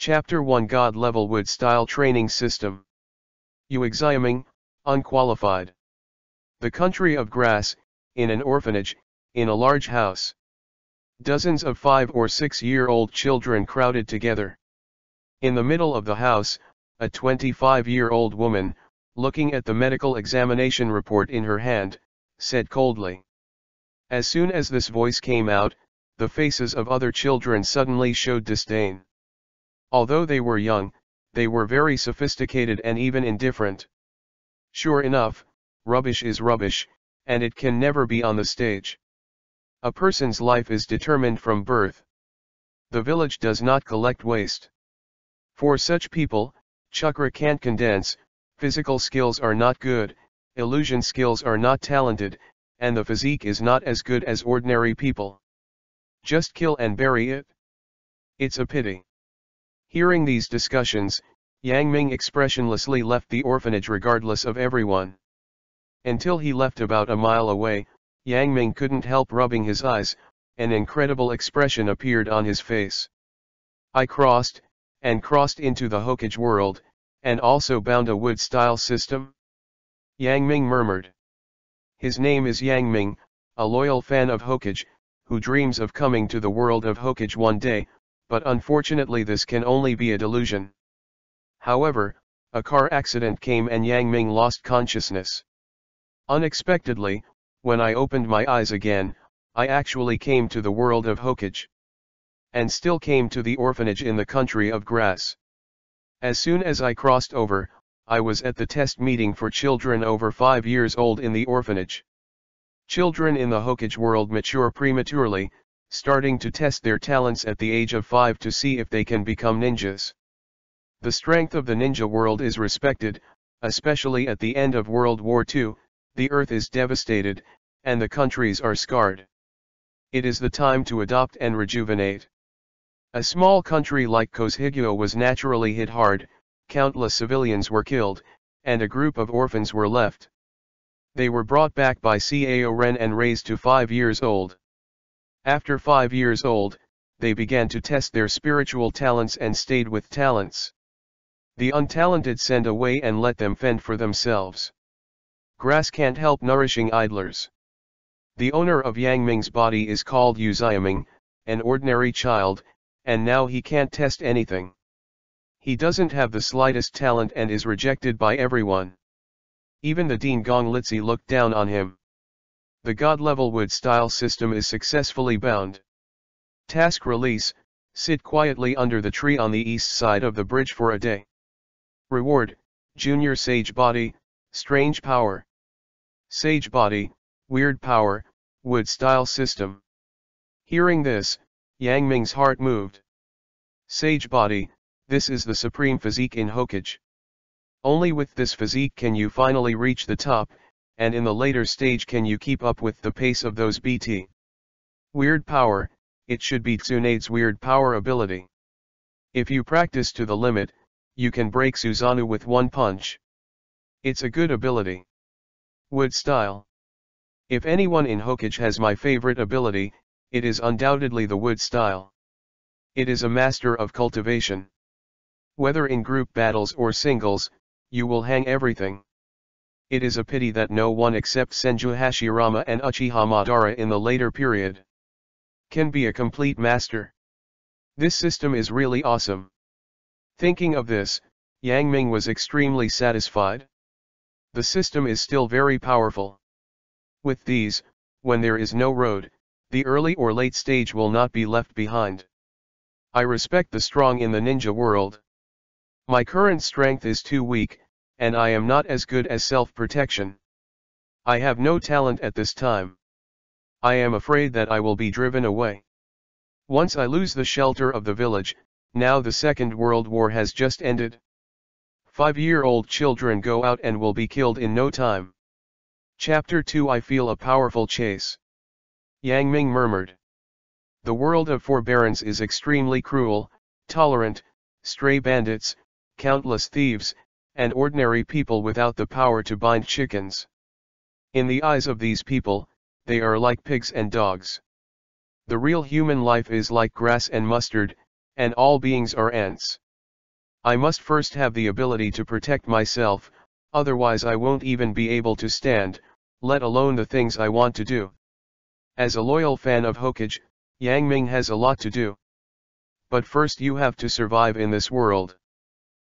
Chapter 1 God Level Wood Style Training System. Examining, unqualified. The country of grass, in an orphanage, in a large house. Dozens of 5 or 6-year-old children crowded together. In the middle of the house, a 25-year-old woman, looking at the medical examination report in her hand, said coldly. As soon as this voice came out, the faces of other children suddenly showed disdain. Although they were young, they were very sophisticated and even indifferent. Sure enough, rubbish is rubbish, and it can never be on the stage. A person's life is determined from birth. The village does not collect waste. For such people, chakra can't condense, physical skills are not good, illusion skills are not talented, and the physique is not as good as ordinary people. Just kill and bury it. It's a pity. Hearing these discussions, Yang Ming expressionlessly left the orphanage regardless of everyone. Until he left about a mile away, Yang Ming couldn't help rubbing his eyes, an incredible expression appeared on his face. I crossed into the Hokage world, and also bound a wood-style system? Yang Ming murmured. His name is Yang Ming, a loyal fan of Hokage, who dreams of coming to the world of Hokage one day, but unfortunately this can only be a delusion. However, a car accident came and Yang Ming lost consciousness. Unexpectedly, when I opened my eyes again, I actually came to the world of Hokage. And still came to the orphanage in the country of grass. As soon as I crossed over, I was at the test meeting for children over 5 years old in the orphanage. Children in the Hokage world mature prematurely, starting to test their talents at the age of 5 to see if they can become ninjas. The strength of the ninja world is respected, especially at the end of World War II, the earth is devastated, and the countries are scarred. It is the time to adopt and rejuvenate. A small country like Koshigyo was naturally hit hard, countless civilians were killed, and a group of orphans were left. They were brought back by Cao Ren and raised to 5 years old. After 5 years old, they began to test their spiritual talents and stayed with talents. The untalented send away and let them fend for themselves. Grass can't help nourishing idlers. The owner of Yang Ming's body is called Yu Xiaming, an ordinary child, and now he can't test anything. He doesn't have the slightest talent and is rejected by everyone. Even the Dean Gong Litsi looked down on him. The God-level wood-style system is successfully bound. Task release, sit quietly under the tree on the east side of the bridge for a day. Reward, Junior Sage Body, Strange Power. Sage Body, Weird Power, Wood-style system. Hearing this, Yang Ming's heart moved. Sage Body, this is the supreme physique in Hokage. Only with this physique can you finally reach the top, and in the later stage can you keep up with the pace of those BT. Weird Power, it should be Tsunade's Weird Power ability. If you practice to the limit, you can break Susanoo with one punch. It's a good ability. Wood Style. If anyone in Hokage has my favorite ability, it is undoubtedly the Wood Style. It is a master of cultivation. Whether in group battles or singles, you will hang everything. It is a pity that no one except Senju Hashirama and Uchiha Madara in the later period can be a complete master. This system is really awesome. Thinking of this, Yang Ming was extremely satisfied. The system is still very powerful. With these, when there is no road, the early or late stage will not be left behind. I respect the strong in the ninja world. My current strength is too weak, and I am not as good as self-protection. I have no talent at this time. I am afraid that I will be driven away. Once I lose the shelter of the village, now the Second World War has just ended. 5-year-old children go out and will be killed in no time. Chapter 2 I feel a powerful chase. Yang Ming murmured. The world of forbearance is extremely cruel, tolerant, stray bandits, countless thieves, and ordinary people without the power to bind chickens. In the eyes of these people, they are like pigs and dogs. The real human life is like grass and mustard, and all beings are ants. I must first have the ability to protect myself, otherwise I won't even be able to stand, let alone the things I want to do. As a loyal fan of Hokage, Yang Ming has a lot to do. But first you have to survive in this world.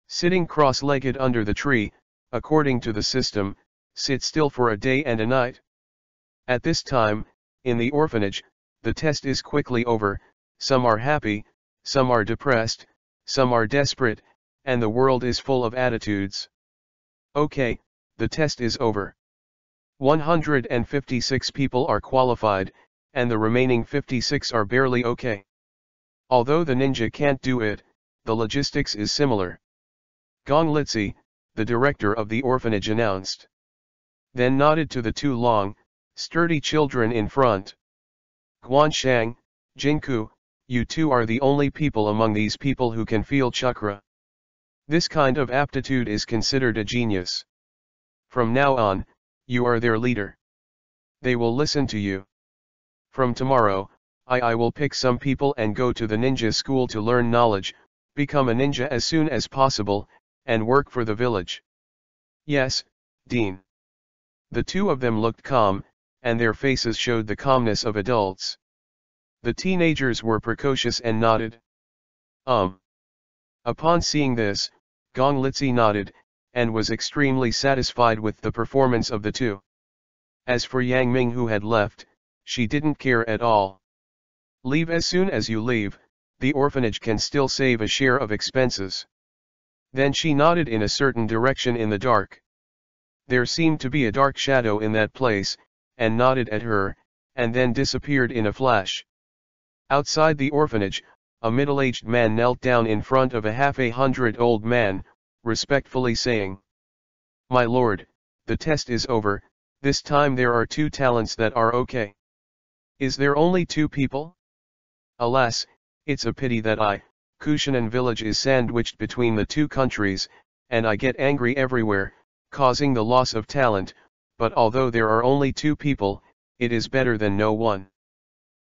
Sitting cross-legged under the tree, according to the system, sit still for a day and a night. At this time, in the orphanage, the test is quickly over, some are happy, some are depressed, some are desperate, and the world is full of attitudes. Okay, the test is over. 156 people are qualified, and the remaining 56 are barely okay. Although the ninja can't do it, the logistics is similar. Gong Litsi, the director of the orphanage announced. Then nodded to the two long, sturdy children in front. Guanshang, Jinku, you two are the only people among these people who can feel chakra. This kind of aptitude is considered a genius. From now on, you are their leader. They will listen to you. From tomorrow, I will pick some people and go to the ninja school to learn knowledge, become a ninja as soon as possible, and work for the village. Yes, Dean. The two of them looked calm, and their faces showed the calmness of adults. The teenagers were precocious and nodded. Upon seeing this, Gong Litsi nodded, and was extremely satisfied with the performance of the two. As for Yang Ming who had left, she didn't care at all. Leave as soon as you leave, the orphanage can still save a share of expenses. Then she nodded in a certain direction in the dark. There seemed to be a dark shadow in that place, and nodded at her, and then disappeared in a flash. Outside the orphanage, a middle-aged man knelt down in front of a half-a-hundred-old man, respectfully saying, "My lord, the test is over, this time there are 2 talents that are okay." "Is there only 2 people? Alas, it's a pity that Kushinan village is sandwiched between the 2 countries, and I get angry everywhere, causing the loss of talent, but although there are only 2 people, it is better than no one."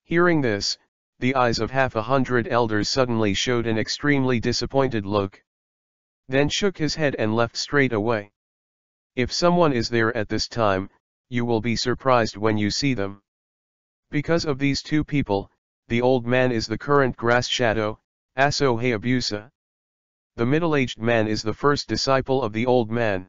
Hearing this, the eyes of half a hundred elders suddenly showed an extremely disappointed look. Then shook his head and left straight away. If someone is there at this time, you will be surprised when you see them. Because of these 2 people, the old man is the current grass shadow, Aso Hayabusa. The middle-aged man is the first disciple of the old man.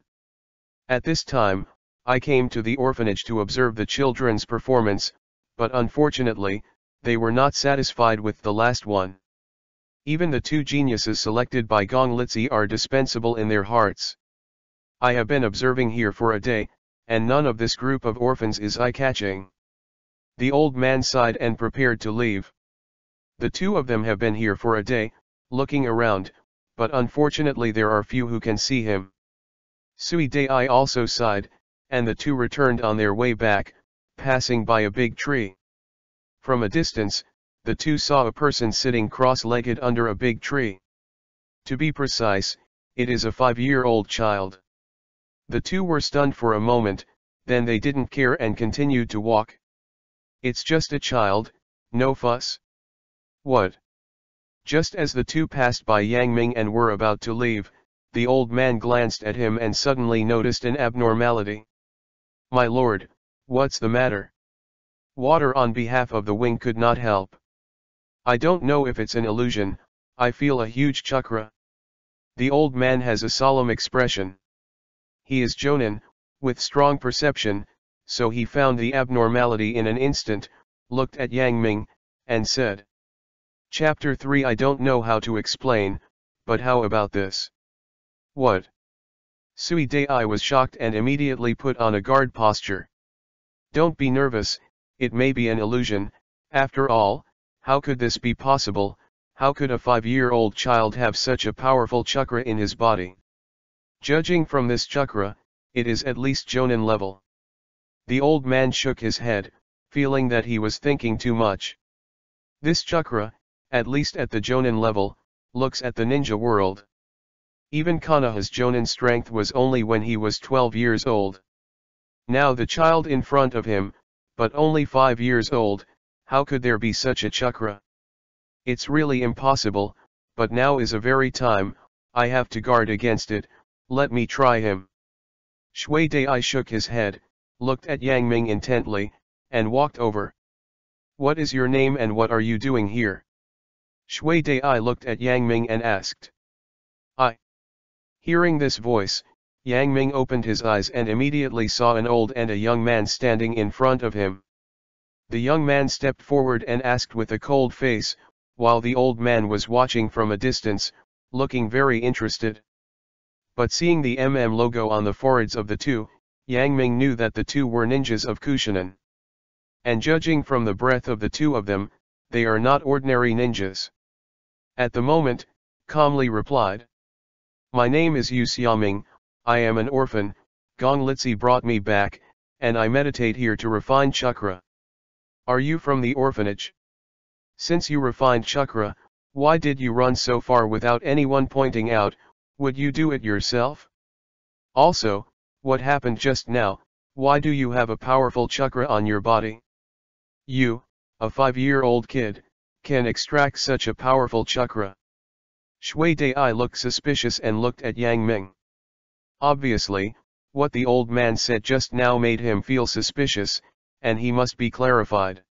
At this time, I came to the orphanage to observe the children's performance, but unfortunately, they were not satisfied with the last one. Even the 2 geniuses selected by Gong Litsi are dispensable in their hearts. I have been observing here for a day, and none of this group of orphans is eye-catching. The old man sighed and prepared to leave. The 2 of them have been here for a day, looking around, but unfortunately there are few who can see him. Sui Dai also sighed, and the 2 returned on their way back, passing by a big tree. From a distance, the 2 saw a person sitting cross-legged under a big tree. To be precise, it is a 5-year-old child. The 2 were stunned for a moment, then they didn't care and continued to walk. "It's just a child, no fuss." "What?" Just as the 2 passed by Yang Ming and were about to leave, the old man glanced at him and suddenly noticed an abnormality. "My lord, what's the matter?" Water on behalf of the wing could not help. "I don't know if it's an illusion, I feel a huge chakra." The old man has a solemn expression. He is Jonin, with strong perception, so he found the abnormality in an instant, looked at Yang Ming, and said. Chapter 3 I don't know how to explain, but how about this? What? Sui Dai was shocked and immediately put on a guard posture. Don't be nervous, it may be an illusion, after all, how could this be possible, how could a 5-year-old child have such a powerful chakra in his body? Judging from this chakra, it is at least Jonin level. The old man shook his head, feeling that he was thinking too much. This chakra, at least at the Jonin level, looks at the ninja world. Even Konoha's Jonin strength was only when he was 12 years old. Now the child in front of him, but only 5 years old, how could there be such a chakra? It's really impossible, but now is a very time, I have to guard against it, let me try him. Shui Dai shook his head, looked at Yang Ming intently, and walked over. What is your name and what are you doing here? Shui Dai looked at Yang Ming and asked. I. Hearing this voice, Yang Ming opened his eyes and immediately saw an old and a young man standing in front of him. The young man stepped forward and asked with a cold face, while the old man was watching from a distance, looking very interested. But seeing the logo on the foreheads of the two, Yang Ming knew that the two were ninjas of Kushinan. And judging from the breath of the two of them, they are not ordinary ninjas. At the moment, calmly replied. My name is Yu Xiaoming, I am an orphan, Gong Litsi brought me back, and I meditate here to refine chakra. Are you from the orphanage? Since you refined chakra, why did you run so far without anyone pointing out, would you do it yourself? Also, what happened just now, why do you have a powerful chakra on your body? You, a 5-year-old kid, can extract such a powerful chakra. Shui Dai looked suspicious and looked at Yang Ming. Obviously, what the old man said just now made him feel suspicious, and he must be clarified.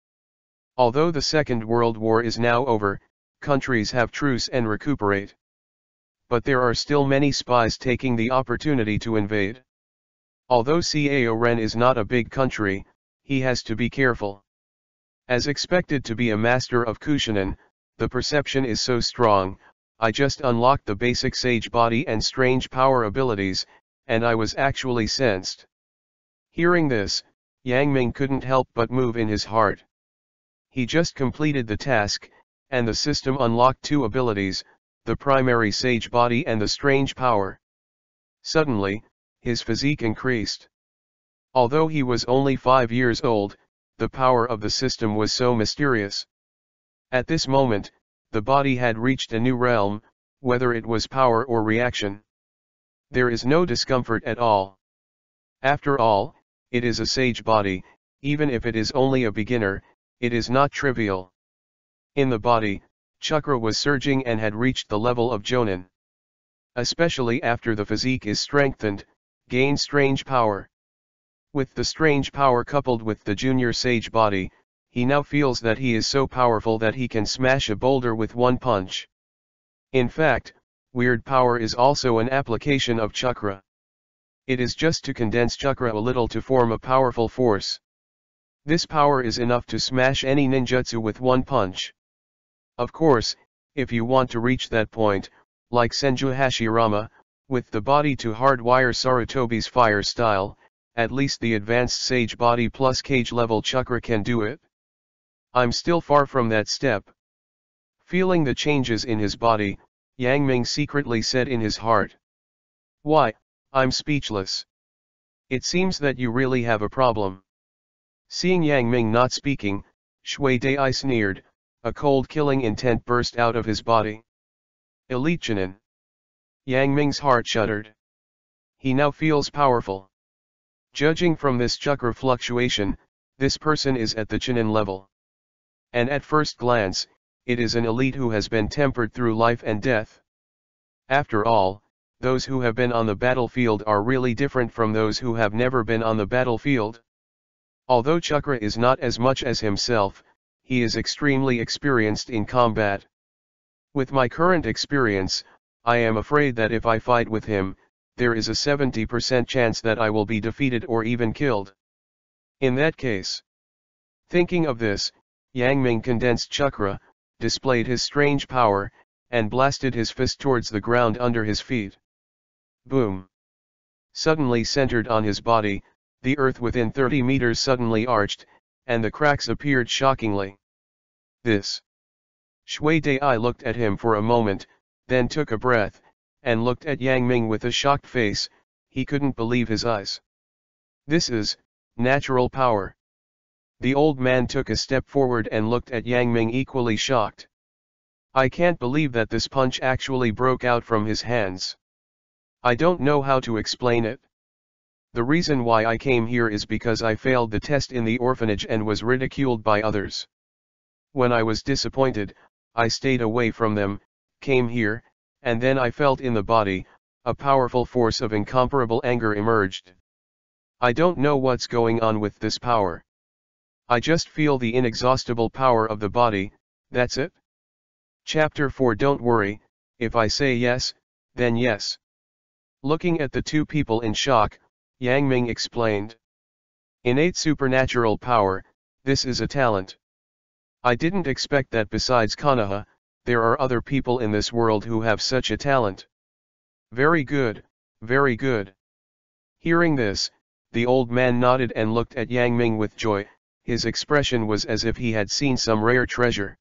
Although the Second World War is now over, countries have truce and recuperate. But there are still many spies taking the opportunity to invade. Although Cao Ren is not a big country, he has to be careful. As expected to be a master of Kushinan, the perception is so strong, I just unlocked the basic sage body and strange power abilities, and I was actually sensed. Hearing this, Yang Ming couldn't help but move in his heart. He just completed the task, and the system unlocked 2 abilities, the primary sage body and the strange power. Suddenly, his physique increased. Although he was only 5 years old, the power of the system was so mysterious. At this moment, the body had reached a new realm, whether it was power or reaction. There is no discomfort at all. After all, it is a sage body, even if it is only a beginner, it is not trivial. In the body, chakra was surging and had reached the level of Jonin. Especially after the physique is strengthened, gain strange power. With the strange power coupled with the junior sage body, he now feels that he is so powerful that he can smash a boulder with one punch. In fact, weird power is also an application of chakra. It is just to condense chakra a little to form a powerful force. This power is enough to smash any ninjutsu with one punch. Of course, if you want to reach that point, like Senju Hashirama, with the body to hardwire Sarutobi's fire style, at least the advanced sage body plus cage level chakra can do it. I'm still far from that step. Feeling the changes in his body, Yang Ming secretly said in his heart. Why, I'm speechless. It seems that you really have a problem. Seeing Yang Ming not speaking, Shui Dai sneered, a cold killing intent burst out of his body. Elite Chunin. Yang Ming's heart shuddered. He now feels powerful. Judging from this chakra fluctuation, this person is at the Chunin level. And at first glance, it is an elite who has been tempered through life and death. After all, those who have been on the battlefield are really different from those who have never been on the battlefield. Although chakra is not as much as himself, he is extremely experienced in combat. With my current experience, I am afraid that if I fight with him, there is a 70% chance that I will be defeated or even killed. In that case. Thinking of this, Yang Ming condensed chakra, displayed his strange power, and blasted his fist towards the ground under his feet. Boom! Suddenly centered on his body, the earth within 30 meters suddenly arched, and the cracks appeared shockingly. This. Shui Dai looked at him for a moment, then took a breath, and looked at Yang Ming with a shocked face. He couldn't believe his eyes. This is natural power. The old man took a step forward and looked at Yang Ming equally shocked. I can't believe that this punch actually broke out from his hands. I don't know how to explain it. The reason why I came here is because I failed the test in the orphanage and was ridiculed by others. When I was disappointed, I stayed away from them, came here, and then I felt in the body, a powerful force of incomparable anger emerged. I don't know what's going on with this power. I just feel the inexhaustible power of the body, that's it. Chapter 4. Don't worry, if I say yes, then yes. Looking at the two people in shock, Yang Ming explained. Innate supernatural power, this is a talent. I didn't expect that besides Konoha, there are other people in this world who have such a talent. Very good, very good. Hearing this, the old man nodded and looked at Yang Ming with joy. His expression was as if he had seen some rare treasure.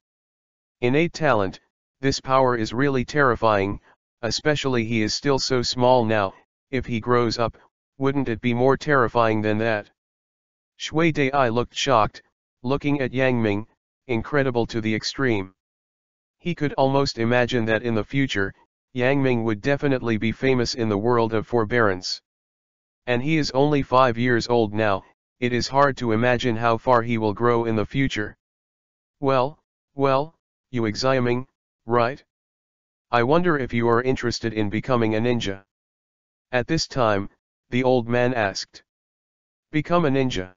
Innate talent, this power is really terrifying, especially he is still so small now. If he grows up, wouldn't it be more terrifying than that? Shui Dai looked shocked, looking at Yang Ming, incredible to the extreme. He could almost imagine that in the future, Yang Ming would definitely be famous in the world of forbearance. And he is only 5 years old now. It is hard to imagine how far he will grow in the future. Well, you examining, right? I wonder if you are interested in becoming a ninja. At this time, the old man asked. Become a ninja.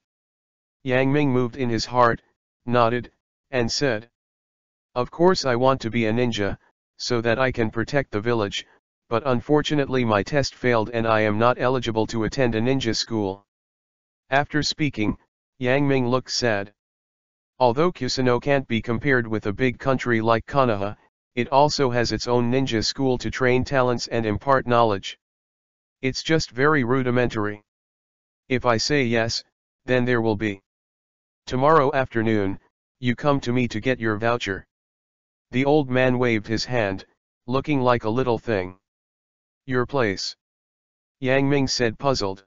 Yang Ming moved in his heart, nodded, and said. Of course I want to be a ninja, so that I can protect the village, but unfortunately my test failed and I am not eligible to attend a ninja school. After speaking, Yang Ming looked sad. Although Kusuno can't be compared with a big country like Konoha, it also has its own ninja school to train talents and impart knowledge. It's just very rudimentary. If I say yes, then there will be. Tomorrow afternoon, you come to me to get your voucher. The old man waved his hand, looking like a little thing. Your place. Yang Ming said, puzzled.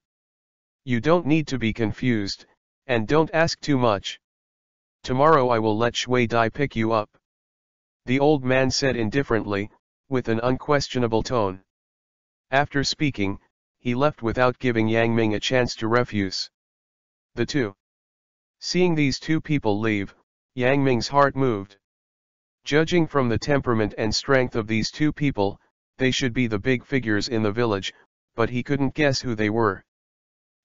You don't need to be confused, and don't ask too much. Tomorrow I will let Shui Dai pick you up. The old man said indifferently, with an unquestionable tone. After speaking, he left without giving Yang Ming a chance to refuse. The two. Seeing these two people leave, Yang Ming's heart moved. Judging from the temperament and strength of these two people, they should be the big figures in the village, but he couldn't guess who they were.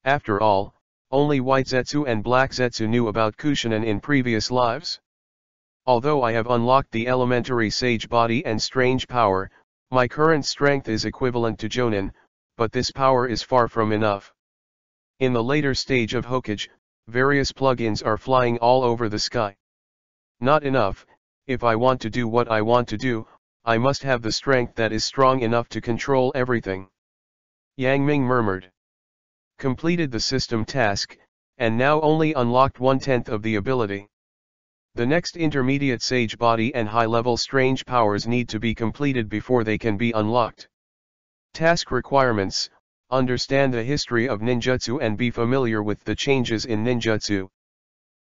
After all, only White Zetsu and Black Zetsu knew about Kushinen in previous lives. Although I have unlocked the elementary sage body and strange power, my current strength is equivalent to Jonin, but this power is far from enough. In the later stage of Hokage, various plugins are flying all over the sky. Not enough. If I want to do what I want to do, I must have the strength that is strong enough to control everything. Yang Ming murmured. Completed the system task, and now only unlocked 1/10 of the ability. The next intermediate sage body and high-level strange powers need to be completed before they can be unlocked. Task requirements: understand the history of ninjutsu and be familiar with the changes in ninjutsu.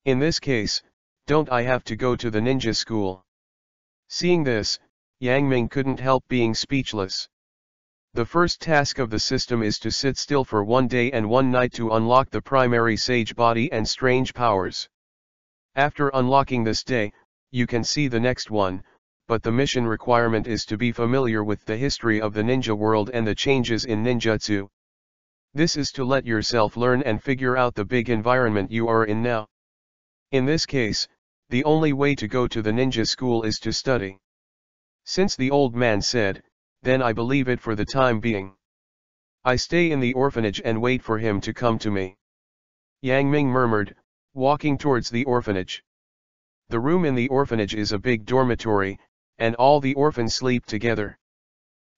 In this case, don't I have to go to the ninja school? Seeing this, Yang Ming couldn't help being speechless. The first task of the system is to sit still for 1 day and 1 night to unlock the primary sage body and strange powers. After unlocking this day, you can see the next one, but the mission requirement is to be familiar with the history of the ninja world and the changes in ninjutsu. This is to let yourself learn and figure out the big environment you are in now. In this case, the only way to go to the ninja school is to study. Since the old man said, then I believe it for the time being. I stay in the orphanage and wait for him to come to me. Yang Ming murmured, walking towards the orphanage. The room in the orphanage is a big dormitory, and all the orphans sleep together.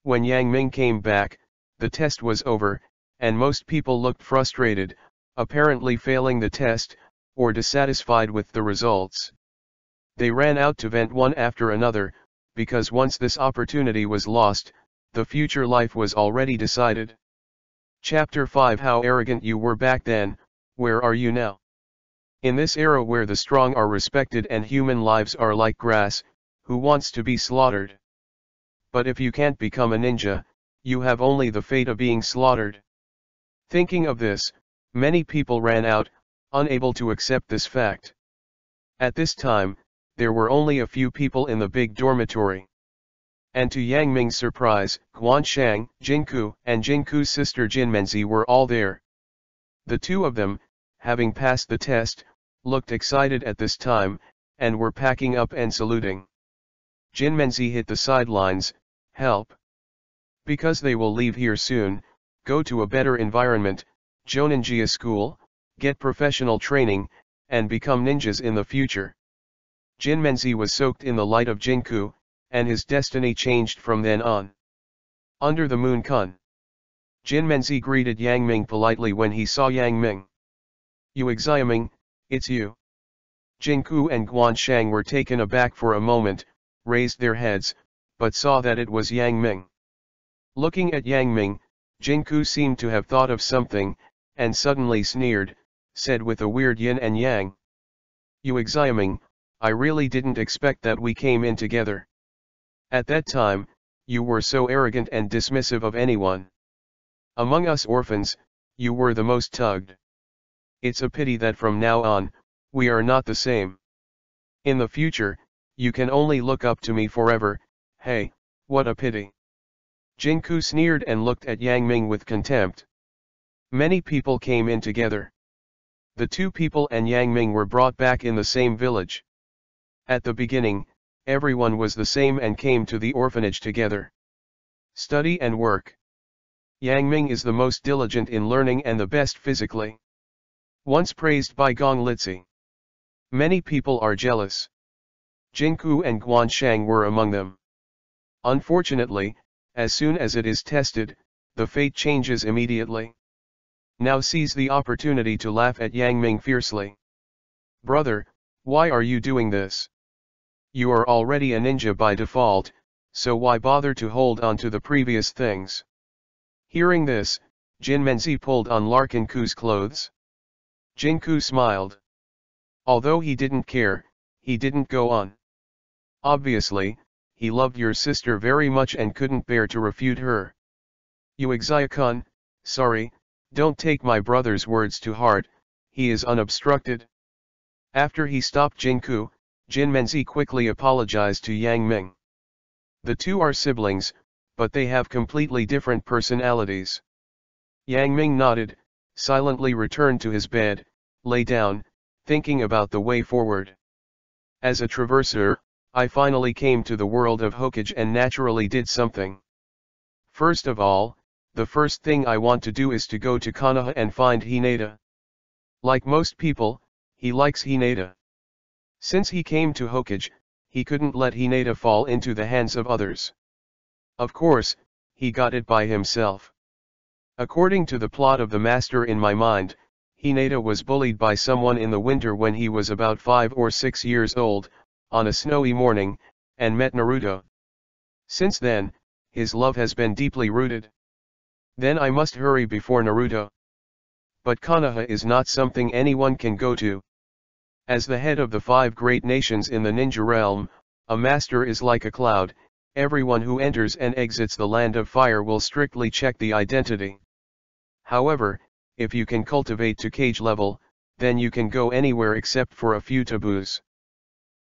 When Yang Ming came back, the test was over, and most people looked frustrated, apparently failing the test, or dissatisfied with the results. They ran out to vent one after another, because once this opportunity was lost, the future life was already decided. Chapter 5. How arrogant you were back then, where are you now? In this era where the strong are respected and human lives are like grass, who wants to be slaughtered? But if you can't become a ninja, you have only the fate of being slaughtered. Thinking of this, many people ran out, unable to accept this fact. At this time, there were only a few people in the big dormitory. And to Yang Ming's surprise, Guanshang, Jinku, and Jinku's sister Jinmenzi were all there. The two of them, having passed the test, looked excited at this time, and were packing up and saluting. Jinmenzi hit the sidelines. Help! Because they will leave here soon, go to a better environment, Joninjia school, get professional training, and become ninjas in the future. Jinmenzi was soaked in the light of Jinku, and his destiny changed from then on. Under the moon kun. Jinmenzi greeted Yang Ming politely when he saw Yang Ming. "You Xiaming, it's you." Jinku and Guanshang were taken aback for a moment, raised their heads, but saw that it was Yang Ming. Looking at Yang Ming, Jinku seemed to have thought of something, and suddenly sneered, said with a weird yin and yang. "You Xiaming, I really didn't expect that we came in together. At that time, you were so arrogant and dismissive of anyone. Among us orphans, you were the most tugged. It's a pity that from now on, we are not the same. In the future, you can only look up to me forever. Hey, what a pity." Jinku sneered and looked at Yang Ming with contempt. Many people came in together. The two people and Yang Ming were brought back in the same village. At the beginning, everyone was the same and came to the orphanage together. Study and work. Yang Ming is the most diligent in learning and the best physically. Once praised by Gong Litsi. Many people are jealous. Jinku and Guanshang were among them. Unfortunately, as soon as it is tested, the fate changes immediately. Now seize the opportunity to laugh at Yang Ming fiercely. "Brother, why are you doing this? You are already a ninja by default, so why bother to hold on to the previous things?" Hearing this, Jinmenzi pulled on Larkinku's clothes. Jinku smiled. Although he didn't care, he didn't go on. Obviously, he loved your sister very much and couldn't bear to refute her. "You Xiakun, sorry, don't take my brother's words to heart, he is unobstructed." After he stopped Jinku, Jinmenzi quickly apologized to Yang Ming. The two are siblings, but they have completely different personalities. Yang Ming nodded, silently returned to his bed, lay down, thinking about the way forward. "As a traverser, I finally came to the world of Hokage and naturally did something. First of all, the first thing I want to do is to go to Konoha and find Hinata. Like most people, he likes Hinata. Since he came to Hokage, he couldn't let Hinata fall into the hands of others. Of course, he got it by himself. According to the plot of the master in my mind, Hinata was bullied by someone in the winter when he was about 5 or 6 years old, on a snowy morning, and met Naruto. Since then, his love has been deeply rooted. Then I must hurry before Naruto. But Konoha is not something anyone can go to. As the head of the 5 great nations in the ninja realm, a master is like a cloud. Everyone who enters and exits the land of fire will strictly check the identity. However, if you can cultivate to cage level, then you can go anywhere except for a few taboos.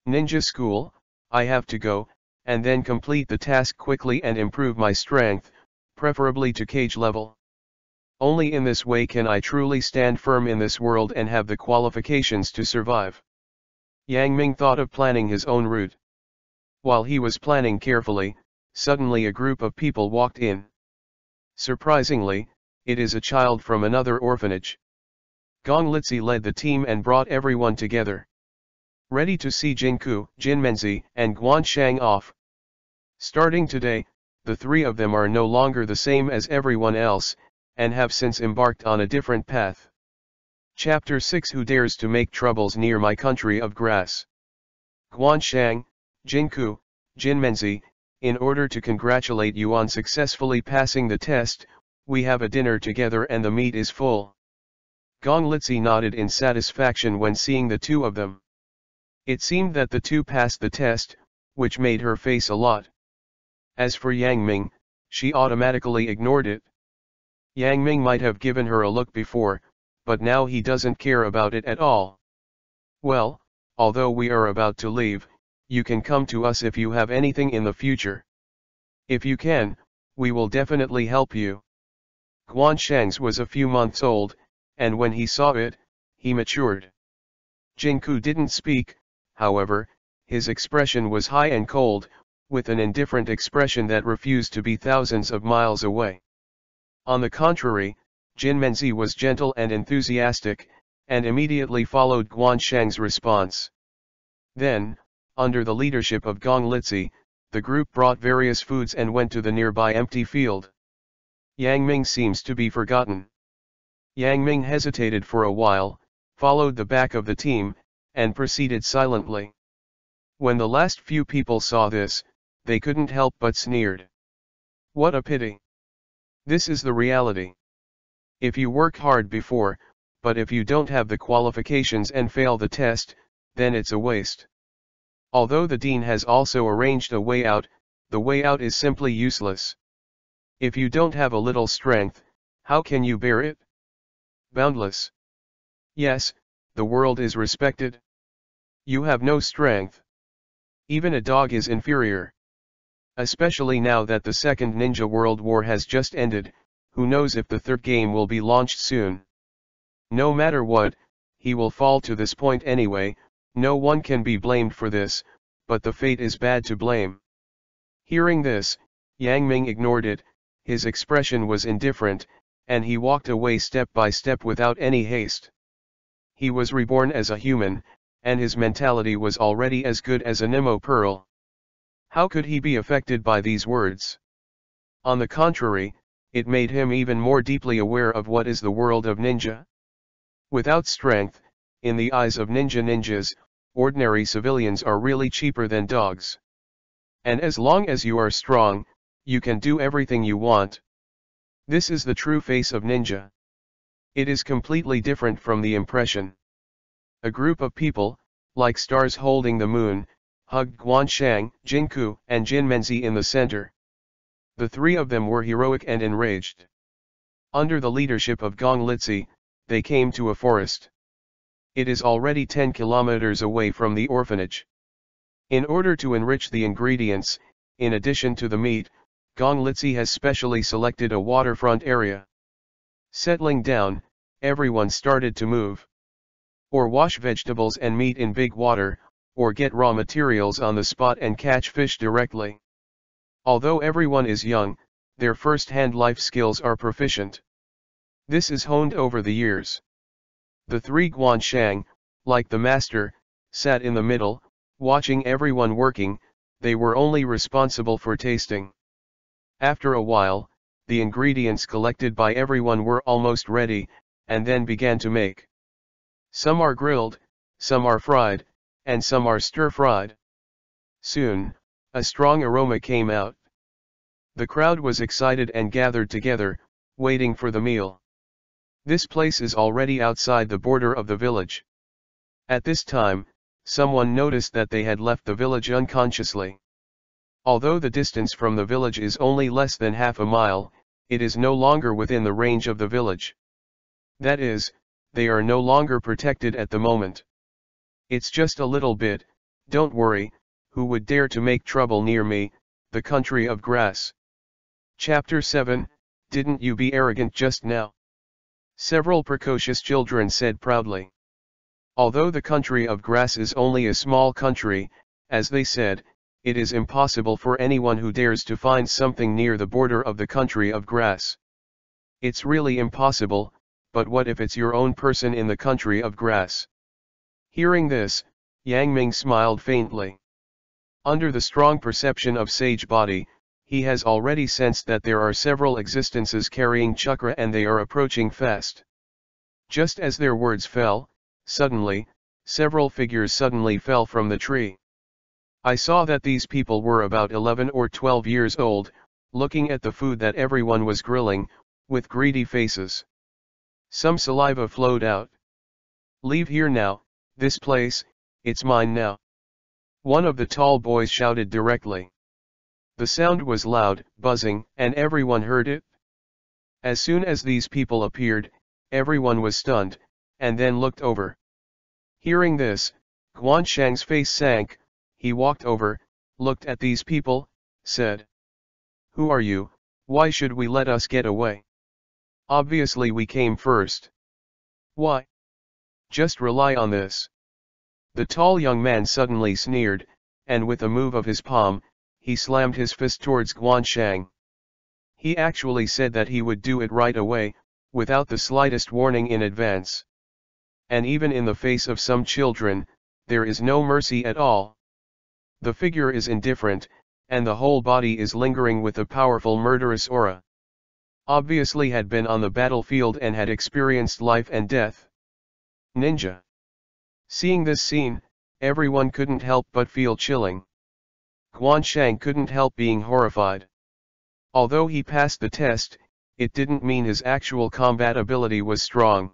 Ninja school, I have to go, and then complete the task quickly and improve my strength, preferably to cage level. Only in this way can I truly stand firm in this world and have the qualifications to survive." Yang Ming thought of planning his own route. While he was planning carefully, suddenly a group of people walked in. Surprisingly, it is a child from another orphanage. Gong Litsi led the team and brought everyone together. Ready to see Jinku, Jinmenzi, and Guanshang off. Starting today, the 3 of them are no longer the same as everyone else, and have since embarked on a different path. Chapter 6: Who dares to make troubles near my country of grass? Guanshang, Jinku, Jinmenzi, in order to congratulate you on successfully passing the test, we have a dinner together and the meat is full. Gong Litsi nodded in satisfaction when seeing the two of them. It seemed that the two passed the test, which made her face a lot. As for Yang Ming, she automatically ignored it. Yang Ming might have given her a look before, but now he doesn't care about it at all. "Well, although we are about to leave, you can come to us if you have anything in the future. If you can, we will definitely help you. Guanshang's was a few months old, and when he saw it, he matured. Jinku didn't speak, however, his expression was high and cold, with an indifferent expression that refused to be thousands of miles away. On the contrary, Jinmenzi was gentle and enthusiastic, and immediately followed Guanshang's response. Then, under the leadership of Gong Litsi, the group brought various foods and went to the nearby empty field. Yang Ming seems to be forgotten. Yang Ming hesitated for a while, followed the back of the team, and proceeded silently. When the last few people saw this, they couldn't help but sneered. What a pity. This is the reality. If you work hard before, but if you don't have the qualifications and fail the test, then it's a waste. Although the dean has also arranged a way out, the way out is simply useless. If you don't have a little strength, how can you bear it? Boundless. Yes, the world is respected. You have no strength. Even a dog is inferior. Especially now that the Second Ninja World War has just ended, who knows if the third game will be launched soon. No matter what, he will fall to this point anyway. No one can be blamed for this, but the fate is bad to blame. Hearing this, Yang Ming ignored it, his expression was indifferent, and he walked away step by step without any haste. He was reborn as a human, and his mentality was already as good as a Nemo pearl. How could he be affected by these words? On the contrary, it made him even more deeply aware of what is the world of ninja. Without strength, in the eyes of ninjas, ordinary civilians are really cheaper than dogs. And as long as you are strong, you can do everything you want. This is the true face of ninja. It is completely different from the impression. A group of people, like stars holding the moon, hugged Guanshang, Jinku, and Jinmenzi in the center. The three of them were heroic and enraged. Under the leadership of Gong Litsi, they came to a forest. It is already 10 kilometers away from the orphanage. In order to enrich the ingredients, in addition to the meat, Gong Litsi has specially selected a waterfront area. Settling down, everyone started to move. Or wash vegetables and meat in big water, or get raw materials on the spot and catch fish directly. Although everyone is young, their first-hand life skills are proficient. This is honed over the years. The three Guanshang, like the master, sat in the middle, watching everyone working. They were only responsible for tasting. After a while, the ingredients collected by everyone were almost ready, and then began to make. Some are grilled, some are fried, and some are stir-fried. Soon, a strong aroma came out. The crowd was excited and gathered together, waiting for the meal. This place is already outside the border of the village. At this time, someone noticed that they had left the village unconsciously. Although the distance from the village is only less than half a mile, it is no longer within the range of the village. That is, they are no longer protected at the moment. It's just a little bit, don't worry, who would dare to make trouble near me, the country of grass. Chapter 7, Didn't you be arrogant just now? Several precocious children said proudly. Although the country of grass is only a small country, as they said, it is impossible for anyone who dares to find something near the border of the country of grass. It's really impossible, but what if it's your own person in the country of grass? Hearing this, Yang Ming smiled faintly. Under the strong perception of sage body, he has already sensed that there are several existences carrying chakra and they are approaching fast. Just as their words fell, suddenly, several figures suddenly fell from the tree. I saw that these people were about 11 or 12 years old, looking at the food that everyone was grilling, with greedy faces. Some saliva flowed out. Leave here now, this place, it's mine now. One of the tall boys shouted directly. The sound was loud, buzzing, and everyone heard it. As soon as these people appeared, everyone was stunned, and then looked over. Hearing this, Guanshang's face sank. He walked over, looked at these people, said, Who are you? Why should we let us get away? Obviously we came first. Why? Just rely on this. The tall young man suddenly sneered, and with a move of his palm, he slammed his fist towards Guanshang. He actually said that he would do it right away, without the slightest warning in advance. And even in the face of some children, there is no mercy at all. The figure is indifferent, and the whole body is lingering with a powerful murderous aura. Obviously had been on the battlefield and had experienced life and death. Ninja. Seeing this scene, everyone couldn't help but feel chilling. Guanshang couldn't help being horrified. Although he passed the test, it didn't mean his actual combat ability was strong.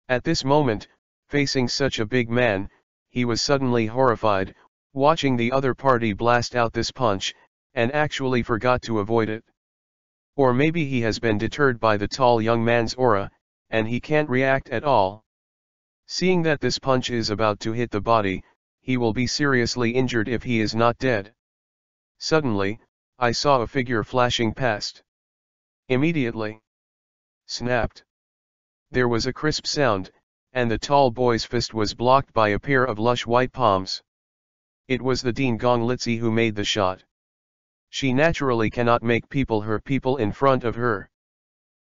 At this moment, facing such a big man, he was suddenly horrified, watching the other party blast out this punch, and actually forgot to avoid it. Or maybe he has been deterred by the tall young man's aura, and he can't react at all. Seeing that this punch is about to hit the body, he will be seriously injured if he is not dead. Suddenly, I saw a figure flashing past. Immediately. Snapped. There was a crisp sound, and the tall boy's fist was blocked by a pair of lush white palms. It was the Dean Gong Litzy who made the shot. She naturally cannot make people hurt people in front of her.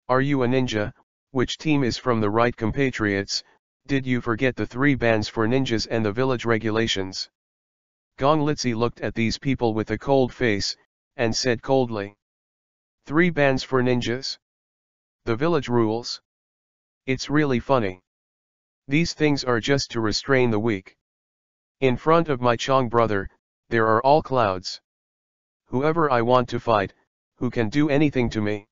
Are you a ninja? Which team is from the right compatriots? Did you forget the 3 bans for ninjas and the village regulations? Gong Litzy looked at these people with a cold face, and said coldly. 3 bans for ninjas? The village rules? It's really funny. These things are just to restrain the weak. In front of my Chong brother, there are all clouds. Whoever I want to fight, who can do anything to me?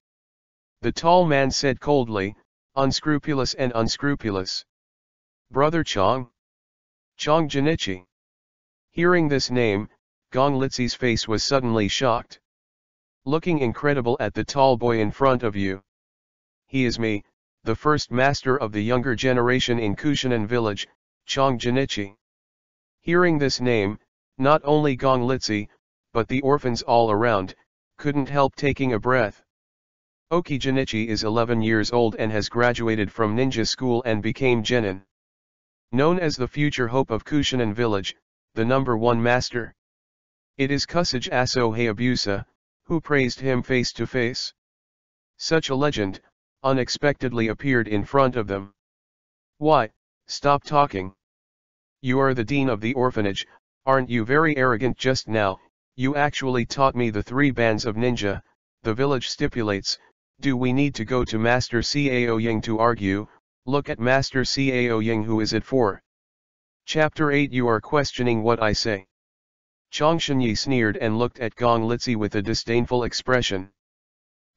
The tall man said coldly, unscrupulous and unscrupulous. Brother Chong? Chong Jinichi. Hearing this name, Gong Litzy's face was suddenly shocked. Looking incredible at the tall boy in front of you. He is me, the first master of the younger generation in Kushinan village, Chong Jinichi. Hearing this name, not only Gong Litzy, but the orphans all around, couldn't help taking a breath. Oki Jinichi is 11 years old and has graduated from ninja school and became genin. Known as the future hope of Kushinan village, the #1 master. It is Kusage Aso Hayabusa, who praised him face to face. Such a legend, unexpectedly appeared in front of them. Why, stop talking. You are the dean of the orphanage, aren't you very arrogant just now? You actually taught me the 3 bans of ninja, the village stipulates. Do we need to go to Master Cao Ying to argue? Look at Master Cao Ying, who is it for? Chapter 8. You are questioning what I say. Chong Shenyi sneered and looked at Gong Litzy with a disdainful expression.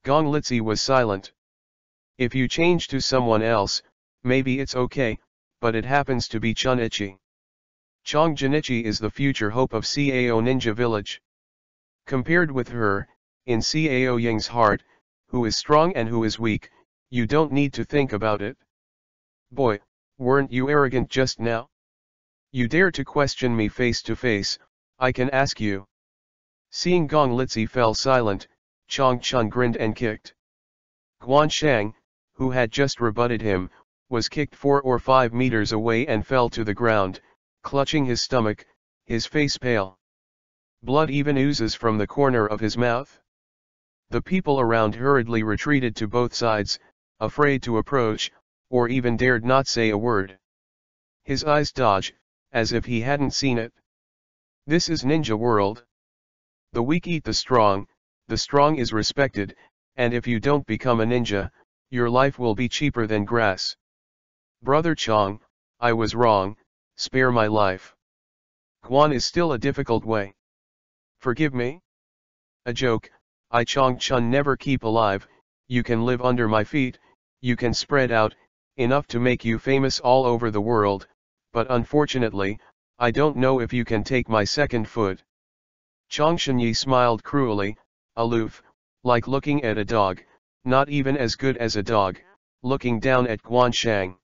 Gong Litzy was silent. If you change to someone else, maybe it's okay, but it happens to be Chunichi. Chong Jinichi is the future hope of Cao Ninja Village. Compared with her, in Cao Ying's heart, who is strong and who is weak, you don't need to think about it. Boy, weren't you arrogant just now? You dare to question me face to face, I can ask you. Seeing Gong Litzy fell silent, Chong Chun grinned and kicked. Guanshang, who had just rebutted him, was kicked 4 or 5 meters away and fell to the ground, clutching his stomach, his face pale. Blood even oozes from the corner of his mouth. The people around hurriedly retreated to both sides, afraid to approach, or even dared not say a word. His eyes dodged, as if he hadn't seen it. This is ninja world. The weak eat the strong is respected, and if you don't become a ninja, your life will be cheaper than grass. Brother Chong, I was wrong, spare my life. Guan is still a difficult way. Forgive me? A joke, I Chong Chun never keep alive. You can live under my feet, you can spread out, enough to make you famous all over the world, but unfortunately, I don't know if you can take my second foot. Chong Shenyi smiled cruelly, aloof, like looking at a dog, not even as good as a dog, looking down at Guanshang.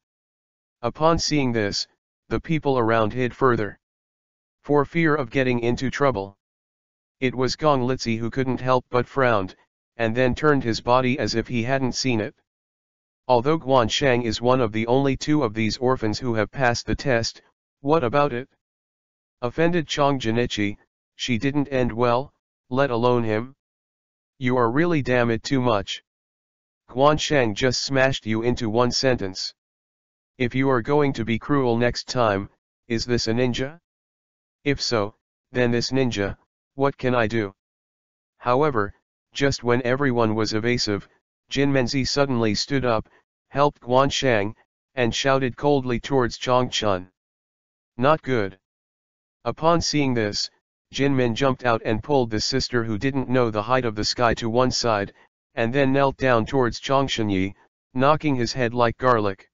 Upon seeing this, the people around hid further. For fear of getting into trouble. It was Gong Litsi who couldn't help but frowned, and then turned his body as if he hadn't seen it. Although Guan Shang is one of the only two of these orphans who have passed the test, what about it? Offended Chong Jinichi, she didn't end well, let alone him. You are really damn it too much. Guan Shang just smashed you into one sentence. If you are going to be cruel next time, is this a ninja? If so, then this ninja, what can I do? However, just when everyone was evasive, Jin Menzi suddenly stood up, helped Guan Shang, and shouted coldly towards Chong Chun. Not good. Upon seeing this, Jin Min jumped out and pulled the sister who didn't know the height of the sky to one side, and then knelt down towards Chong Shenyi, knocking his head like garlic.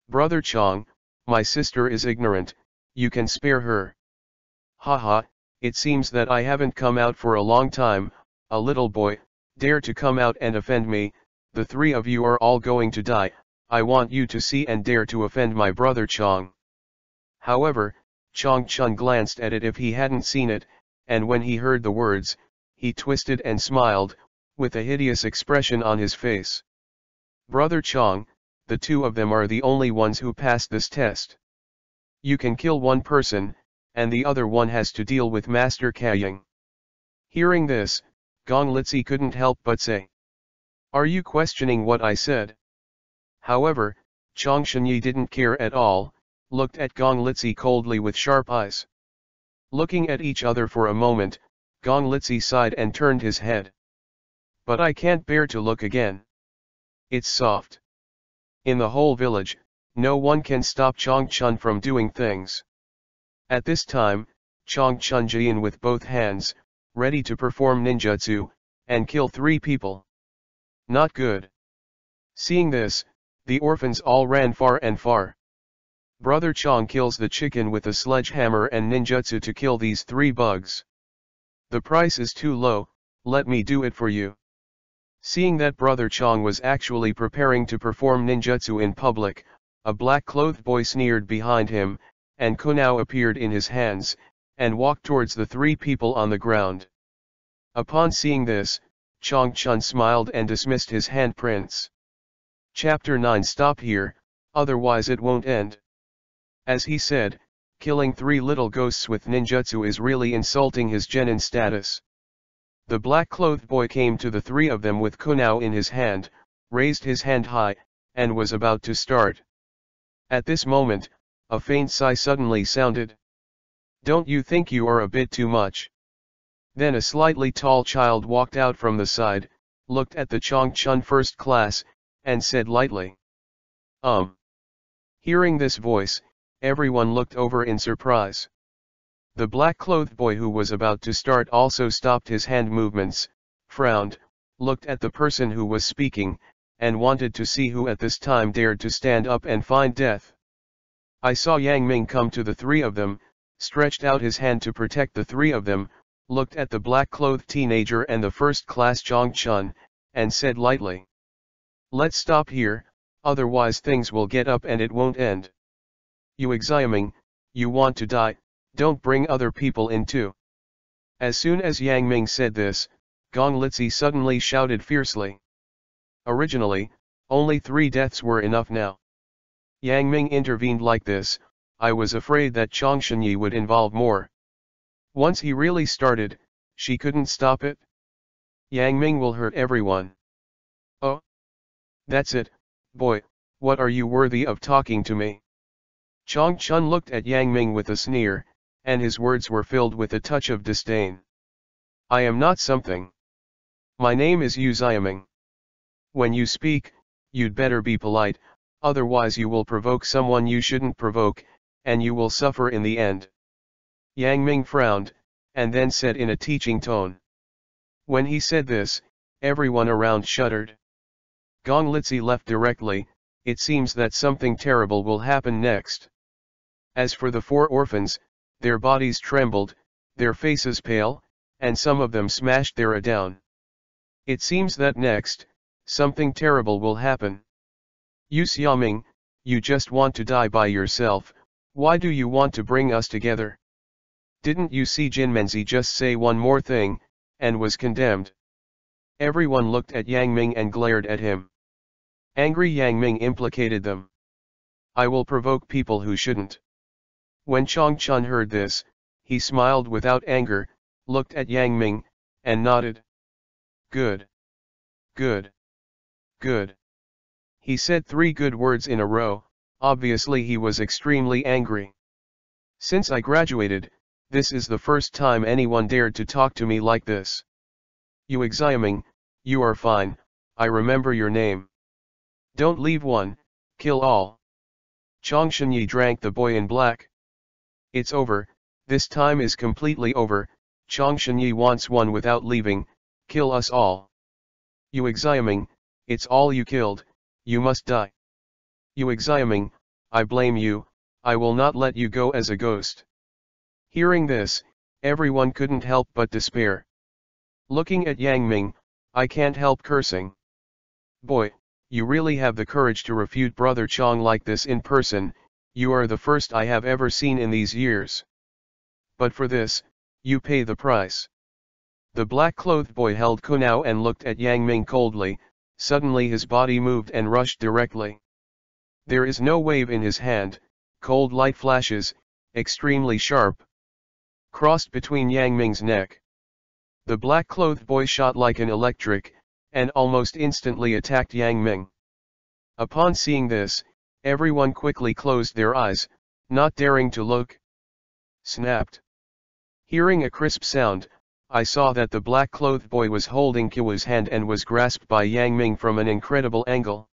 Brother Chong, my sister is ignorant, you can spare her. Haha, it seems that I haven't come out for a long time, a little boy, dare to come out and offend me, the three of you are all going to die, I want you to see and dare to offend my brother Chong. However, Chong Chun glanced at it if he hadn't seen it, and when he heard the words, he twisted and smiled, with a hideous expression on his face. Brother Chong, the two of them are the only ones who passed this test. You can kill one person, and the other one has to deal with Master Kaying. Hearing this, Gong Litsi couldn't help but say, are you questioning what I said? However, Chong Shenyi didn't care at all, looked at Gong Litsi coldly with sharp eyes. Looking at each other for a moment, Gong Litsi sighed and turned his head. But I can't bear to look again. It's soft. In the whole village, no one can stop Chong Chun from doing things. At this time, Chong Chun jian with both hands, ready to perform ninjutsu, and kill 3 people. Not good. Seeing this, the orphans all ran far and far. Brother Chong kills the chicken with a sledgehammer and ninjutsu to kill these 3 bugs. The price is too low, let me do it for you. Seeing that Brother Chong was actually preparing to perform ninjutsu in public, a black-clothed boy sneered behind him, and kunao appeared in his hands, and walked towards the 3 people on the ground. Upon seeing this, Chong Chun smiled and dismissed his handprints. Chapter 9. Stop here, otherwise it won't end. As he said, killing 3 little ghosts with ninjutsu is really insulting his genin status. The black-clothed boy came to the 3 of them with kunao in his hand, raised his hand high, and was about to start. At this moment, a faint sigh suddenly sounded. Don't you think you are a bit too much? Then a slightly tall child walked out from the side, looked at the Chong Chun first class, and said lightly. Hearing this voice, everyone looked over in surprise. The black-clothed boy who was about to start also stopped his hand movements, frowned, looked at the person who was speaking, and wanted to see who at this time dared to stand up and find death. I saw Yang Ming come to the 3 of them, stretched out his hand to protect the 3 of them, looked at the black-clothed teenager and the first-class Chong Chun, and said lightly. Let's stop here, otherwise things will get up and it won't end. You Xiaming, you want to die, don't bring other people in too. As soon as Yang Ming said this, Gong Litsi suddenly shouted fiercely. Originally, only 3 deaths were enough now. Yang Ming intervened like this, I was afraid that Chong Shenyi would involve more. Once he really started, she couldn't stop it. Yang Ming will hurt everyone. Oh. That's it, boy, what are you worthy of talking to me? Chong Chun looked at Yang Ming with a sneer, and his words were filled with a touch of disdain. I am not something. My name is Yu Xiaming. When you speak, you'd better be polite, otherwise you will provoke someone you shouldn't provoke, and you will suffer in the end. Yang Ming frowned, and then said in a teaching tone. When he said this, everyone around shuddered. Gong Litsi left directly, it seems that something terrible will happen next. As for the 4 orphans, their bodies trembled, their faces pale, and some of them smashed their down. It seems that next, something terrible will happen. Yu Xiaming, you just want to die by yourself, why do you want to bring us together? Didn't you see Jinmenzi just say one more thing, and was condemned? Everyone looked at Yang Ming and glared at him. Angry Yang Ming implicated them. I will provoke people who shouldn't. When Chong Chun heard this, he smiled without anger, looked at Yang Ming, and nodded. Good. Good. Good. He said 3 good words in a row. Obviously he was extremely angry. Since I graduated, this is the first time anyone dared to talk to me like this. You Xiaoming, you are fine, I remember your name. Don't leave one, kill all. Chong Shenyi drank the boy in black. It's over, this time is completely over, Chong Shenyi wants one without leaving, kill us all. You Xiaoming, it's all you killed, you must die. You Xiaoming, I blame you, I will not let you go as a ghost. Hearing this, everyone couldn't help but despair. Looking at Yang Ming, I can't help cursing. Boy, you really have the courage to refute Brother Chong like this in person, you are the first I have ever seen in these years. But for this, you pay the price. The black-clothed boy held Kunao and looked at Yang Ming coldly, suddenly his body moved and rushed directly. There is no wave in his hand, cold light flashes, extremely sharp, crossed between Yang Ming's neck. The black-clothed boy shot like an electric, and almost instantly attacked Yang Ming. Upon seeing this, everyone quickly closed their eyes, not daring to look. Snapped. Hearing a crisp sound, I saw that the black-clothed boy was holding Kiwa's hand and was grasped by Yang Ming from an incredible angle.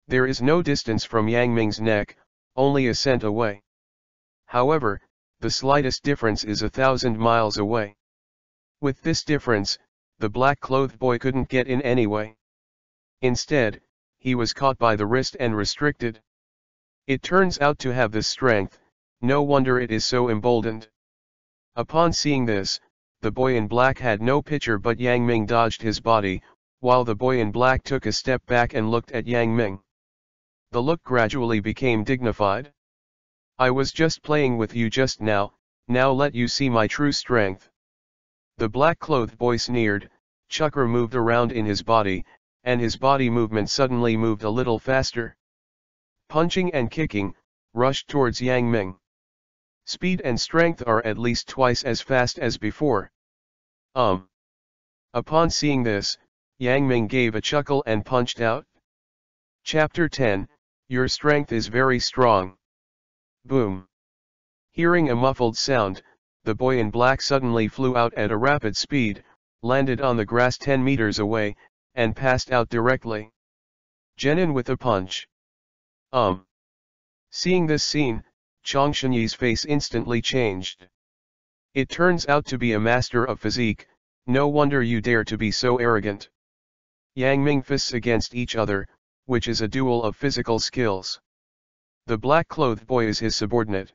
There is no distance from Yang Ming's neck, only a cent away. However, the slightest difference is 1,000 miles away. With this difference, the black-clothed boy couldn't get in anyway. Instead, he was caught by the wrist and restricted. It turns out to have this strength, no wonder it is so emboldened. Upon seeing this, the boy in black had no picture but Yang Ming dodged his body, while the boy in black took a step back and looked at Yang Ming. The look gradually became dignified. I was just playing with you just now, now let you see my true strength. The black-clothed boy sneered, chakra moved around in his body, and his body movement suddenly moved a little faster. Punching and kicking, rushed towards Yang Ming. Speed and strength are at least twice as fast as before. Upon seeing this, Yang Ming gave a chuckle and punched out. Chapter 10, Your strength is very strong. Boom. Hearing a muffled sound, the boy in black suddenly flew out at a rapid speed, landed on the grass 10 meters away, and passed out directly. Genin with a punch. Seeing this scene, Chong Shenyi's face instantly changed. It turns out to be a master of physique, no wonder you dare to be so arrogant. Yang Ming fists against each other, which is a duel of physical skills. The black-clothed boy is his subordinate.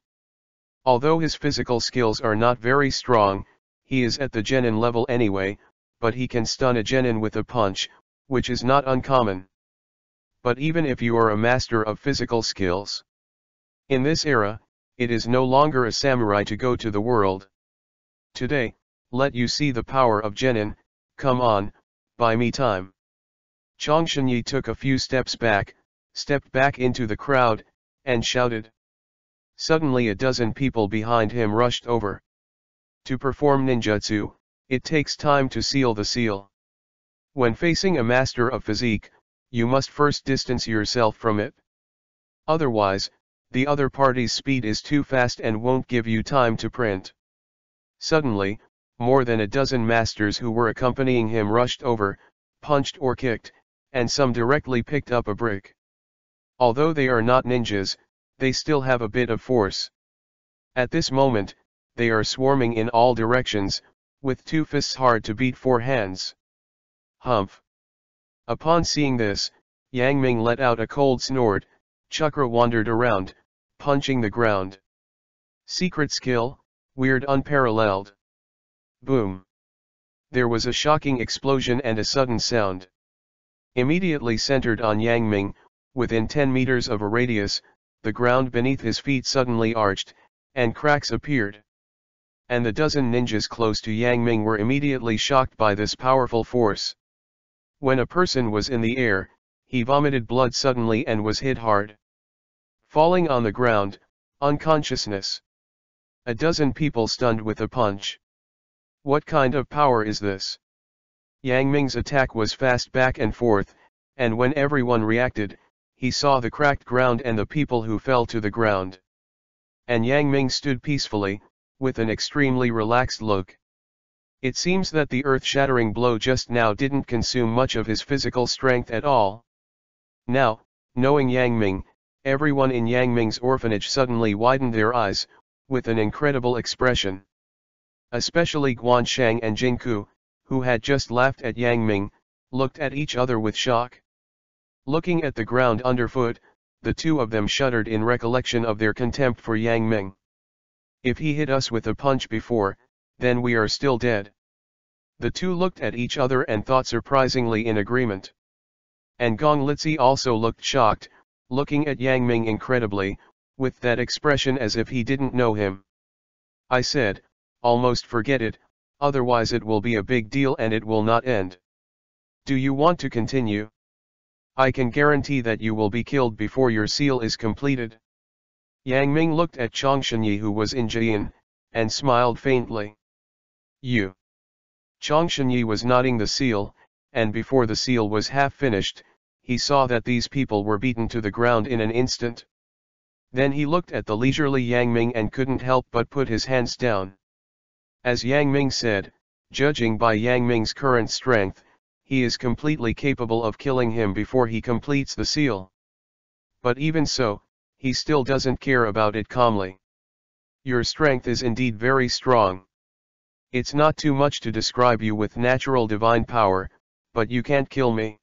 Although his physical skills are not very strong, he is at the genin level anyway, but he can stun a genin with a punch, which is not uncommon. But even if you are a master of physical skills, in this era, it is no longer a samurai to go to the world. Today, let you see the power of genin, come on, buy me time. Chong Shenyi took a few steps back, stepped back into the crowd, and shouted. Suddenly a dozen people behind him rushed over. To perform ninjutsu, it takes time to seal the seal. When facing a master of physique, you must first distance yourself from it. Otherwise, the other party's speed is too fast and won't give you time to print. Suddenly, more than a dozen masters who were accompanying him rushed over, punched or kicked, and some directly picked up a brick. Although they are not ninjas, they still have a bit of force. At this moment, they are swarming in all directions, with 2 fists hard to beat 4 hands. Humph! Upon seeing this, Yang Ming let out a cold snort, chakra wandered around, punching the ground. Secret skill, weird unparalleled. Boom! There was a shocking explosion and a sudden sound. Immediately centered on Yang Ming, within 10 meters of a radius, the ground beneath his feet suddenly arched, and cracks appeared. and the dozen ninjas close to Yang Ming were immediately shocked by this powerful force. When a person was in the air, he vomited blood suddenly and was hit hard, falling on the ground, unconsciousness. A dozen people stunned with a punch. What kind of power is this? Yang Ming's attack was fast back and forth, and when everyone reacted, he saw the cracked ground and the people who fell to the ground. And Yang Ming stood peacefully, with an extremely relaxed look. It seems that the earth-shattering blow just now didn't consume much of his physical strength at all. Now, knowing Yang Ming, everyone in Yang Ming's orphanage suddenly widened their eyes, with an incredible expression. Especially Guanshang and Jingku, who had just laughed at Yang Ming, looked at each other with shock. Looking at the ground underfoot, the two of them shuddered in recollection of their contempt for Yang Ming. If he hit us with a punch before, then we are still dead. The two looked at each other and thought surprisingly in agreement. And Gong Litsi also looked shocked, looking at Yang Ming incredibly, with that expression as if he didn't know him. I said, almost forget it, otherwise it will be a big deal and it will not end. Do you want to continue? I can guarantee that you will be killed before your seal is completed. Yang Ming looked at Chang Shenyi who was in Jian, and smiled faintly. You. Chang Shenyi was knotting the seal, and before the seal was half finished, he saw that these people were beaten to the ground in an instant. Then he looked at the leisurely Yang Ming and couldn't help but put his hands down. As Yang Ming said, judging by Yang Ming's current strength, he is completely capable of killing him before he completes the seal. But even so, he still doesn't care about it calmly. Your strength is indeed very strong. It's not too much to describe you with natural divine power, but you can't kill me.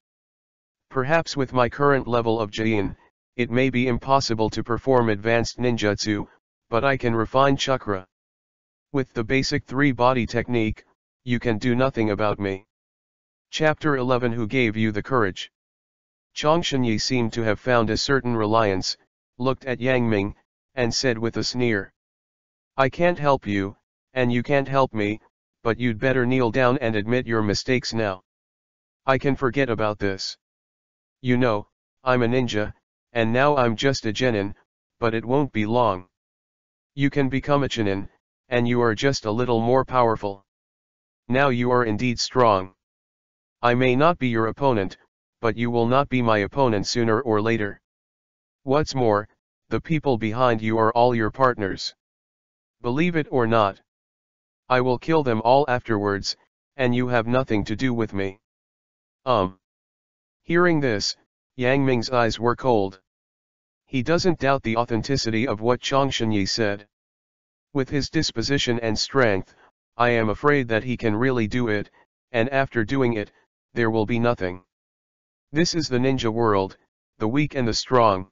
Perhaps with my current level of Jian, it may be impossible to perform advanced ninjutsu, but I can refine chakra. With the basic 3-body technique, you can do nothing about me. Chapter 11 Who gave you the courage? Chang Shenyi seemed to have found a certain reliance, looked at Yang Ming, and said with a sneer. I can't help you, and you can't help me, but you'd better kneel down and admit your mistakes now. I can forget about this. You know, I'm a ninja, and now I'm just a genin, but it won't be long. You can become a chunin, and you are just a little more powerful. Now you are indeed strong. I may not be your opponent, but you will not be my opponent sooner or later. What's more, the people behind you are all your partners. Believe it or not. I will kill them all afterwards, and you have nothing to do with me. Hearing this, Yang Ming's eyes were cold. He doesn't doubt the authenticity of what Chang Shenyi said. With his disposition and strength, I am afraid that he can really do it, and after doing it, there will be nothing. This is the ninja world, the weak and the strong.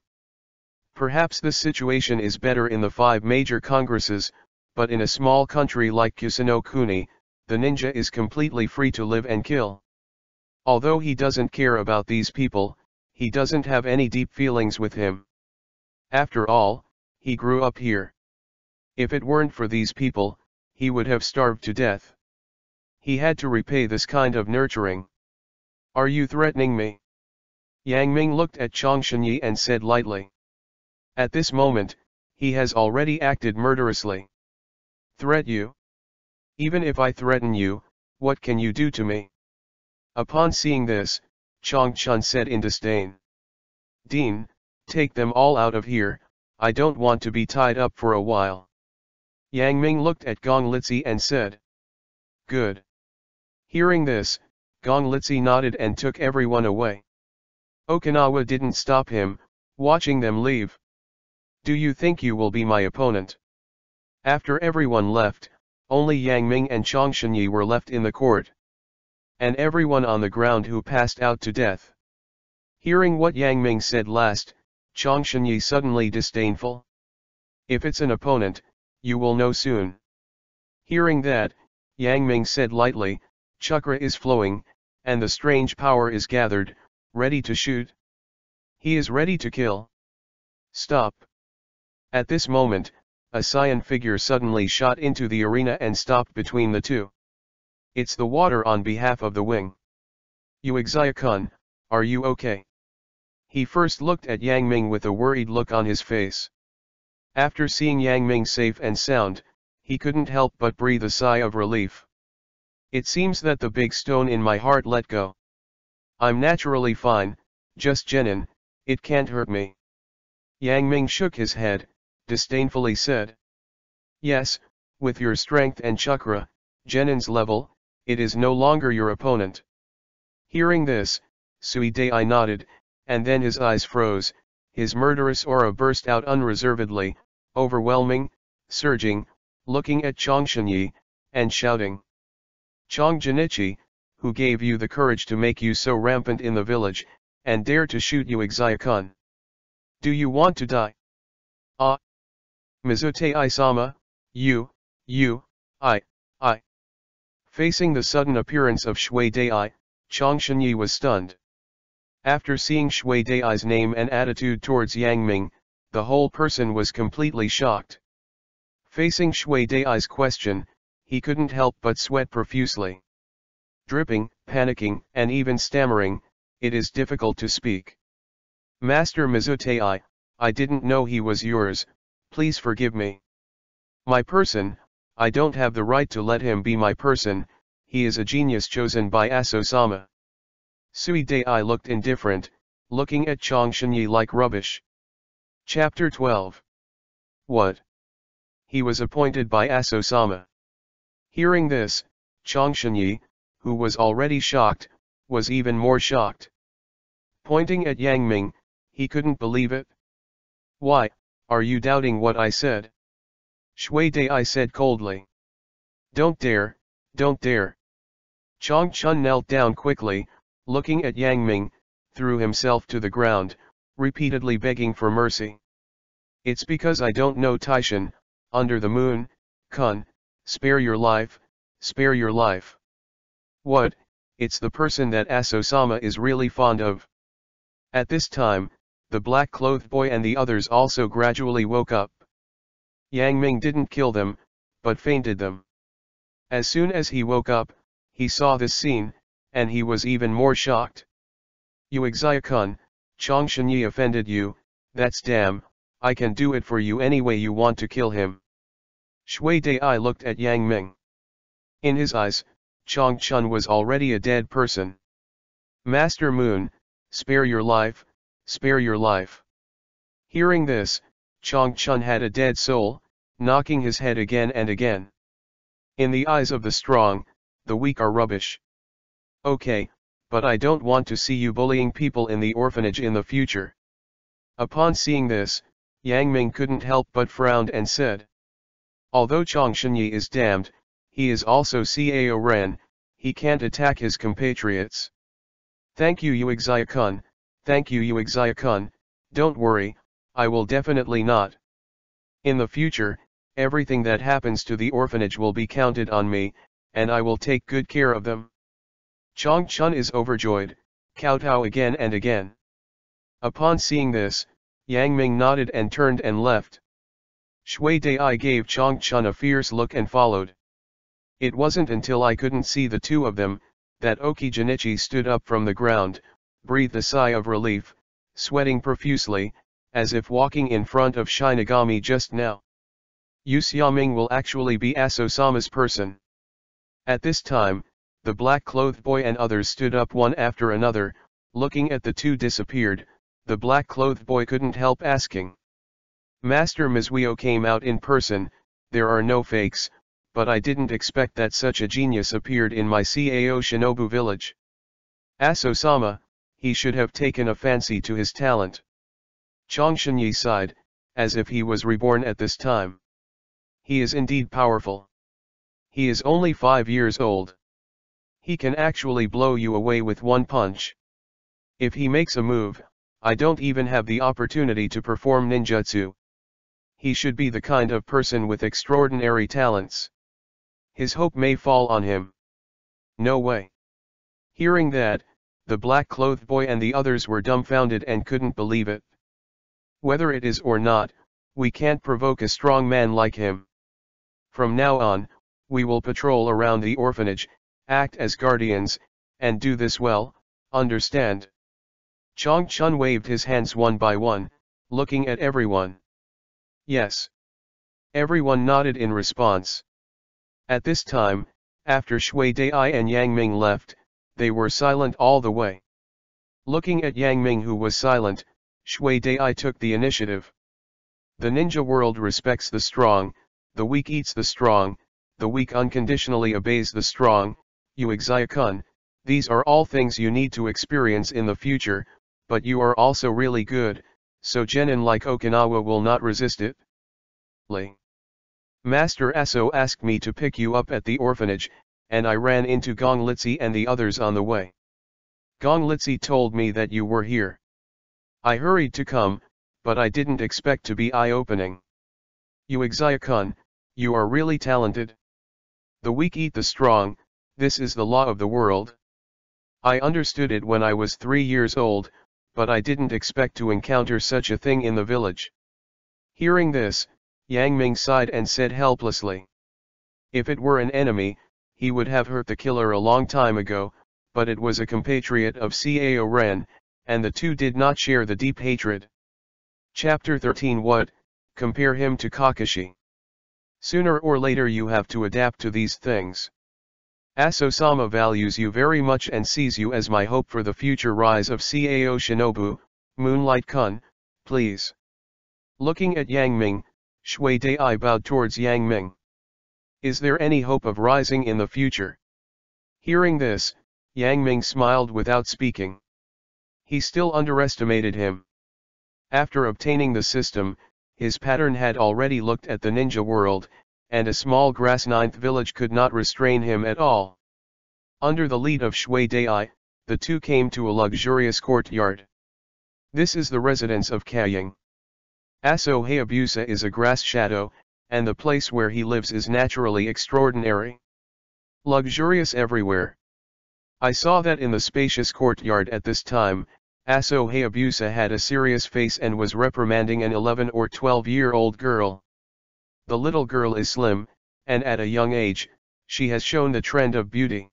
Perhaps this situation is better in the 5 major congresses, but in a small country like Kusanokuni, the ninja is completely free to live and kill. Although he doesn't care about these people, he doesn't have any deep feelings with him. After all, he grew up here. If it weren't for these people, he would have starved to death. He had to repay this kind of nurturing. Are you threatening me? Yang Ming looked at Chang Shenyi and said lightly. At this moment, he has already acted murderously. Threat you? Even if I threaten you, what can you do to me? Upon seeing this, Chang Chun said in disdain. Dean, take them all out of here, I don't want to be tied up for a while. Yang Ming looked at Gong Litsi and said. Good. Hearing this, Gong Litsi nodded and took everyone away. Okinawa didn't stop him, watching them leave. Do you think you will be my opponent? After everyone left, only Yang Ming and Chang Shenyi were left in the court. And everyone on the ground who passed out to death. Hearing what Yang Ming said last, Chang Shenyi suddenly disdainful. If it's an opponent, you will know soon. Hearing that, Yang Ming said lightly, chakra is flowing, and the strange power is gathered, ready to shoot. He is ready to kill. Stop. At this moment, a cyan figure suddenly shot into the arena and stopped between the two. It's the water on behalf of the wing. Uexia-kun, are you okay? He first looked at Yang Ming with a worried look on his face. After seeing Yang Ming safe and sound, he couldn't help but breathe a sigh of relief. It seems that the big stone in my heart let go. I'm naturally fine, just genin, it can't hurt me. Yang Ming shook his head, disdainfully said. Yes, with your strength and chakra, genin's level, it is no longer your opponent. Hearing this, Sui Dai nodded, and then his eyes froze, his murderous aura burst out unreservedly, overwhelming, surging, looking at Chong Shenyi, and shouting. Chong Jinichi, who gave you the courage to make you so rampant in the village, and dare to shoot Uexia-kun? Do you want to die? Ah! Mizute Isama, I. Facing the sudden appearance of Shui Dai, Chong Shenyi was stunned. After seeing Shui Dai's name and attitude towards Yang Ming, the whole person was completely shocked. Facing Shui Dai's question, he couldn't help but sweat profusely. Dripping, panicking, and even stammering, it is difficult to speak. Master Mizute, I didn't know he was yours, please forgive me. My person, I don't have the right to let him be my person, he is a genius chosen by Aso-sama. Sui Dai looked indifferent, looking at Chong Shenyi like rubbish. Chapter 12. What? He was appointed by Aso-sama. Hearing this, Chong Shenyi, who was already shocked, was even more shocked. Pointing at Yang Ming, he couldn't believe it. Why, are you doubting what I said? Shui Dai said coldly. Don't dare, don't dare. Chong Chun knelt down quickly, looking at Yang Ming, threw himself to the ground, repeatedly begging for mercy. It's because I don't know Taishan, under the moon, Kun, spare your life, spare your life. What, it's the person that Aso-sama is really fond of. At this time, the black-clothed boy and the others also gradually woke up. Yang Ming didn't kill them, but fainted them. As soon as he woke up, he saw this scene, and he was even more shocked. Uexia-kun, Chong Shenyi offended you, that's damn, I can do it for you any way you want to kill him. Shui Dai looked at Yang Ming. In his eyes, Chong Chun was already a dead person. Master Moon, spare your life, spare your life. Hearing this, Chong Chun had a dead soul, knocking his head again and again. In the eyes of the strong, the weak are rubbish. Okay, but I don't want to see you bullying people in the orphanage in the future. Upon seeing this, Yang Ming couldn't help but frowned and said. Although Chong Shenyi is damned, he is also Cao Ren, he can't attack his compatriots. Thank you Uexia-kun, thank you Uexia-kun, don't worry, I will definitely not. In the future, everything that happens to the orphanage will be counted on me, and I will take good care of them. Chong Chun is overjoyed, kowtow again and again. Upon seeing this, Yang Ming nodded and turned and left. Shui Dai gave Chong Chun a fierce look and followed. It wasn't until I couldn't see the two of them, that Oki Jinichi stood up from the ground, breathed a sigh of relief, sweating profusely, as if walking in front of Shinigami just now. Yu Xiaming will actually be Aso-sama's person. At this time, the black-clothed boy and others stood up one after another, looking at the two disappeared. The black-clothed boy couldn't help asking. Master Mizuo came out in person, there are no fakes, but I didn't expect that such a genius appeared in my Cao Shinobu village. Aso-sama, he should have taken a fancy to his talent. Chong Shenyi sighed, as if he was reborn at this time. He is indeed powerful. He is only 5 years old. He can actually blow you away with one punch. If he makes a move, I don't even have the opportunity to perform ninjutsu. He should be the kind of person with extraordinary talents. His hope may fall on him. No way. Hearing that, the black-clothed boy and the others were dumbfounded and couldn't believe it. Whether it is or not, We can't provoke a strong man like him. From now on, we will patrol around the orphanage, act as guardians, and do this well, understand? Chong Chun waved his hands one by one, looking at everyone. Yes. Everyone nodded in response. At this time, after Shui Dai and Yang Ming left, they were silent all the way. Looking at Yang Ming, who was silent, Shui Dai took the initiative. The ninja world respects the strong, the weak eats the strong, the weak unconditionally obeys the strong. Uexia-kun, these are all things you need to experience in the future, but you are also really good, so genin like Okinawa will not resist it. Master Aso asked me to pick you up at the orphanage, and I ran into Gong Litsi and the others on the way. Gong Litsi told me that you were here. I hurried to come, but I didn't expect to be eye-opening. Uexia-kun, you are really talented. The weak eat the strong, this is the law of the world. I understood it when I was 3 years old, but I didn't expect to encounter such a thing in the village. Hearing this, Yang Ming sighed and said helplessly. If it were an enemy, he would have hurt the killer a long time ago, but it was a compatriot of Cao Ren, and the two did not share the deep hatred. Chapter 13. What? Compare him to Kakashi. Sooner or later you have to adapt to these things. Aso-sama values you very much and sees you as my hope for the future rise of Cao Shinobu. Moonlight-kun, please. Looking at Yang Ming, Shui Dai bowed towards Yang Ming. Is there any hope of rising in the future? Hearing this, Yang Ming smiled without speaking. He still underestimated him. After obtaining the system, his pattern had already looked at the ninja world, and a small grass ninth village could not restrain him at all. Under the lead of Shui Dai, the two came to a luxurious courtyard. This is the residence of Kaying. Aso Hayabusa is a grass shadow, and the place where he lives is naturally extraordinary. Luxurious everywhere. I saw that in the spacious courtyard at this time. Aso Hayabusa had a serious face and was reprimanding an 11 or 12-year-old girl. The little girl is slim, and at a young age, she has shown the trend of beauty.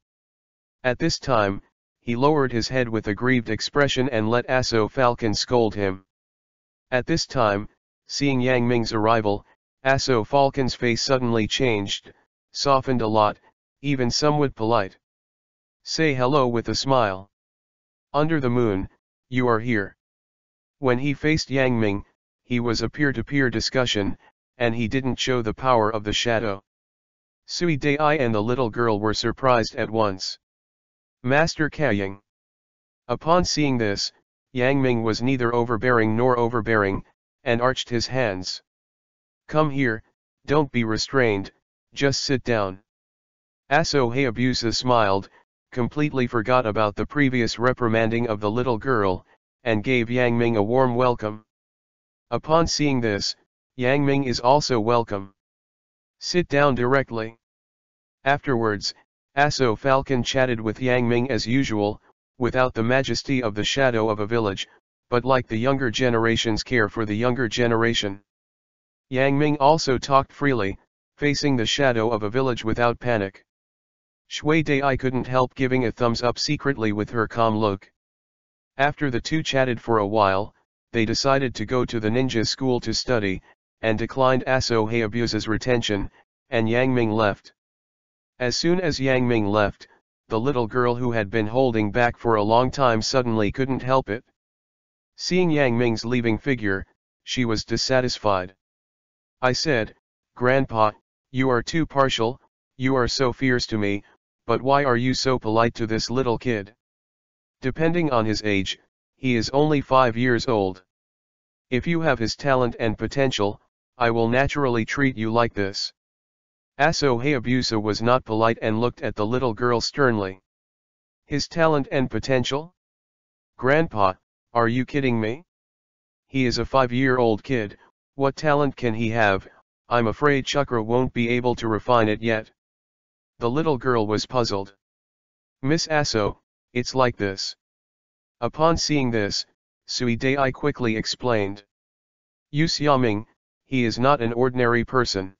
At this time, he lowered his head with a grieved expression and let Aso Falcon scold him. At this time, seeing Yang Ming's arrival, Aso Falcon's face suddenly changed, softened a lot, even somewhat polite. Say hello with a smile. Under the moon, you are here. When he faced Yang Ming, he was a peer-to-peer discussion, and he didn't show the power of the shadow. Sui Dai and the little girl were surprised at once. Master Kaying. Upon seeing this, Yang Ming was neither overbearing nor overbearing, and arched his hands. Come here, don't be restrained, just sit down. Aso Hayabusa smiled, completely forgot about the previous reprimanding of the little girl, and gave Yang Ming a warm welcome. Upon seeing this, Yang Ming is also welcome. Sit down directly. Afterwards, Aso Falcon chatted with Yang Ming as usual, without the majesty of the shadow of a village, but like the younger generation's care for the younger generation. Yang Ming also talked freely, facing the shadow of a village without panic. Shui Dai couldn't help giving a thumbs up secretly with her calm look. After the two chatted for a while, they decided to go to the ninja school to study, and declined Aso Hayabusa's retention, and Yang Ming left. As soon as Yang Ming left, the little girl who had been holding back for a long time suddenly couldn't help it. Seeing Yang Ming's leaving figure, she was dissatisfied. I said, Grandpa, you are too partial, you are so fierce to me, but why are you so polite to this little kid? Depending on his age, he is only 5 years old. If you have his talent and potential, I will naturally treat you like this. Aso Hayabusa was not polite and looked at the little girl sternly. His talent and potential? Grandpa, are you kidding me? He is a 5-year-old kid, what talent can he have? I'm afraid Chakra won't be able to refine it yet. The little girl was puzzled. Miss Aso, it's like this. Upon seeing this, Sui Dai quickly explained. Yu Xiaoming, he is not an ordinary person.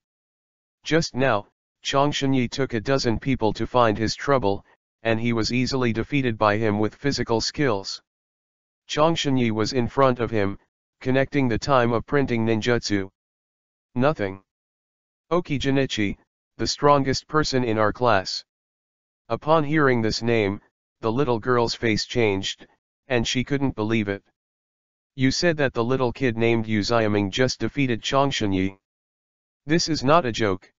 Just now, Changshanyi took a dozen people to find his trouble, and he was easily defeated by him with physical skills. Changshanyi was in front of him, connecting the time of printing ninjutsu. Nothing. Okijinichi, the strongest person in our class. Upon hearing this name, the little girl's face changed, and she couldn't believe it. You said that the little kid named Yu Xiaming just defeated Changshanyi. This is not a joke.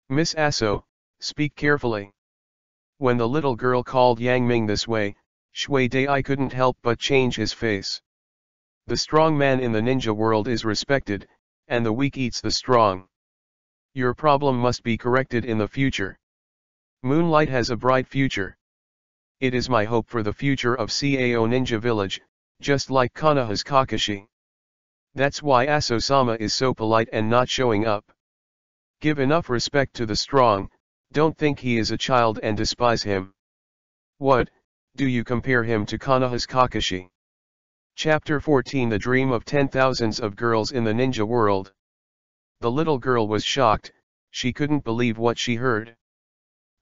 Miss Aso, speak carefully. When the little girl called Yang Ming this way, Shui Dai couldn't help but change his face. The strong man in the ninja world is respected, and the weak eats the strong. Your problem must be corrected in the future. Moonlight has a bright future. It is my hope for the future of Cao Ninja Village, just like Konoha's Kakashi. That's why Aso-sama is so polite and not showing up. Give enough respect to the strong, don't think he is a child and despise him. What, do you compare him to Konoha's Kakashi? Chapter 14 The Dream of 10,000s of Girls in the Ninja World. The little girl was shocked, she couldn't believe what she heard.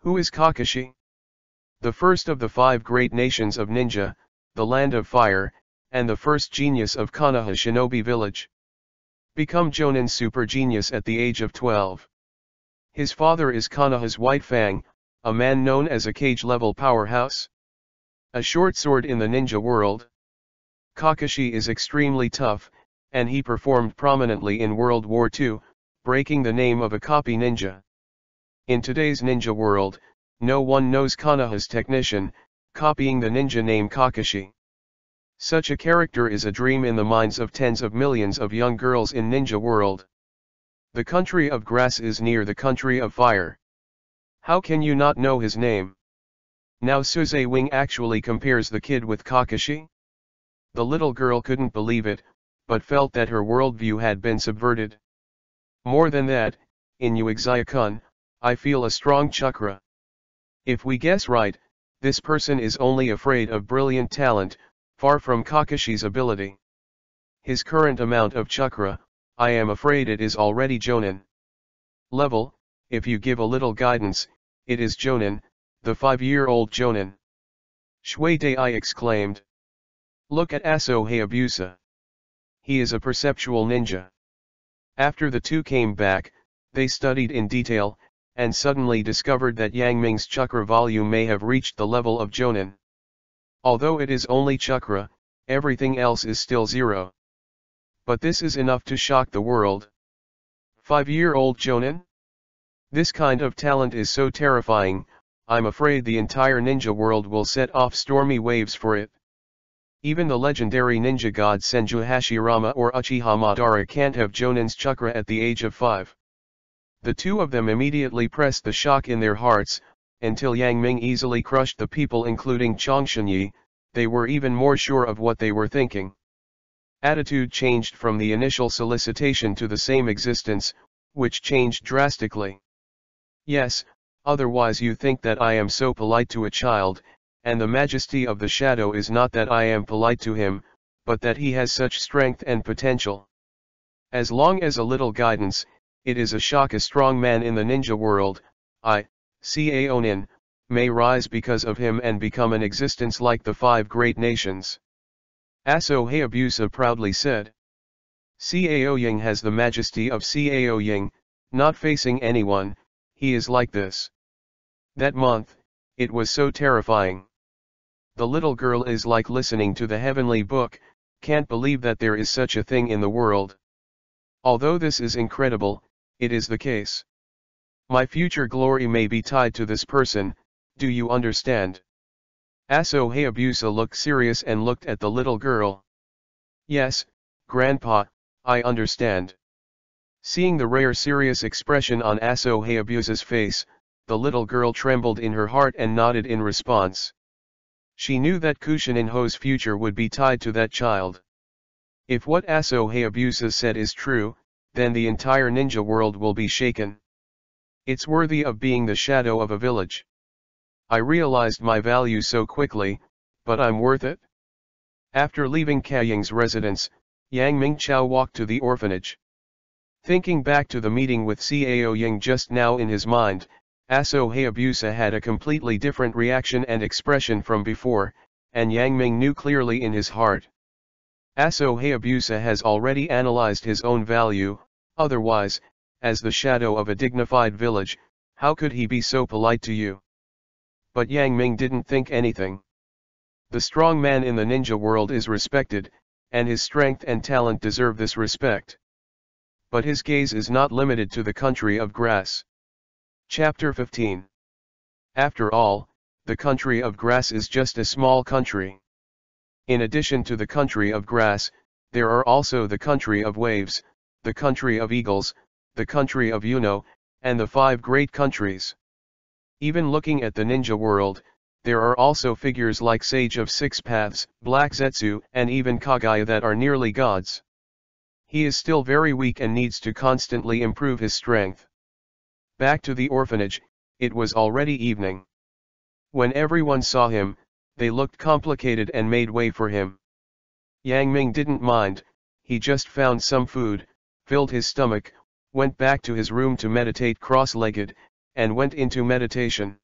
Who is Kakashi? The first of the 5 great nations of ninja, the land of fire, and the first genius of Konoha Shinobi Village. Become Jonin super genius at the age of 12. His father is Konoha's White Fang, a man known as a cage-level powerhouse. A short sword in the ninja world. Kakashi is extremely tough, and he performed prominently in World War II, breaking the name of a copy ninja. In today's ninja world, no one knows Konoha's technician, copying the ninja name Kakashi. Such a character is a dream in the minds of tens of millions of young girls in ninja world. The country of grass is near the country of fire. How can you not know his name? Now Suze Wing actually compares the kid with Kakashi? The little girl couldn't believe it, but felt that her worldview had been subverted. More than that, in Uexia-kun, I feel a strong chakra. If we guess right, this person is only afraid of brilliant talent, far from Kakashi's ability. His current amount of chakra, I am afraid it is already Jonin. Level, if you give a little guidance, it is Jonin, the 5-year-old Jonin. Shui Dai exclaimed. Look at Aso Hayabusa. He is a perceptual ninja. After the two came back, they studied in detail, and suddenly discovered that Yang Ming's chakra volume may have reached the level of Jonin. Although it is only chakra, everything else is still 0. But this is enough to shock the world. 5-year-old Jonin? This kind of talent is so terrifying, I'm afraid the entire ninja world will set off stormy waves for it. Even the legendary ninja god Senju Hashirama or Uchiha Madara can't have Jonin's chakra at the age of 5. The two of them immediately pressed the shock in their hearts, until Yang Ming easily crushed the people including Changshanyi, they were even more sure of what they were thinking. Attitude changed from the initial solicitation to the same existence, which changed drastically. Yes, otherwise you think that I am so polite to a child, and the majesty of the shadow is not that I am polite to him, but that he has such strength and potential. As long as a little guidance, it is a shock a strong man in the ninja world, Cao Nin, may rise because of him and become an existence like the 5 great nations. Aso Hayabusa proudly said. Cao Ying has the majesty of Cao Ying, not facing anyone, he is like this. That month, it was so terrifying. The little girl is like listening to the heavenly book, can't believe that there is such a thing in the world. Although this is incredible, it is the case. My future glory may be tied to this person, do you understand? Aso Hayabusa looked serious and looked at the little girl. Yes, Grandpa, I understand. Seeing the rare serious expression on Aso Hayabusa's face, the little girl trembled in her heart and nodded in response. She knew that Kushininho's future would be tied to that child. If what Aso Hayabusa said is true, then the entire ninja world will be shaken. It's worthy of being the shadow of a village. I realized my value so quickly, but I'm worth it. After leaving Kaying's residence, Yang Mingqiao walked to the orphanage. Thinking back to the meeting with Cao Ying just now in his mind, Aso Hayabusa had a completely different reaction and expression from before, and Yang Ming knew clearly in his heart. Aso Hayabusa has already analyzed his own value, otherwise, as the shadow of a dignified village, how could he be so polite to you? But Yang Ming didn't think anything. The strong man in the ninja world is respected, and his strength and talent deserve this respect. But his gaze is not limited to the country of grass. Chapter 15. After all, the country of grass is just a small country. In addition to the country of grass, there are also the country of waves, the country of eagles, the country of Yuno, and the 5 great countries. Even looking at the ninja world, there are also figures like Sage of 6 Paths, Black Zetsu, and even Kagaya that are nearly gods. He is still very weak and needs to constantly improve his strength. Back to the orphanage, it was already evening. When everyone saw him, they looked complicated and made way for him. Yang Ming didn't mind, he just found some food, filled his stomach, went back to his room to meditate cross-legged, and went into meditation.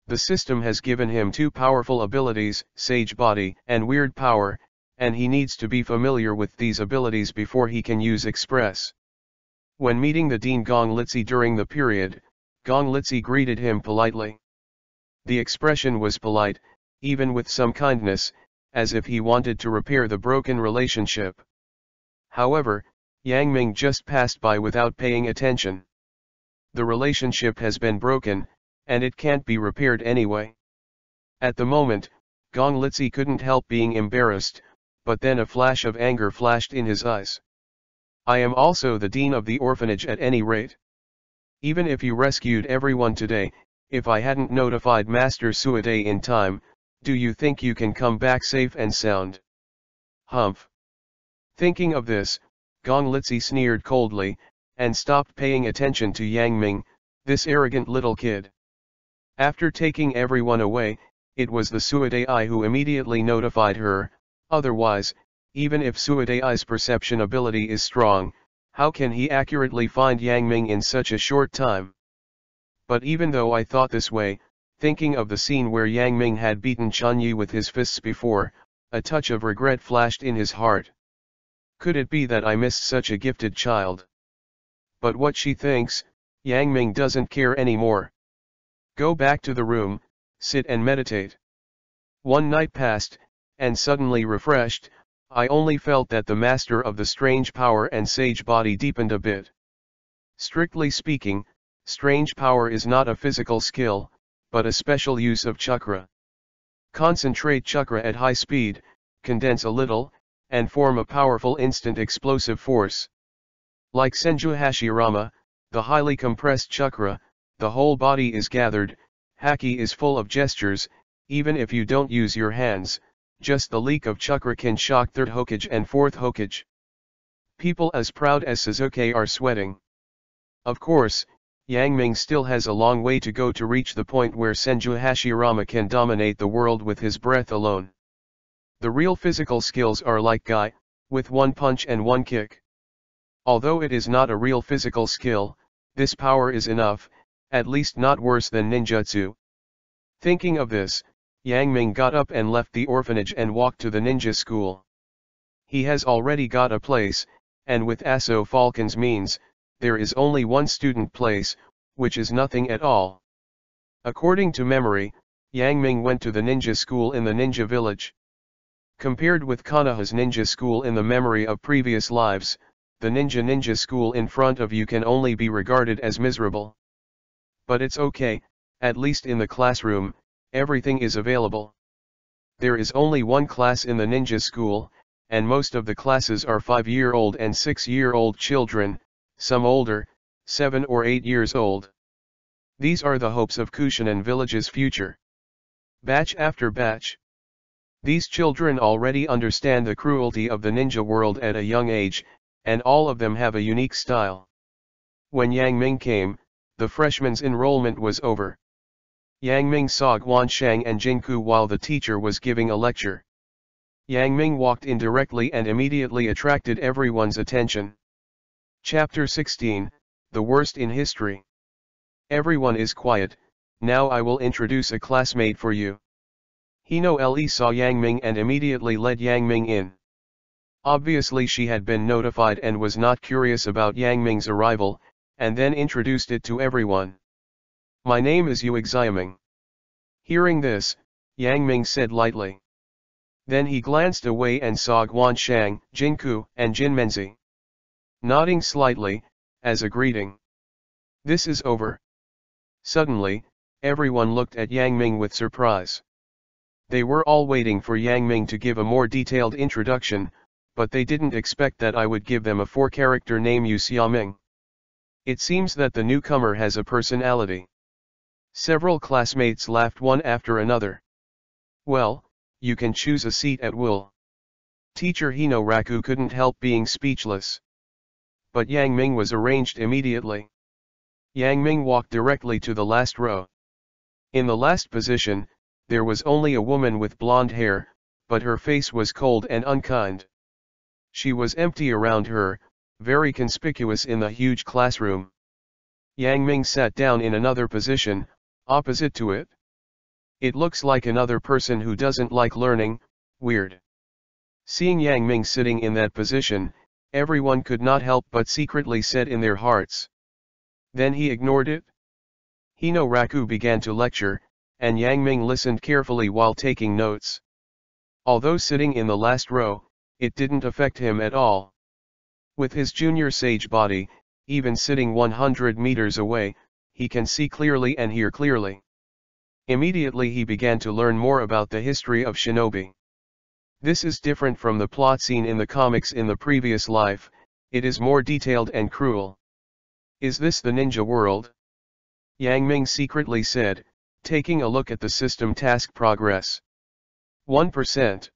The system has given him 2 powerful abilities, Sage Body and Weird Power, and he needs to be familiar with these abilities before he can use Express. When meeting the Dean Gong Litsi during the period, Gong Litsi greeted him politely. The expression was polite, even with some kindness, as if he wanted to repair the broken relationship. However, Yang Ming just passed by without paying attention. The relationship has been broken, and it can't be repaired anyway. At the moment, Gong Litsi couldn't help being embarrassed, but then a flash of anger flashed in his eyes. I am also the dean of the orphanage at any rate. Even if you rescued everyone today, if I hadn't notified Master Suade in time, do you think you can come back safe and sound? Humph. Thinking of this, Gong Litsi sneered coldly, and stopped paying attention to Yang Ming, this arrogant little kid. After taking everyone away, it was the Suade-ai who immediately notified her, otherwise, even if Suade-ai's perception ability is strong, how can he accurately find Yang Ming in such a short time? But even though I thought this way, thinking of the scene where Yang Ming had beaten Chunyi with his fists before, a touch of regret flashed in his heart. Could it be that I missed such a gifted child? But what she thinks, Yang Ming doesn't care anymore. Go back to the room, sit and meditate. One night passed, and suddenly refreshed, I only felt that the master of the strange power and sage body deepened a bit. Strictly speaking, strange power is not a physical skill, but a special use of chakra. Concentrate chakra at high speed, condense a little, and form a powerful instant explosive force. Like Senju Hashirama, the highly compressed chakra, the whole body is gathered, haki is full of gestures, even if you don't use your hands, just the leak of chakra can shock 3rd Hokage and 4th Hokage. People as proud as Sasuke are sweating. Of course, Yang Ming still has a long way to go to reach the point where Senju Hashirama can dominate the world with his breath alone. The real physical skills are like Guy, with 1 punch and 1 kick. Although it is not a real physical skill, this power is enough, at least not worse than ninjutsu. Thinking of this, Yang Ming got up and left the orphanage and walked to the ninja school. He has already got a place, and with Aso Falcon's means, there is only 1 student place, which is nothing at all. According to memory, Yang Ming went to the ninja school in the ninja village. Compared with Konoha's ninja school in the memory of previous lives, the ninja school in front of you can only be regarded as miserable. But it's okay, at least in the classroom, everything is available. There is only 1 class in the ninja school, and most of the classes are 5-year-old and 6-year-old children, some older, 7 or 8 years old. These are the hopes of Kushinan village's future. Batch after batch. These children already understand the cruelty of the ninja world at a young age, and all of them have a unique style. When Yang Ming came, the freshman's enrollment was over. Yang Ming saw Guanshang and Jinku while the teacher was giving a lecture. Yang Ming walked in directly and immediately attracted everyone's attention. Chapter 16, The Worst in History. Everyone is quiet, now I will introduce a classmate for you. Hino Le saw Yang Ming and immediately let Yang Ming in. Obviously she had been notified and was not curious about Yang Ming's arrival, and then introduced it to everyone. My name is Yu Xiaming. Hearing this, Yang Ming said lightly. Then he glanced away and saw Guan Shang, Jinku, and Jin Menzi. Nodding slightly, as a greeting. This is over. Suddenly, everyone looked at Yang Ming with surprise. They were all waiting for Yang Ming to give a more detailed introduction, but they didn't expect that I would give them a 4-character name Yu Xiaming. It seems that the newcomer has a personality. Several classmates laughed one after another. Well, you can choose a seat at will. Teacher Hino Raku couldn't help being speechless. But Yang Ming was arranged immediately. Yang Ming walked directly to the last row. In the last position, there was only a woman with blonde hair, but her face was cold and unkind. She was empty around her, very conspicuous in the huge classroom. Yang Ming sat down in another position, opposite to it. It looks like another person who doesn't like learning, weird. Seeing Yang Ming sitting in that position, everyone could not help but secretly said in their hearts. Then he ignored it. Hino Raku began to lecture, and Yang Ming listened carefully while taking notes. Although sitting in the last row, it didn't affect him at all. With his junior sage body, even sitting 100 meters away, he can see clearly and hear clearly. Immediately he began to learn more about the history of shinobi. This is different from the plot seen in the comics in the previous life, it is more detailed and cruel. Is this the ninja world? Yang Ming secretly said, taking a look at the system task progress. 1%.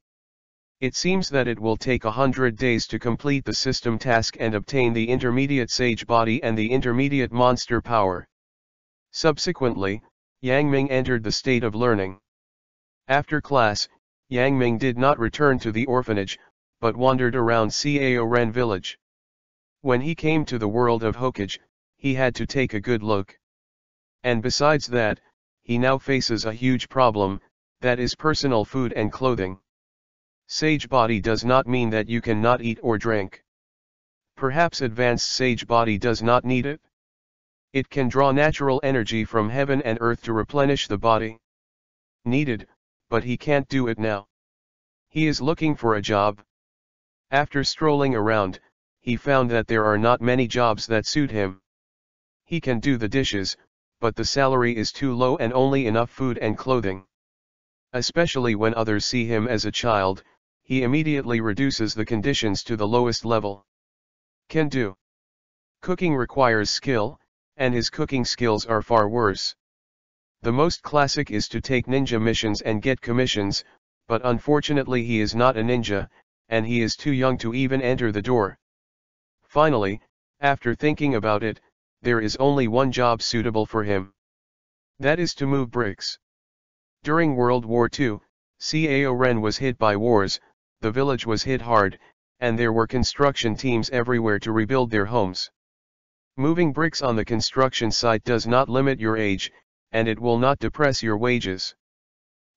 It seems that it will take 100 days to complete the system task and obtain the intermediate sage body and the intermediate monster power. Subsequently, Yang Ming entered the state of learning. After class, Yang Ming did not return to the orphanage, but wandered around Cao Ren village. When he came to the world of Hokage, he had to take a good look. And besides that, he now faces a huge problem, that is personal food and clothing. Sage body does not mean that you cannot eat or drink. Perhaps advanced sage body does not need it? It can draw natural energy from heaven and earth to replenish the body. Needed, but he can't do it now. He is looking for a job. After strolling around, he found that there are not many jobs that suit him. He can do the dishes, but the salary is too low and only enough food and clothing. Especially when others see him as a child, he immediately reduces the conditions to the lowest level. Can do. Cooking requires skill, and his cooking skills are far worse. The most classic is to take ninja missions and get commissions, but unfortunately he is not a ninja, and he is too young to even enter the door. Finally, after thinking about it, there is only one job suitable for him. That is to move bricks. During World War II, Cao Ren was hit by wars, the village was hit hard, and there were construction teams everywhere to rebuild their homes. Moving bricks on the construction site does not limit your age, and it will not depress your wages.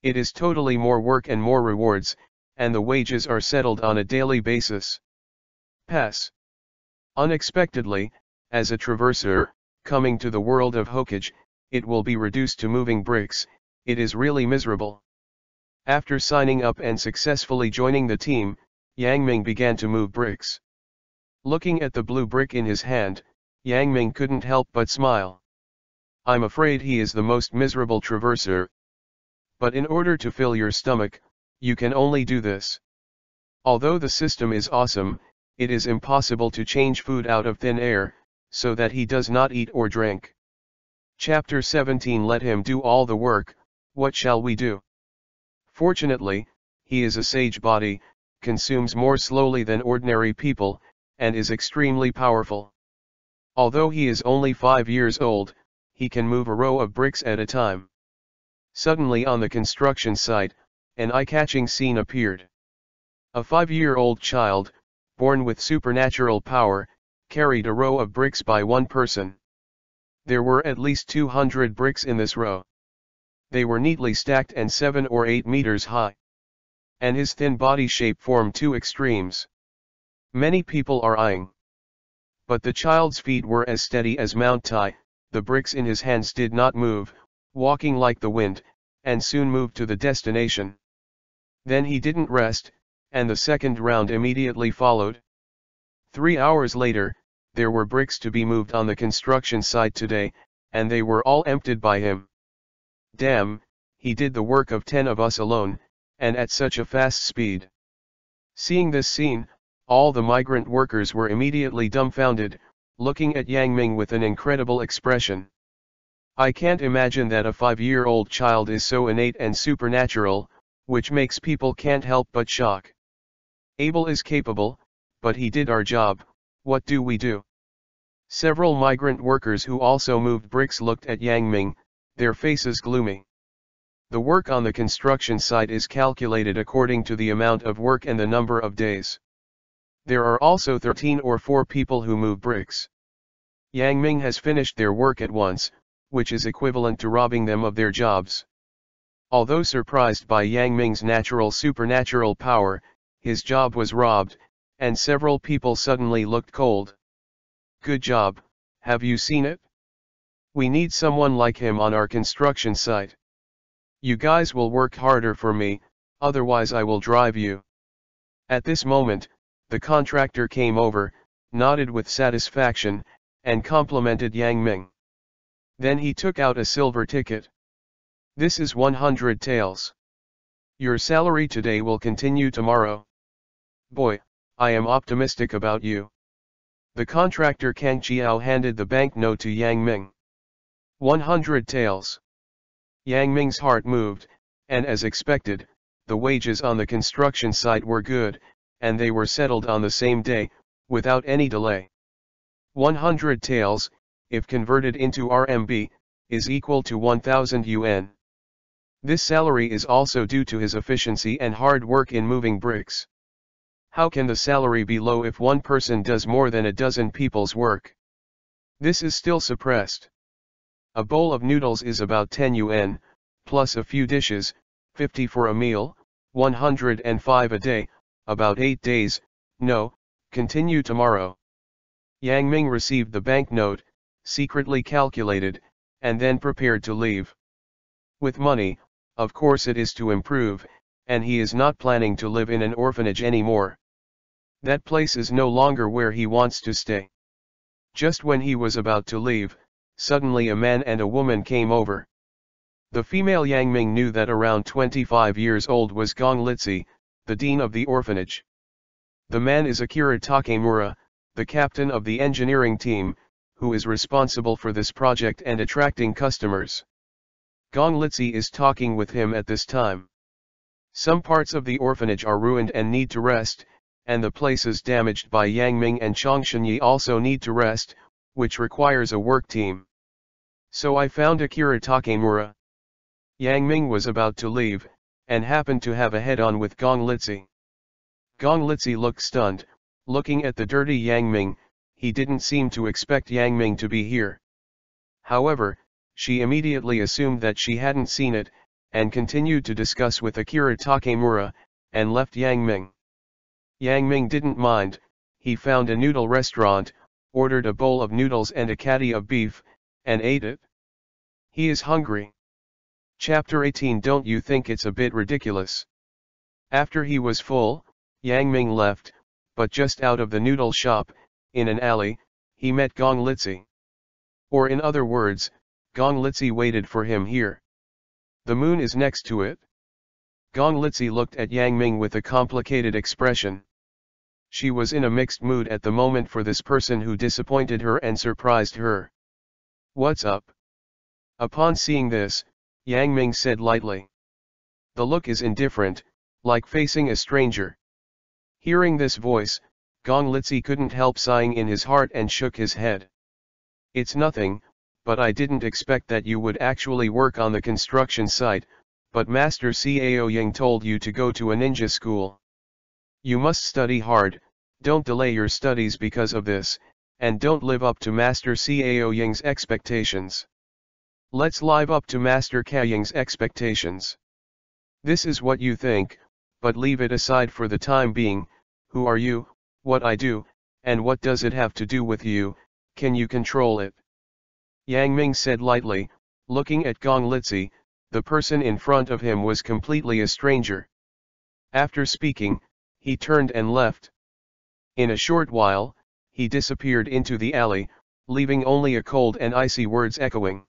It is totally more work and more rewards, and the wages are settled on a daily basis. Pass. Unexpectedly, as a traverser, coming to the world of Hokage, it will be reduced to moving bricks, it is really miserable. After signing up and successfully joining the team, Yang Ming began to move bricks. Looking at the blue brick in his hand, Yang Ming couldn't help but smile. I'm afraid he is the most miserable traverser. But in order to fill your stomach, you can only do this. Although the system is awesome, it is impossible to change food out of thin air, so that he does not eat or drink. Chapter 17. Let him do all the work, what shall we do? Fortunately, he is a sage body, consumes more slowly than ordinary people, and is extremely powerful. Although he is only 5 years old, he can move a row of bricks at a time. Suddenly on the construction site, an eye-catching scene appeared. A 5-year-old child, born with supernatural power, carried a row of bricks by one person. There were at least 200 bricks in this row. They were neatly stacked and 7 or 8 meters high. And his thin body shape formed two extremes. Many people are eyeing. But the child's feet were as steady as Mount Tai, the bricks in his hands did not move, walking like the wind, and soon moved to the destination. Then he didn't rest, and the second round immediately followed. 3 hours later, there were bricks to be moved on the construction site today, and they were all emptied by him. Damn, he did the work of 10 of us alone, and at such a fast speed. Seeing this scene, all the migrant workers were immediately dumbfounded, looking at Yang Ming with an incredible expression. I can't imagine that a 5-year-old child is so innate and supernatural, which makes people can't help but shock. Abel is capable, but he did our job, what do we do? Several migrant workers who also moved bricks looked at Yang Ming, their faces gloomy. The work on the construction site is calculated according to the amount of work and the number of days. There are also 13 or 14 people who move bricks. Yang Ming has finished their work at once, which is equivalent to robbing them of their jobs. Although surprised by Yang Ming's supernatural power, his job was robbed, and several people suddenly looked cold. Good job, have you seen it? We need someone like him on our construction site. You guys will work harder for me, otherwise I will drive you. At this moment, the contractor came over, nodded with satisfaction, and complimented Yang Ming. Then he took out a silver ticket. This is 100 taels. Your salary today will continue tomorrow. Boy, I am optimistic about you. The contractor Kang Chiao handed the banknote to Yang Ming. 100 taels. Yang Ming's heart moved, and as expected, the wages on the construction site were good, and they were settled on the same day, without any delay. 100 taels, if converted into RMB, is equal to 1,000 yuan. This salary is also due to his efficiency and hard work in moving bricks. How can the salary be low if one person does more than a dozen people's work? This is still suppressed. A bowl of noodles is about 10 yuan, plus a few dishes, 50 for a meal, 105 a day, about 8 days, no, continue tomorrow. Yang Ming received the banknote, secretly calculated, and then prepared to leave. With money, of course it is to improve, and he is not planning to live in an orphanage anymore. That place is no longer where he wants to stay. Just when he was about to leave, suddenly a man and a woman came over. The female Yang Ming knew that around 25 years old was Gong Litsi, the dean of the orphanage. The man is Akira Takemura, the captain of the engineering team, who is responsible for this project and attracting customers. Gong Litsi is talking with him at this time. Some parts of the orphanage are ruined and need to rest, and the places damaged by Yang Ming and Changshenyi also need to rest, which requires a work team. So I found Akira Takemura. Yang Ming was about to leave, and happened to have a head-on with Gong Litsi. Gong Litsi looked stunned, looking at the dirty Yang Ming. He didn't seem to expect Yang Ming to be here. However, she immediately assumed that she hadn't seen it, and continued to discuss with Akira Takemura, and left Yang Ming. Yang Ming didn't mind, he found a noodle restaurant, ordered a bowl of noodles and a caddy of beef, and ate it. He is hungry. Chapter 18. Don't you think it's a bit ridiculous? After he was full, Yang Ming left, but just out of the noodle shop, in an alley, he met Gong Litsi. Or in other words, Gong Litsi waited for him here. The moon is next to it. Gong Litsi looked at Yang Ming with a complicated expression. She was in a mixed mood at the moment for this person who disappointed her and surprised her. What's up? Upon seeing this, Yang Ming said lightly. The look is indifferent, like facing a stranger. Hearing this voice, Gong Litsi couldn't help sighing in his heart and shook his head. It's nothing, but I didn't expect that you would actually work on the construction site, but Master Cao Ying told you to go to a ninja school. You must study hard, don't delay your studies because of this, and don't live up to Master Cao Ying's expectations. Let's live up to Master Cao Ying's expectations. This is what you think, but leave it aside for the time being. Who are you, what I do, and what does it have to do with you? Can you control it? Yang Ming said lightly, looking at Gong Litsi. The person in front of him was completely a stranger. After speaking, he turned and left. In a short while, he disappeared into the alley, leaving only a cold and icy words echoing.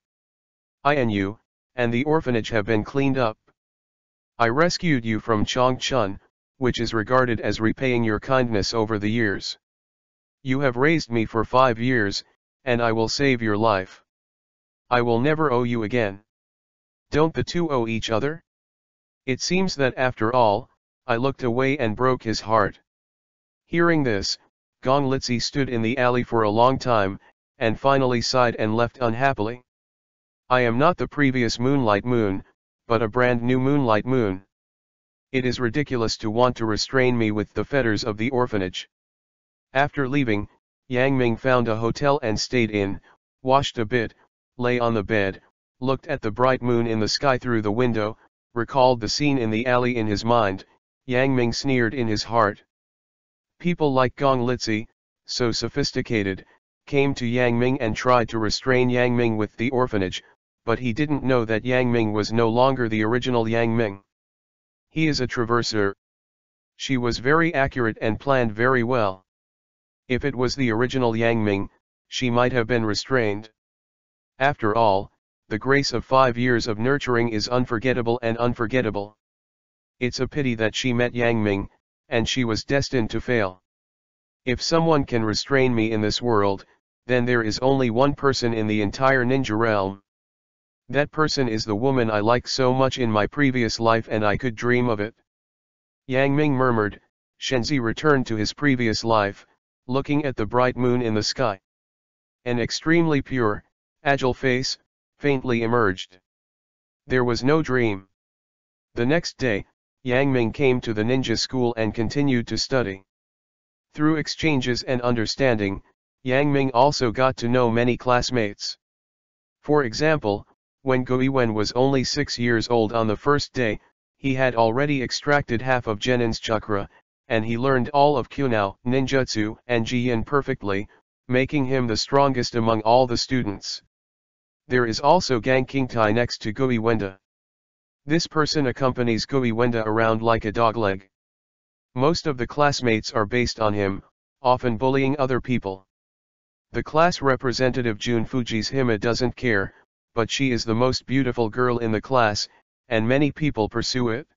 I and you, and the orphanage have been cleaned up. I rescued you from Changchun, which is regarded as repaying your kindness over the years. You have raised me for 5 years, and I will save your life. I will never owe you again. Don't the two owe each other? It seems that after all, I looked away and broke his heart. Hearing this, Gong Litsi stood in the alley for a long time, and finally sighed and left unhappily. I am not the previous Moonlight Moon, but a brand new Moonlight Moon. It is ridiculous to want to restrain me with the fetters of the orphanage. After leaving, Yang Ming found a hotel and stayed in, washed a bit, lay on the bed, looked at the bright moon in the sky through the window, recalled the scene in the alley in his mind. Yang Ming sneered in his heart. People like Gong Litsi, so sophisticated, came to Yang Ming and tried to restrain Yang Ming with the orphanage, but he didn't know that Yang Ming was no longer the original Yang Ming. He is a traverser. She was very accurate and planned very well. If it was the original Yang Ming, she might have been restrained. After all, the grace of 5 years of nurturing is unforgettable and unforgettable. It's a pity that she met Yang Ming, and she was destined to fail. If someone can restrain me in this world, then there is only one person in the entire ninja realm. That person is the woman I like so much in my previous life, and I could dream of it. Yang Ming murmured. Shenzi returned to his previous life, looking at the bright moon in the sky. An extremely pure, agile face, faintly emerged. There was no dream. The next day, Yang Ming came to the ninja school and continued to study. Through exchanges and understanding, Yang Ming also got to know many classmates. For example, when Guiwen was only 6 years old on the first day, he had already extracted half of Genin's chakra, and he learned all of Kunao, ninjutsu, and Jiyin perfectly, making him the strongest among all the students. There is also Gang Qingtai next to Gui Wenda. This person accompanies Gui Wenda around like a dogleg. Most of the classmates are based on him, often bullying other people. The class representative Jun Fuji's Hima doesn't care, but she is the most beautiful girl in the class, and many people pursue it.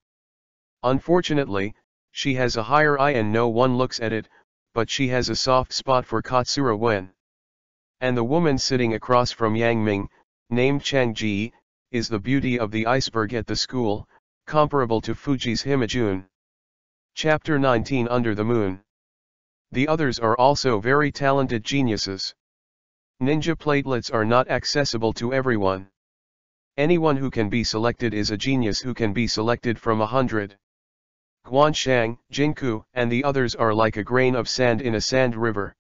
Unfortunately, she has a higher eye and no one looks at it, but she has a soft spot for Katsura Wen. And the woman sitting across from Yang Ming, named Chang Ji, is the beauty of the iceberg at the school, comparable to Fuji's Himajun. Chapter 19 Under the Moon. The others are also very talented geniuses. Ninja platelets are not accessible to everyone. Anyone who can be selected is a genius who can be selected from 100. Guanshang, Jinku, and the others are like a grain of sand in a sand river.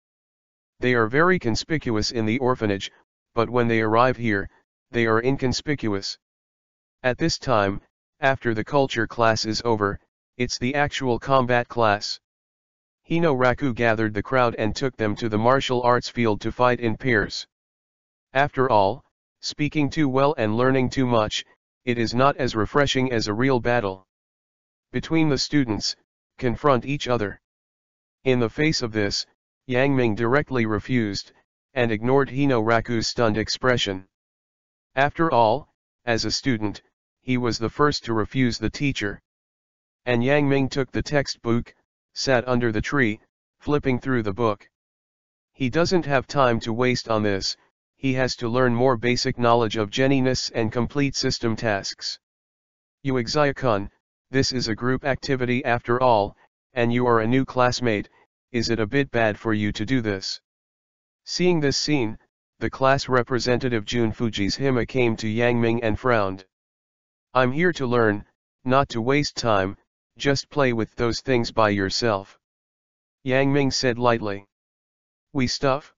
They are very conspicuous in the orphanage, but when they arrive here, they are inconspicuous. At this time, after the culture class is over, it's the actual combat class. Hino Raku gathered the crowd and took them to the martial arts field to fight in pairs. After all, speaking too well and learning too much, it is not as refreshing as a real battle. Between the students, confront each other. In the face of this, Yang Ming directly refused, and ignored Hino Raku's stunned expression. After all, as a student, he was the first to refuse the teacher. And Yang Ming took the textbook, sat under the tree, flipping through the book. He doesn't have time to waste on this, he has to learn more basic knowledge of geniness and complete system tasks. Uexia-kun, this is a group activity after all, and you are a new classmate, is it a bit bad for you to do this? Seeing this scene, the class representative Jun Fuji's Hima came to Yang Ming and frowned. I'm here to learn, not to waste time, just play with those things by yourself. Yang Ming said lightly. We stuff?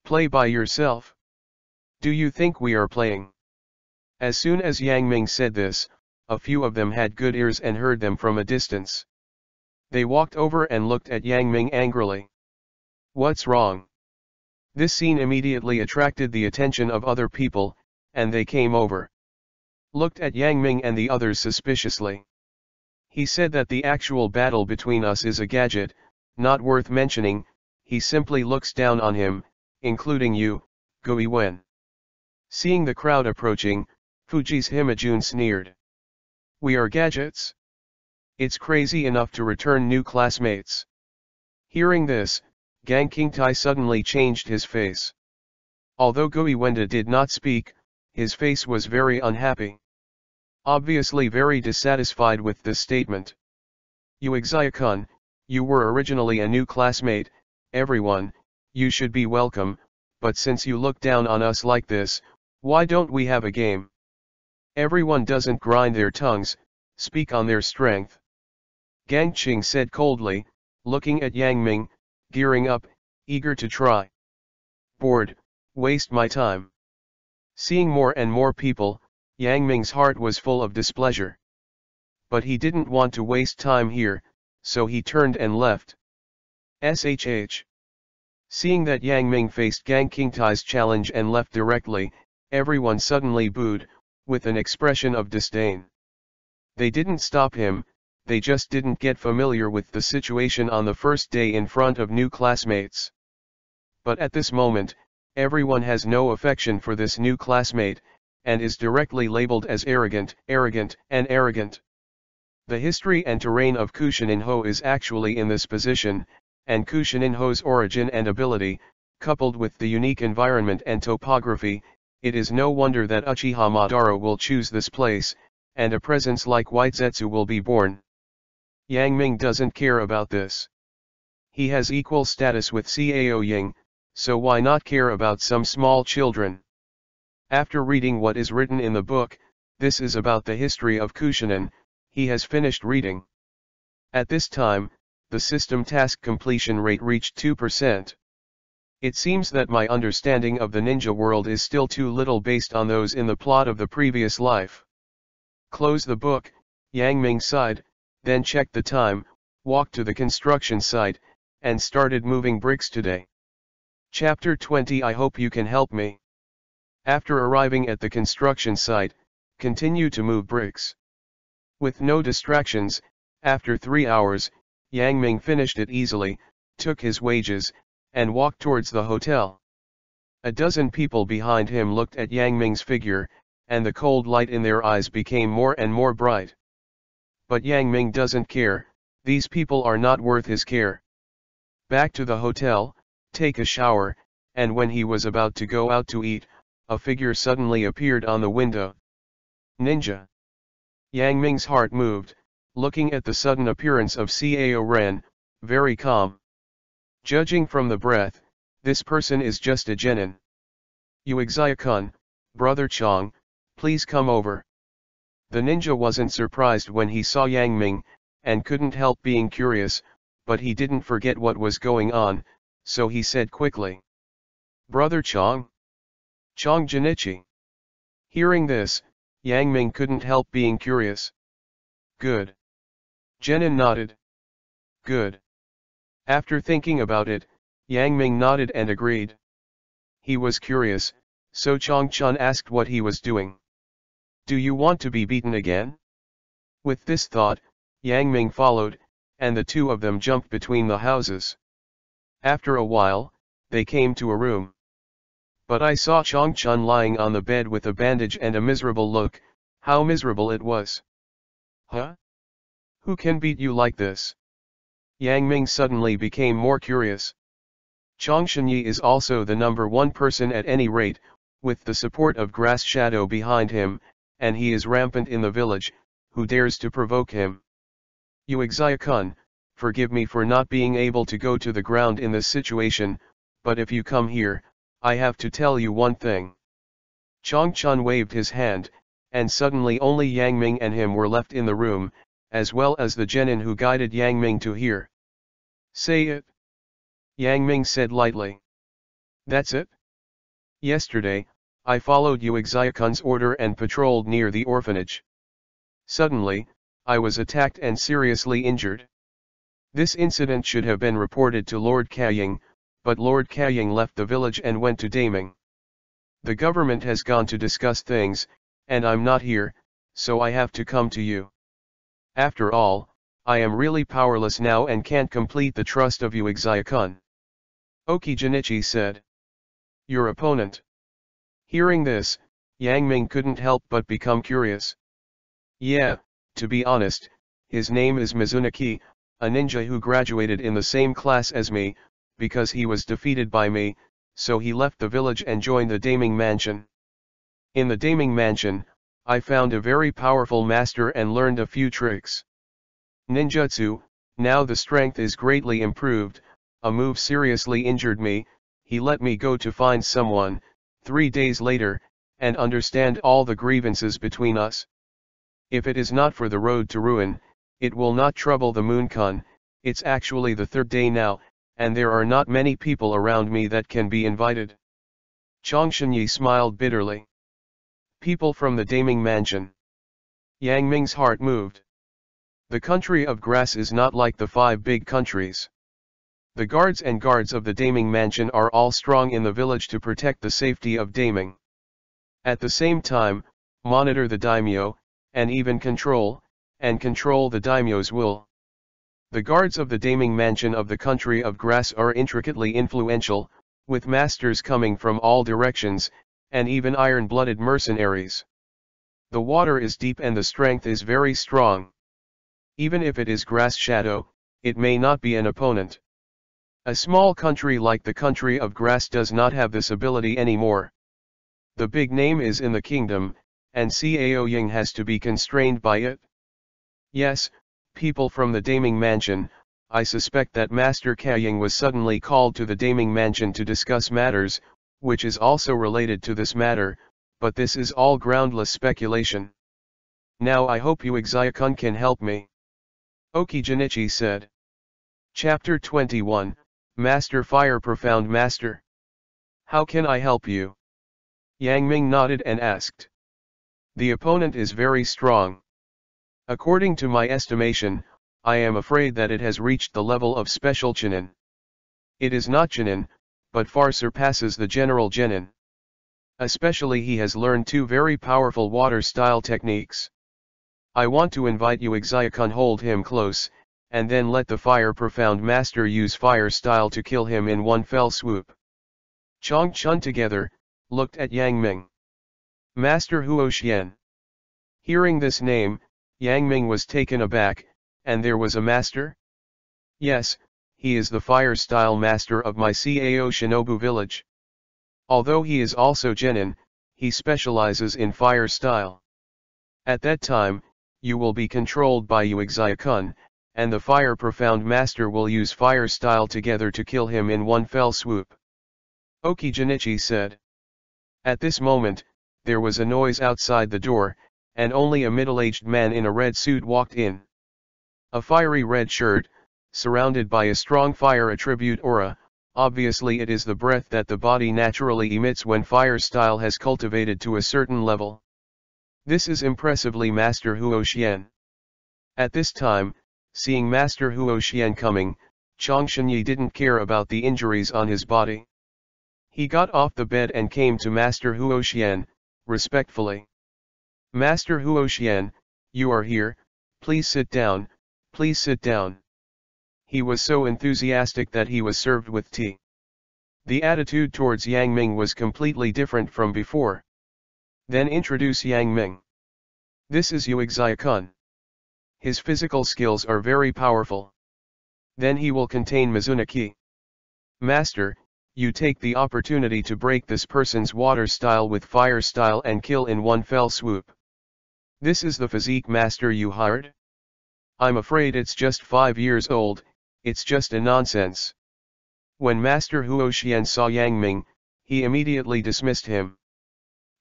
Play by yourself. Do you think we are playing? As soon as Yang Ming said this, a few of them had good ears and heard them from a distance. They walked over and looked at Yang Ming angrily. What's wrong? This scene immediately attracted the attention of other people, and they came over. Looked at Yang Ming and the others suspiciously. He said that the actual battle between us is a gadget, not worth mentioning. He simply looks down on him, including you, Gui Wen. Seeing the crowd approaching, Fuji's Himajun sneered. We are gadgets? It's crazy enough to return new classmates. Hearing this, Gang Qingtai suddenly changed his face. Although Gui Wenda did not speak, his face was very unhappy. Obviously very dissatisfied with this statement. Uexia-kun, you were originally a new classmate, everyone, you should be welcome, but since you look down on us like this, why don't we have a game? Everyone doesn't grind their tongues, speak on their strength. Gang Qing said coldly, looking at Yang Ming, gearing up, eager to try. Bored, waste my time. Seeing more and more people, Yang Ming's heart was full of displeasure. But he didn't want to waste time here, so he turned and left. SHH. Seeing that Yang Ming faced Gang Qingtai's challenge and left directly, everyone suddenly booed, with an expression of disdain. They didn't stop him, they just didn't get familiar with the situation on the first day in front of new classmates. But at this moment, everyone has no affection for this new classmate, and is directly labeled as arrogant, and arrogant. The history and terrain of Kushininho is actually in this position, and Kushininho's origin and ability, coupled with the unique environment and topography, it is no wonder that Uchiha Madara will choose this place, and a presence like White Zetsu will be born. Yang Ming doesn't care about this. He has equal status with Cao Ying, so why not care about some small children? After reading what is written in the book, this is about the history of Kushinin, he has finished reading. At this time, the system task completion rate reached 2%. It seems that my understanding of the ninja world is still too little based on those in the plot of the previous life. Close the book, Yang Ming sighed, then checked the time, walked to the construction site, and started moving bricks today. Chapter 20. I hope you can help me. After arriving at the construction site, continue to move bricks. With no distractions, after 3 hours, Yang Ming finished it easily, took his wages, and walked towards the hotel. A dozen people behind him looked at Yang Ming's figure, and the cold light in their eyes became more and more bright. But Yang Ming doesn't care, these people are not worth his care. Back to the hotel, take a shower, and when he was about to go out to eat, a figure suddenly appeared on the window. Ninja. Yang Ming's heart moved, looking at the sudden appearance of Cao Ren, very calm. Judging from the breath, this person is just a genin. Uexia-kun, Brother Chong, please come over. The ninja wasn't surprised when he saw Yang Ming, and couldn't help being curious, but he didn't forget what was going on, so he said quickly. Brother Chong? Chong Jinichi. Hearing this, Yang Ming couldn't help being curious. Good. Genin nodded. Good. After thinking about it, Yang Ming nodded and agreed. He was curious, so Chong Chun asked what he was doing. Do you want to be beaten again? With this thought, Yang Ming followed, and the two of them jumped between the houses. After a while, they came to a room. But I saw Chong Chun lying on the bed with a bandage and a miserable look. How miserable it was. Huh? Who can beat you like this? Yang Ming suddenly became more curious. Chong Shenyi is also the number one person at any rate, with the support of Grass Shadow behind him, and he is rampant in the village. Who dares to provoke him? Uexia-kun, forgive me for not being able to go to the ground in this situation, but if you come here, I have to tell you one thing. Chong Chun waved his hand, and suddenly only Yang Ming and him were left in the room, as well as the genin who guided Yang Ming to here. Say it. Yang Ming said lightly. That's it? Yesterday, I followed Uexia-kun's order and patrolled near the orphanage. Suddenly, I was attacked and seriously injured. This incident should have been reported to Lord Kaying, but Lord Kaying left the village and went to Daming. The government has gone to discuss things, and I'm not here, so I have to come to you. After all, I am really powerless now and can't complete the trust of Uexia-kun. Oki Jinichi said. Your opponent. Hearing this, Yang Ming couldn't help but become curious. Yeah, to be honest, his name is Mizunaki, a ninja who graduated in the same class as me, because he was defeated by me, so he left the village and joined the Daming Mansion. In the Daming Mansion, I found a very powerful master and learned a few tricks. Ninjutsu, now the strength is greatly improved, a move seriously injured me, he let me go to find someone, 3 days later, and understand all the grievances between us. If it is not for the road to ruin, it will not trouble the Moon-kun. It's actually the 3rd day now, and there are not many people around me that can be invited. Chang Shenyi smiled bitterly. People from the Daming Mansion. Yang Ming's heart moved. The country of grass is not like the 5 big countries. The guards of the Daming Mansion are all strong in the village to protect the safety of Daming. At the same time, monitor the daimyo, and even control the daimyo's will. The guards of the Daming Mansion of the country of grass are intricately influential, with masters coming from all directions, and even iron-blooded mercenaries. The water is deep and the strength is very strong. Even if it is grass shadow, it may not be an opponent. A small country like the country of grass does not have this ability anymore. The big name is in the kingdom, and Cao Ying has to be constrained by it. Yes, people from the Daming Mansion, I suspect that Master Kaying was suddenly called to the Daming Mansion to discuss matters, which is also related to this matter, but this is all groundless speculation. Now I hope Uexia-kun can help me. Oki Jinichi said. Chapter 21, Master Fire Profound Master. How can I help you? Yang Ming nodded and asked. The opponent is very strong. According to my estimation, I am afraid that it has reached the level of special Chunin. It is not Chunin, but far surpasses the general Genin. Especially he has learned 2 very powerful water-style techniques. I want to invite Uexia-kun hold him close, and then let the Fire Profound Master use fire style to kill him in one fell swoop. Chang Chun together, looked at Yang Ming. Master Huoxian. Hearing this name, Yang Ming was taken aback, and there was a master? Yes, he is the fire style master of my Cao Shinobu village. Although he is also Genin, he specializes in fire style. At that time, you will be controlled by Uexia-kun, and the Fire Profound Master will use fire style together to kill him in one fell swoop. Oki Jinichi said. At this moment, there was a noise outside the door, and only a middle-aged man in a red suit walked in. A fiery red shirt, surrounded by a strong fire attribute aura, obviously it is the breath that the body naturally emits when fire style has cultivated to a certain level. This is impressively Master Huoxian. At this time, seeing Master Huoxian coming, Chang Shenyi didn't care about the injuries on his body. He got off the bed and came to Master Huoxian, respectfully. Master Huoxian, you are here, please sit down, please sit down. He was so enthusiastic that he was served with tea. The attitude towards Yang Ming was completely different from before. Then introduce Yang Ming. This is Uexia-kun. His physical skills are very powerful. Then he will contain Mizunaki. Master, you take the opportunity to break this person's water style with fire style and kill in one fell swoop. This is the physique master you hired? I'm afraid it's just 5 years old, it's just a nonsense. When Master Huoxian saw Yang Ming, he immediately dismissed him.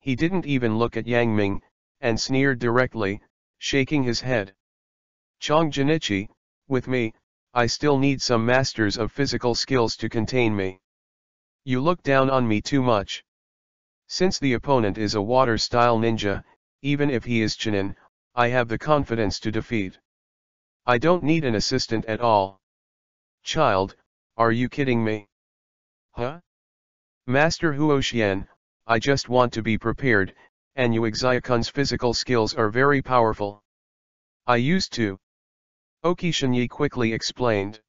He didn't even look at Yang Ming, and sneered directly, shaking his head. Chang Jinichi, with me, I still need some masters of physical skills to contain me. You look down on me too much. Since the opponent is a water-style ninja, even if he is Chunin, I have the confidence to defeat. I don't need an assistant at all. Child, are you kidding me? Huh? Master Huoxian, I just want to be prepared, and Uexia-kun's physical skills are very powerful. I used to. Okishinyi quickly explained.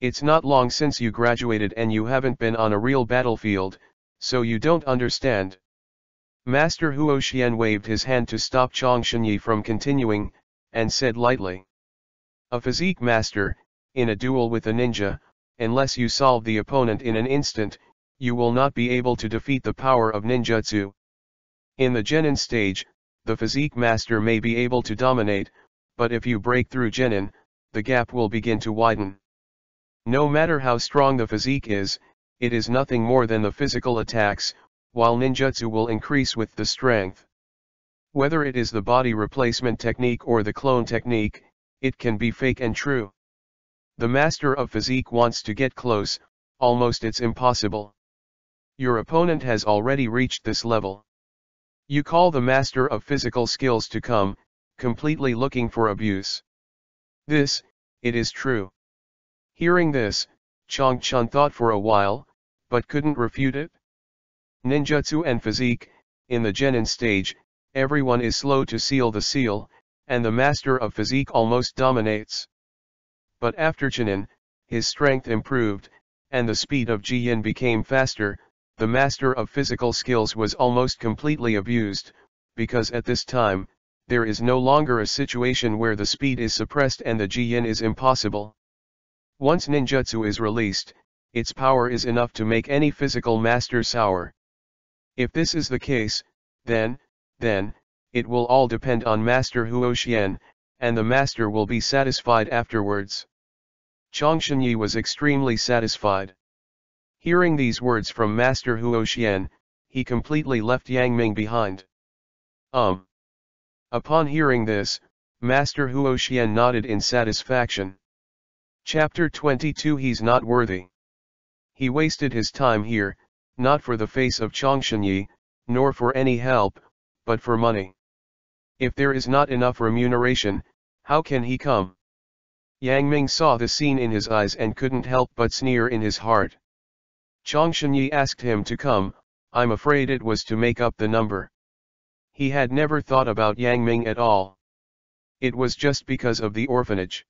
It's not long since you graduated and you haven't been on a real battlefield, so you don't understand. Master Huoxian waved his hand to stop Changshinyi from continuing, and said lightly. A physique master, in a duel with a ninja, unless you solve the opponent in an instant, you will not be able to defeat the power of ninjutsu. In the genin stage, the physique master may be able to dominate, but if you break through genin, the gap will begin to widen. No matter how strong the physique is, it is nothing more than the physical attacks, while ninjutsu will increase with the strength. Whether it is the body replacement technique or the clone technique, it can be fake and true. The master of physique wants to get close, almost it's impossible. Your opponent has already reached this level. You call the master of physical skills to come, completely looking for abuse. This, it is true. Hearing this, Changchun thought for a while, but couldn't refute it. Ninjutsu and physique, in the genin stage, everyone is slow to seal the seal, and the master of physique almost dominates. But after Chunin, his strength improved, and the speed of Jiyin became faster. The master of physical skills was almost completely abused, because at this time, there is no longer a situation where the speed is suppressed and the Jiyin is impossible. Once ninjutsu is released, its power is enough to make any physical master sour. If this is the case, then, it will all depend on Master Huoxian, and the master will be satisfied afterwards. Changshinyi was extremely satisfied. Hearing these words from Master Huoxian, he completely left Yang Ming behind. Upon hearing this, Master Huoxian nodded in satisfaction. Chapter 22 He's not worthy. He wasted his time here, not for the face of Changshinyi, nor for any help, but for money. If there is not enough remuneration, how can he come? Yang Ming saw the scene in his eyes and couldn't help but sneer in his heart. Changshinyi asked him to come, I'm afraid it was to make up the number. He had never thought about Yang Ming at all. It was just because of the orphanage.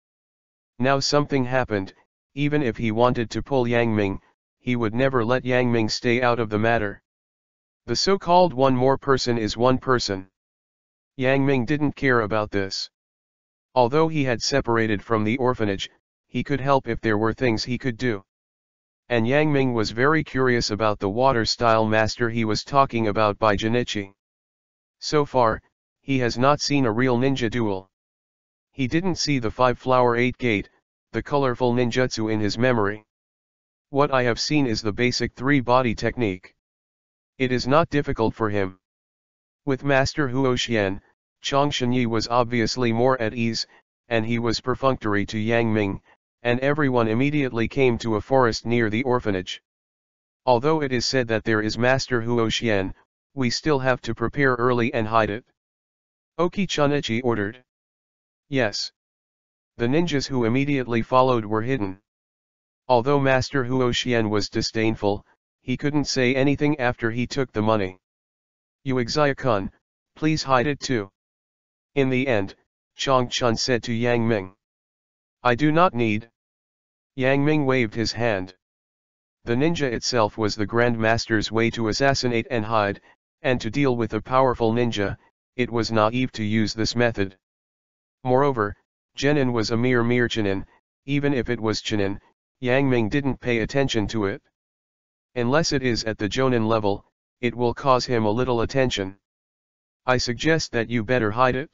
Now something happened, even if he wanted to pull Yang Ming, he would never let Yang Ming stay out of the matter. The so-called one more person is one person. Yang Ming didn't care about this. Although he had separated from the orphanage, he could help if there were things he could do. And Yang Ming was very curious about the water-style master he was talking about by Jinichi. So far, he has not seen a real ninja duel. He didn't see the 5-flower 8-gate, the colorful ninjutsu in his memory. What I have seen is the basic 3-body technique. It is not difficult for him. With Master Huoxian, Changshinyi was obviously more at ease, and he was perfunctory to Yang Ming, and everyone immediately came to a forest near the orphanage. Although it is said that there is Master Huoxian, we still have to prepare early and hide it. Oki-chunichi ordered. Yes. The ninjas who immediately followed were hidden. Although Master Huoxian was disdainful, he couldn't say anything after he took the money. Uexia-kun, please hide it too. In the end, Changchun said to Yang Ming. I do not need. Yang Ming waved his hand. The ninja itself was the Grand Master's way to assassinate and hide, and to deal with a powerful ninja, it was naive to use this method. Moreover, Genin was a mere Chunin, even if it was Chunin, Yang Ming didn't pay attention to it. Unless it is at the Jonin level, it will cause him a little attention. I suggest that you better hide it.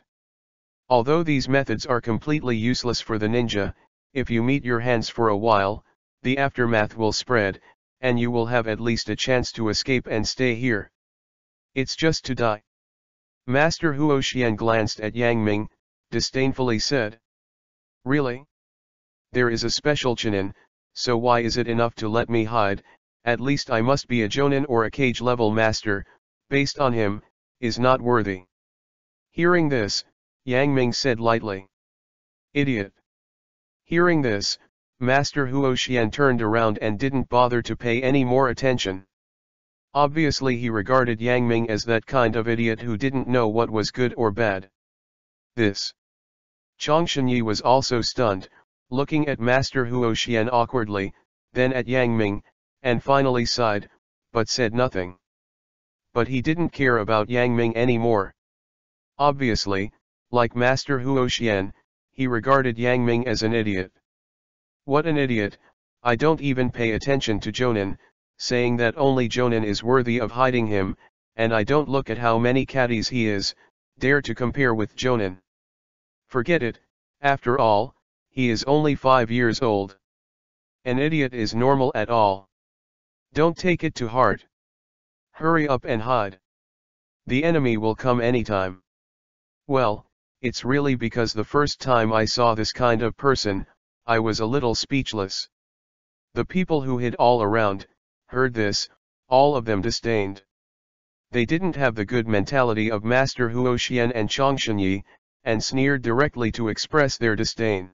Although these methods are completely useless for the ninja, if you meet your hands for a while, the aftermath will spread, and you will have at least a chance to escape and stay here. It's just to die. Master Huoxian glanced at Yang Ming, disdainfully said. Really? There is a special Chunin, so why is it enough to let me hide? At least I must be a Jonin or a Kage level master, based on him, is not worthy. Hearing this, Yang Ming said lightly. Idiot. Hearing this, Master Huoxian turned around and didn't bother to pay any more attention. Obviously he regarded Yang Ming as that kind of idiot who didn't know what was good or bad. This. Chang Shenyi was also stunned, looking at Master Huoxian awkwardly, then at Yang Ming, and finally sighed, but said nothing. But he didn't care about Yang Ming anymore. Obviously, like Master Huoxian, he regarded Yang Ming as an idiot. What an idiot, I don't even pay attention to Jonin, saying that only Jonin is worthy of hiding him, and I don't look at how many caddies he is, dare to compare with Jonin. Forget it, after all, he is only 5 years old. An idiot is normal at all. Don't take it to heart. Hurry up and hide. The enemy will come anytime. Well, it's really because the first time I saw this kind of person, I was a little speechless. The people who hid all around, heard this, all of them disdained. They didn't have the good mentality of Master Huoxian and Chang Shenyi, and sneered directly to express their disdain.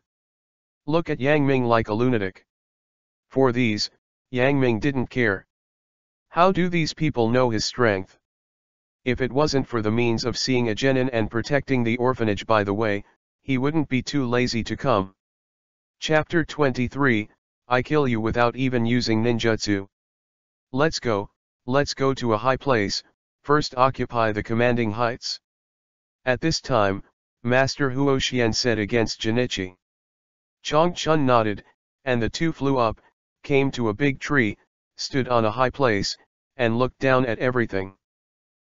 Look at Yang Ming like a lunatic. For these, Yang Ming didn't care. How do these people know his strength? If it wasn't for the means of seeing a genin and protecting the orphanage by the way, he wouldn't be too lazy to come. Chapter 23, I kill you without even using ninjutsu. Let's go to a high place, first occupy the commanding heights. At this time, Master Huoxian said against Jinichi. Chang Chun nodded, and the two flew up, came to a big tree, stood on a high place, and looked down at everything.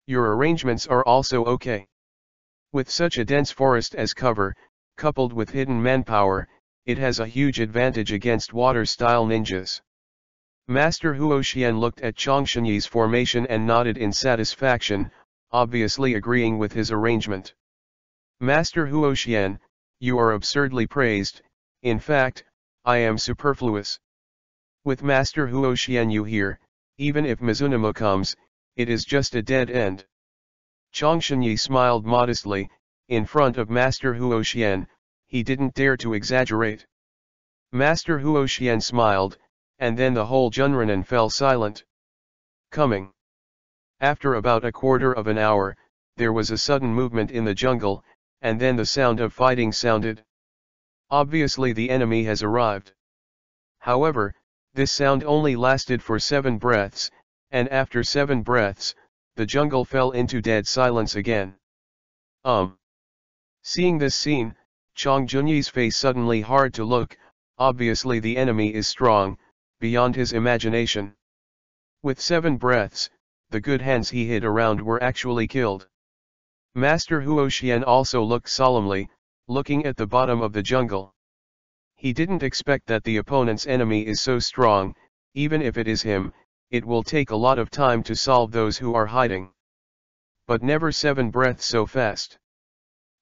Your arrangements are also okay. With such a dense forest as cover, coupled with hidden manpower, it has a huge advantage against water-style ninjas. Master Huoxian looked at Chang Shenyi's formation and nodded in satisfaction, obviously agreeing with his arrangement. Master Huoxian, you are absurdly praised, in fact, I am superfluous. With Master Huoxian you hear, even if Mizunamo comes, it is just a dead end. Chang Shenyi smiled modestly, in front of Master Huoxian, he didn't dare to exaggerate. Master Huoxian smiled, and then the whole Junranin fell silent. Coming. After about a quarter of an hour, there was a sudden movement in the jungle, and then the sound of fighting sounded. Obviously the enemy has arrived. However, this sound only lasted for 7 breaths, and after 7 breaths, the jungle fell into dead silence again. Seeing this scene, Chang Junyi's face suddenly hard to look, obviously the enemy is strong, beyond his imagination. With 7 breaths, the good hands he hid around were actually killed. Master Huoxian also looked solemnly, looking at the bottom of the jungle. He didn't expect that the opponent's enemy is so strong, even if it is him, it will take a lot of time to solve those who are hiding. But never 7 breaths so fast.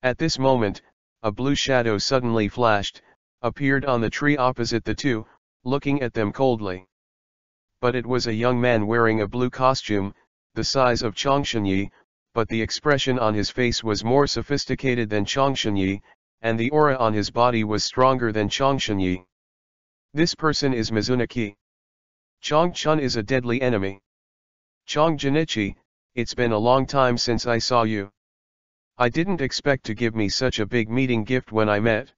At this moment, a blue shadow suddenly flashed, appeared on the tree opposite the two, looking at them coldly. But it was a young man wearing a blue costume, the size of Chang Shenyi, but the expression on his face was more sophisticated than Chang Shenyi, and the aura on his body was stronger than Chang Shenyi. This person is Mizunaki. Chang Chun is a deadly enemy. Chang Jinichi, it's been a long time since I saw you. I didn't expect to give me such a big meeting gift when I met.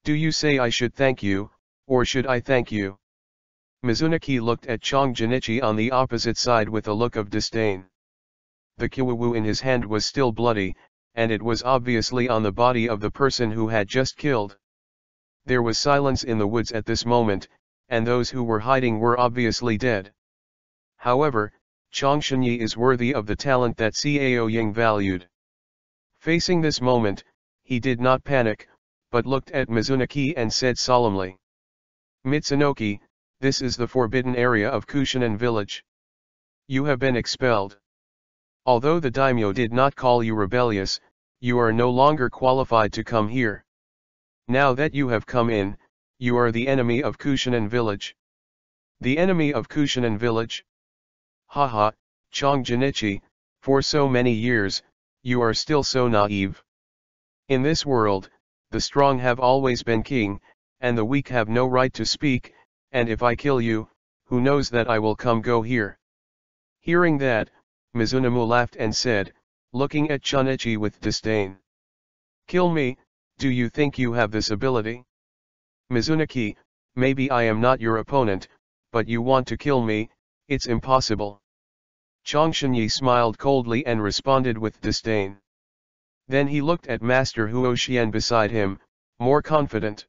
Do you say I should thank you, or should I thank you? Mizunaki looked at Chang Jinichi on the opposite side with a look of disdain. The kiwawu in his hand was still bloody, and it was obviously on the body of the person who had just killed. There was silence in the woods at this moment, and those who were hiding were obviously dead. However, Chang Shenyi is worthy of the talent that Cao Ying valued. Facing this moment, he did not panic, but looked at Mizunaki and said solemnly. Mitsunoki, this is the forbidden area of Kushinan village. You have been expelled. Although the daimyo did not call you rebellious, you are no longer qualified to come here. Now that you have come in, you are the enemy of Kushinan village. The enemy of Kushinan village? Haha, Chang Jinichi, For so many years, you are still so naive. In this world, the strong have always been king, and the weak have no right to speak, and if I kill you, who knows that I will come go here." Hearing that, Mizunamu laughed and said, looking at Chunichi with disdain. "Kill me, do you think you have this ability? Mizunaki, maybe I am not your opponent, but you want to kill me, it's impossible." Changshanyi smiled coldly and responded with disdain. Then he looked at Master Huoxian beside him, more confident.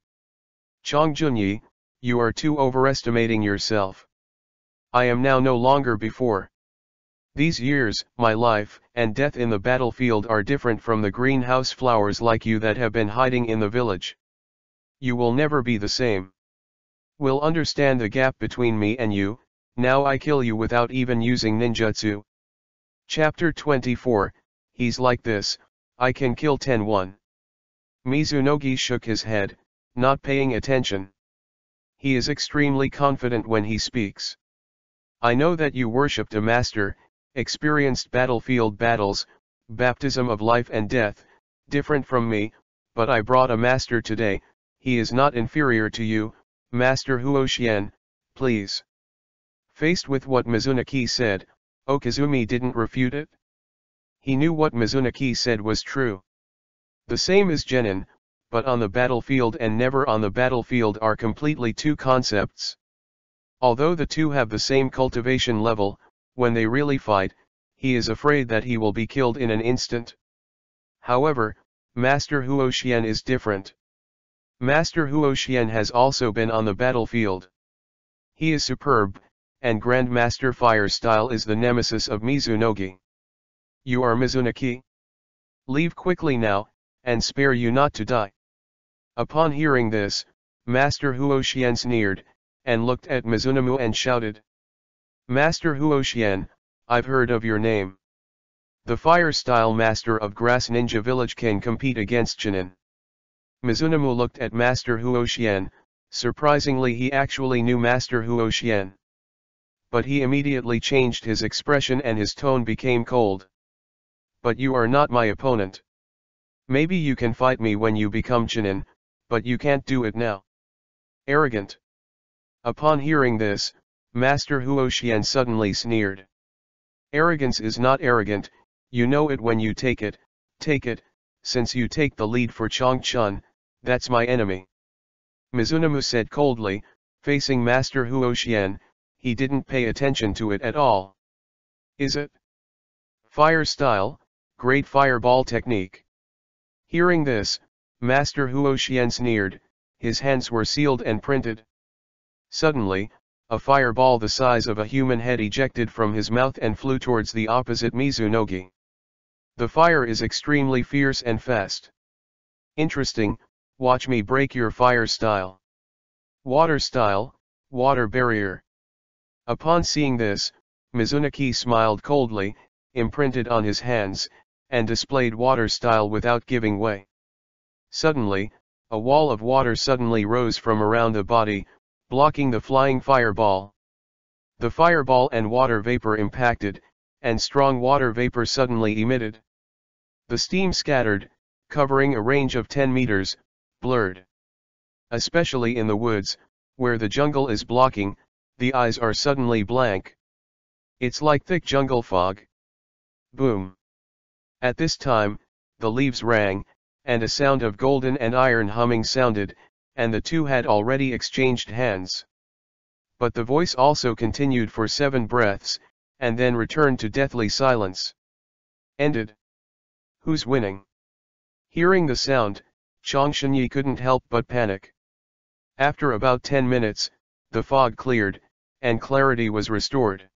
"Changjunyi, you are too overestimating yourself. I am now no longer before. These years, my life and death in the battlefield are different from the greenhouse flowers like you that have been hiding in the village. You will never be the same. Will understand the gap between me and you. Now I kill you without even using ninjutsu." Chapter 24, He's like this, I can kill 10-1. Mizunogi shook his head, not paying attention. He is extremely confident when he speaks. "I know that you worshipped a master, experienced battlefield battles, baptism of life and death, different from me, but I brought a master today. He is not inferior to you, Master Huoxian, please." Faced with what Mizunaki said, Okazumi didn't refute it. He knew what Mizunaki said was true. The same as genin, but on the battlefield and never on the battlefield are completely two concepts. Although the two have the same cultivation level, when they really fight, he is afraid that he will be killed in an instant. However, Master Huoxian is different. Master Huoxian has also been on the battlefield. He is superb, and Grandmaster Fire Style is the nemesis of Mizunogi. "You are Mizunaki? Leave quickly now, and spare you not to die." Upon hearing this, Master Huoxian sneered, and looked at Mizunamu and shouted, "Master Huoxian, I've heard of your name. The Fire Style Master of Grass Ninja Village can compete against Chunin." Mizunamu looked at Master Huoxian, surprisingly he actually knew Master Huoxian. But he immediately changed his expression and his tone became cold. "But you are not my opponent. Maybe you can fight me when you become Chunin, but you can't do it now. Arrogant." Upon hearing this, Master Huoxian suddenly sneered. "Arrogance is not arrogant, you know it when you take it, since you take the lead for Changchun, that's my enemy." Mizunamu said coldly, facing Master Huoxian, he didn't pay attention to it at all. "Is it? Fire Style, great fireball technique." Hearing this, Master Huoxian sneered, his hands were sealed and printed. Suddenly, a fireball the size of a human head ejected from his mouth and flew towards the opposite Mizunogi. The fire is extremely fierce and fast. "Interesting, watch me break your Fire Style. Water Style, water barrier." Upon seeing this, Mizunaki smiled coldly, imprinted on his hands, and displayed Water Style without giving way. Suddenly, a wall of water suddenly rose from around the body, blocking the flying fireball. The fireball and water vapor impacted, and strong water vapor suddenly emitted. The steam scattered, covering a range of 10 meters, blurred. Especially in the woods, where the jungle is blocking, the eyes are suddenly blank. It's like thick jungle fog. Boom. At this time, the leaves rang, and a sound of golden and iron humming sounded, and the two had already exchanged hands. But the voice also continued for 7 breaths, and then returned to deathly silence. Ended. Who's winning? Hearing the sound, Changshanyi couldn't help but panic. After about 10 minutes, the fog cleared, and clarity was restored.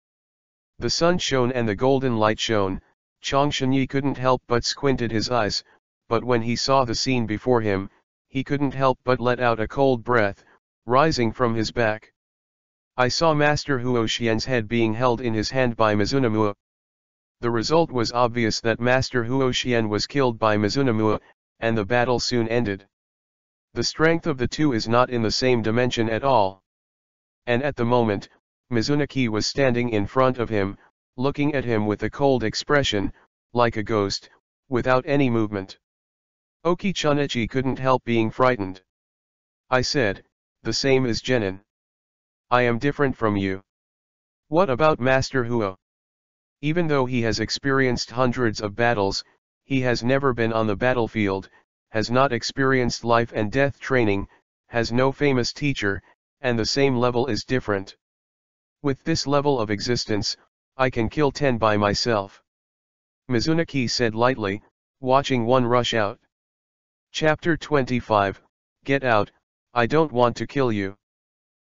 The sun shone and the golden light shone. Changshanyi couldn't help but squinted his eyes, but when he saw the scene before him, he couldn't help but let out a cold breath, rising from his back. "I saw Master Huoxian's head being held in his hand by Mizunamu." The result was obvious that Master Huoxian was killed by Mizunamu, and the battle soon ended. The strength of the two is not in the same dimension at all. And at the moment, Mizunaki was standing in front of him, looking at him with a cold expression, like a ghost, without any movement. Oki-chanichi couldn't help being frightened. I said, the same as Genin. I am different from you. What about Master Huo? Even though he has experienced hundreds of battles, he has never been on the battlefield, has not experienced life and death training, has no famous teacher, and the same level is different. With this level of existence, I can kill 10 by myself. Mizunaki said lightly, watching one rush out. Chapter 25, Get out, I don't want to kill you.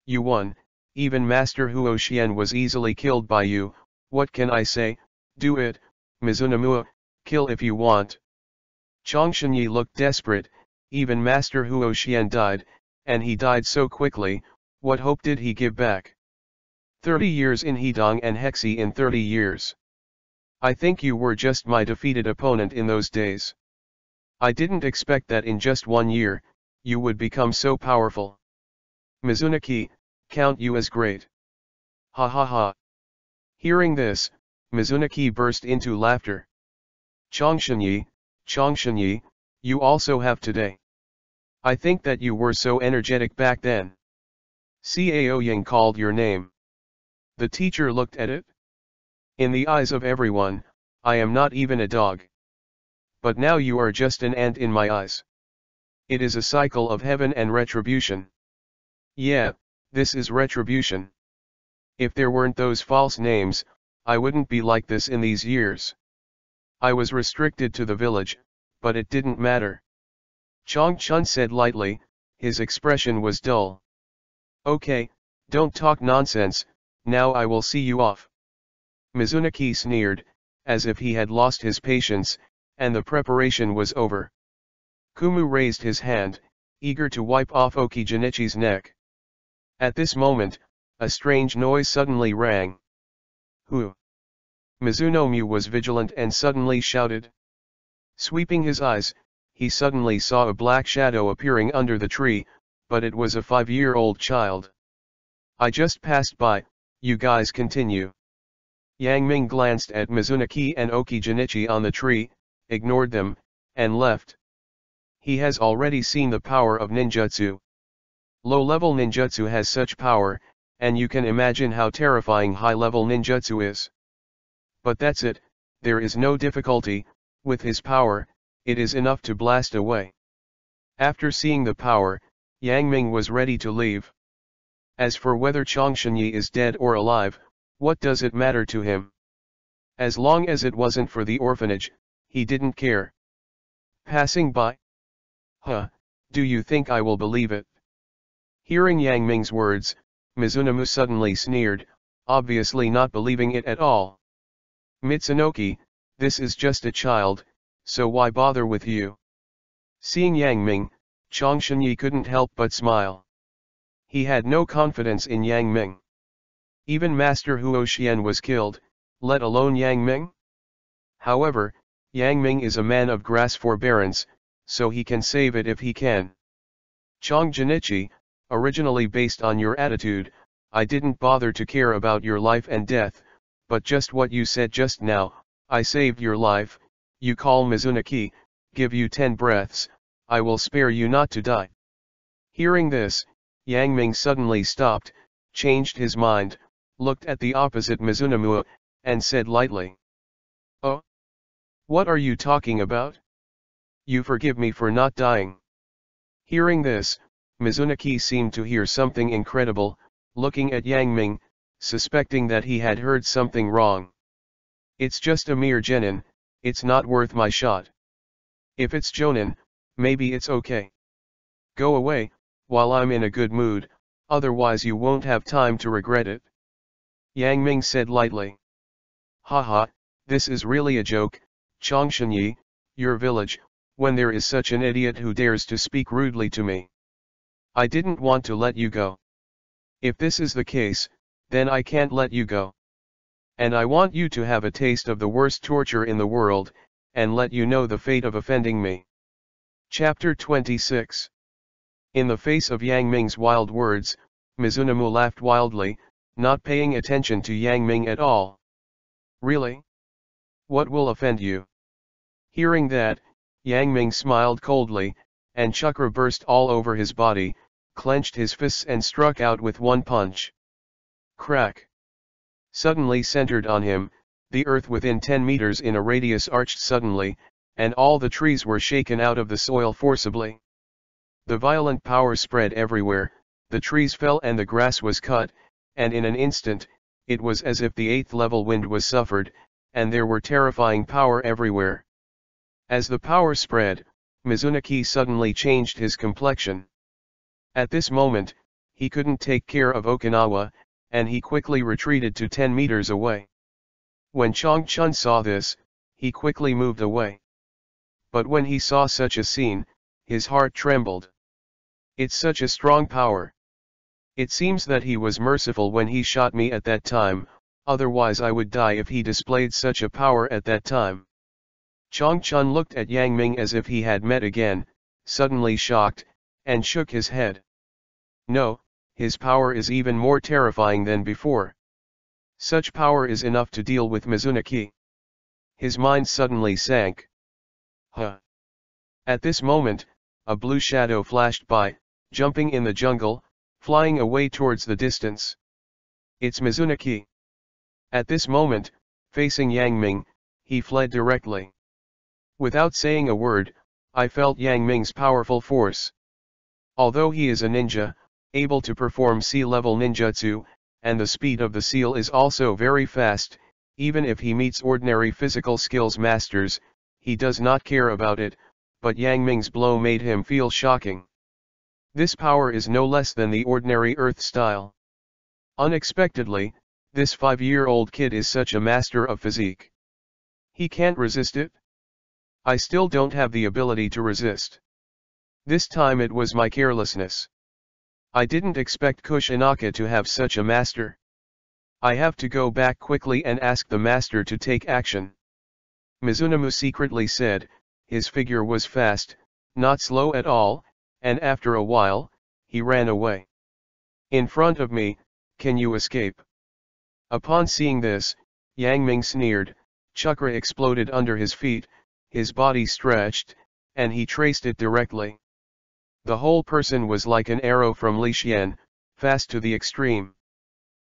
You won, even Master Huo Xian was easily killed by you, what can I say, do it, Mizunamua, kill if you want. Changshanyi looked desperate, even Master Huo Xian died, and he died so quickly, what hope did he give back? 30 years in Hedong and Hexi in 30 years. I think you were just my defeated opponent in those days. I didn't expect that in just 1 year, you would become so powerful. Mizunaki, count you as great. Ha ha ha. Hearing this, Mizunaki burst into laughter. Changshanyi, you also have today. I think that you were so energetic back then. Cao Yang called your name. The teacher looked at it. In the eyes of everyone, I am not even a dog. But now you are just an ant in my eyes. It is a cycle of heaven and retribution. Yeah, this is retribution. If there weren't those false names, I wouldn't be like this in these years. I was restricted to the village, but it didn't matter. Chang Chun said lightly, his expression was dull. Okay, don't talk nonsense, now I will see you off. Mizunaki sneered, as if he had lost his patience, and the preparation was over. Kumu raised his hand, eager to wipe off Oki-jinichi's neck. At this moment, a strange noise suddenly rang. Who? Mizunomu was vigilant and suddenly shouted. Sweeping his eyes, he suddenly saw a black shadow appearing under the tree, but it was a 5-year-old child. I just passed by, you guys continue. Yang Ming glanced at Mizunaki and Oki-jinichi on the tree, ignored them, and left. He has already seen the power of ninjutsu. Low-level ninjutsu has such power, and you can imagine how terrifying high-level ninjutsu is. But that's it, there is no difficulty, with his power, it is enough to blast away. After seeing the power, Yang Ming was ready to leave. As for whether Changshanyi is dead or alive, what does it matter to him? As long as it wasn't for the orphanage, he didn't care. Passing by? Huh, do you think I will believe it? Hearing Yang Ming's words, Mizunomu suddenly sneered, obviously not believing it at all. Mitsunoki, this is just a child, so why bother with you? Seeing Yang Ming, Changshanyi couldn't help but smile. He had no confidence in Yang Ming. Even Master Huo Xian was killed, let alone Yang Ming? However, Yang Ming is a man of grass forbearance, so he can save it if he can. Chang Jinichi, originally based on your attitude, I didn't bother to care about your life and death, but just what you said just now, I saved your life, you call Mizunaki, give you 10 breaths, I will spare you not to die. Hearing this, Yang Ming suddenly stopped, changed his mind, looked at the opposite Mizunomu, and said lightly. Oh? What are you talking about? You forgive me for not dying. Hearing this, Mizunaki seemed to hear something incredible, looking at Yang Ming, suspecting that he had heard something wrong. It's just a mere genin, it's not worth my shot. If it's jonin, maybe it's okay. Go away, while I'm in a good mood, otherwise you won't have time to regret it. Yang Ming said lightly. Haha, this is really a joke, Changshanyi, your village, when there is such an idiot who dares to speak rudely to me. I didn't want to let you go. If this is the case, then I can't let you go. And I want you to have a taste of the worst torture in the world, and let you know the fate of offending me. Chapter 26. In the face of Yang Ming's wild words, Mizunomu laughed wildly, not paying attention to Yang Ming at all. Really? What will offend you? Hearing that, Yang Ming smiled coldly, and chakra burst all over his body, clenched his fists and struck out with one punch. Crack! Suddenly centered on him, the earth within 10 meters in a radius arched suddenly, and all the trees were shaken out of the soil forcibly. The violent power spread everywhere, the trees fell and the grass was cut, and in an instant, it was as if the 8th level wind was suffered, and there were terrifying power everywhere. As the power spread, Mizunaki suddenly changed his complexion. At this moment, he couldn't take care of Okinawa, and he quickly retreated to 10 meters away. When Changchun saw this, he quickly moved away. But when he saw such a scene, his heart trembled. It's such a strong power. It seems that he was merciful when he shot me at that time, otherwise I would die if he displayed such a power at that time. Changchun looked at Yang Ming as if he had met again, suddenly shocked, and shook his head. No, his power is even more terrifying than before. Such power is enough to deal with Mizunaki. His mind suddenly sank. Huh. At this moment, a blue shadow flashed by, jumping in the jungle, flying away towards the distance. It's Mizunaki. At this moment, facing Yang Ming, he fled directly. Without saying a word, I felt Yang Ming's powerful force. Although he is a ninja, able to perform sea-level ninjutsu, and the speed of the seal is also very fast, even if he meets ordinary physical skills masters, he does not care about it, but Yang Ming's blow made him feel shocking. This power is no less than the ordinary earth style. Unexpectedly, this 5-year-old kid is such a master of physique. He can't resist it? I still don't have the ability to resist. This time it was my carelessness. I didn't expect Kushinaka to have such a master. I have to go back quickly and ask the master to take action. Mizunamu secretly said, his figure was fast, not slow at all, and after a while, he ran away. In front of me, can you escape? Upon seeing this, Yang Ming sneered, chakra exploded under his feet, his body stretched, and he traced it directly. The whole person was like an arrow from Lixian, fast to the extreme.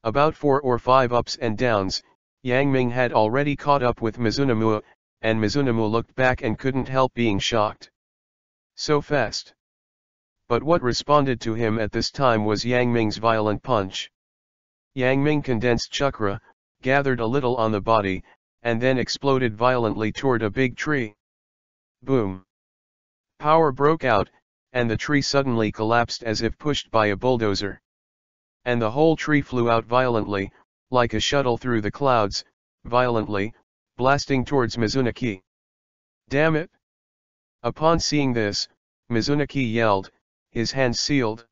About 4 or 5 ups and downs, Yang Ming had already caught up with Mizunamu, and Mizunamu looked back and couldn't help being shocked. So fast. But what responded to him at this time was Yang Ming's violent punch. Yang Ming condensed chakra, gathered a little on the body, and then exploded violently toward a big tree. Boom! Power broke out, and the tree suddenly collapsed as if pushed by a bulldozer. And the whole tree flew out violently, like a shuttle through the clouds, violently, blasting towards Mizunaki. Damn it! Upon seeing this, Mizunaki yelled, his hands sealed.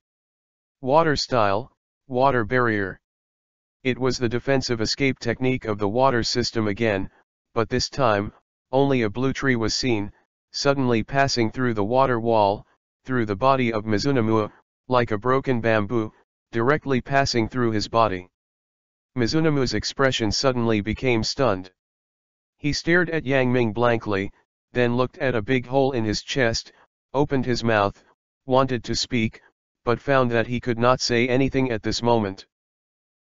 Water style, water barrier. It was the defensive escape technique of the water system again, but this time, only a blue tree was seen, suddenly passing through the water wall, through the body of Mizunamu, like a broken bamboo, directly passing through his body. Mizunamu's expression suddenly became stunned. He stared at Yang Ming blankly, then looked at a big hole in his chest, opened his mouth, wanted to speak, but found that he could not say anything at this moment.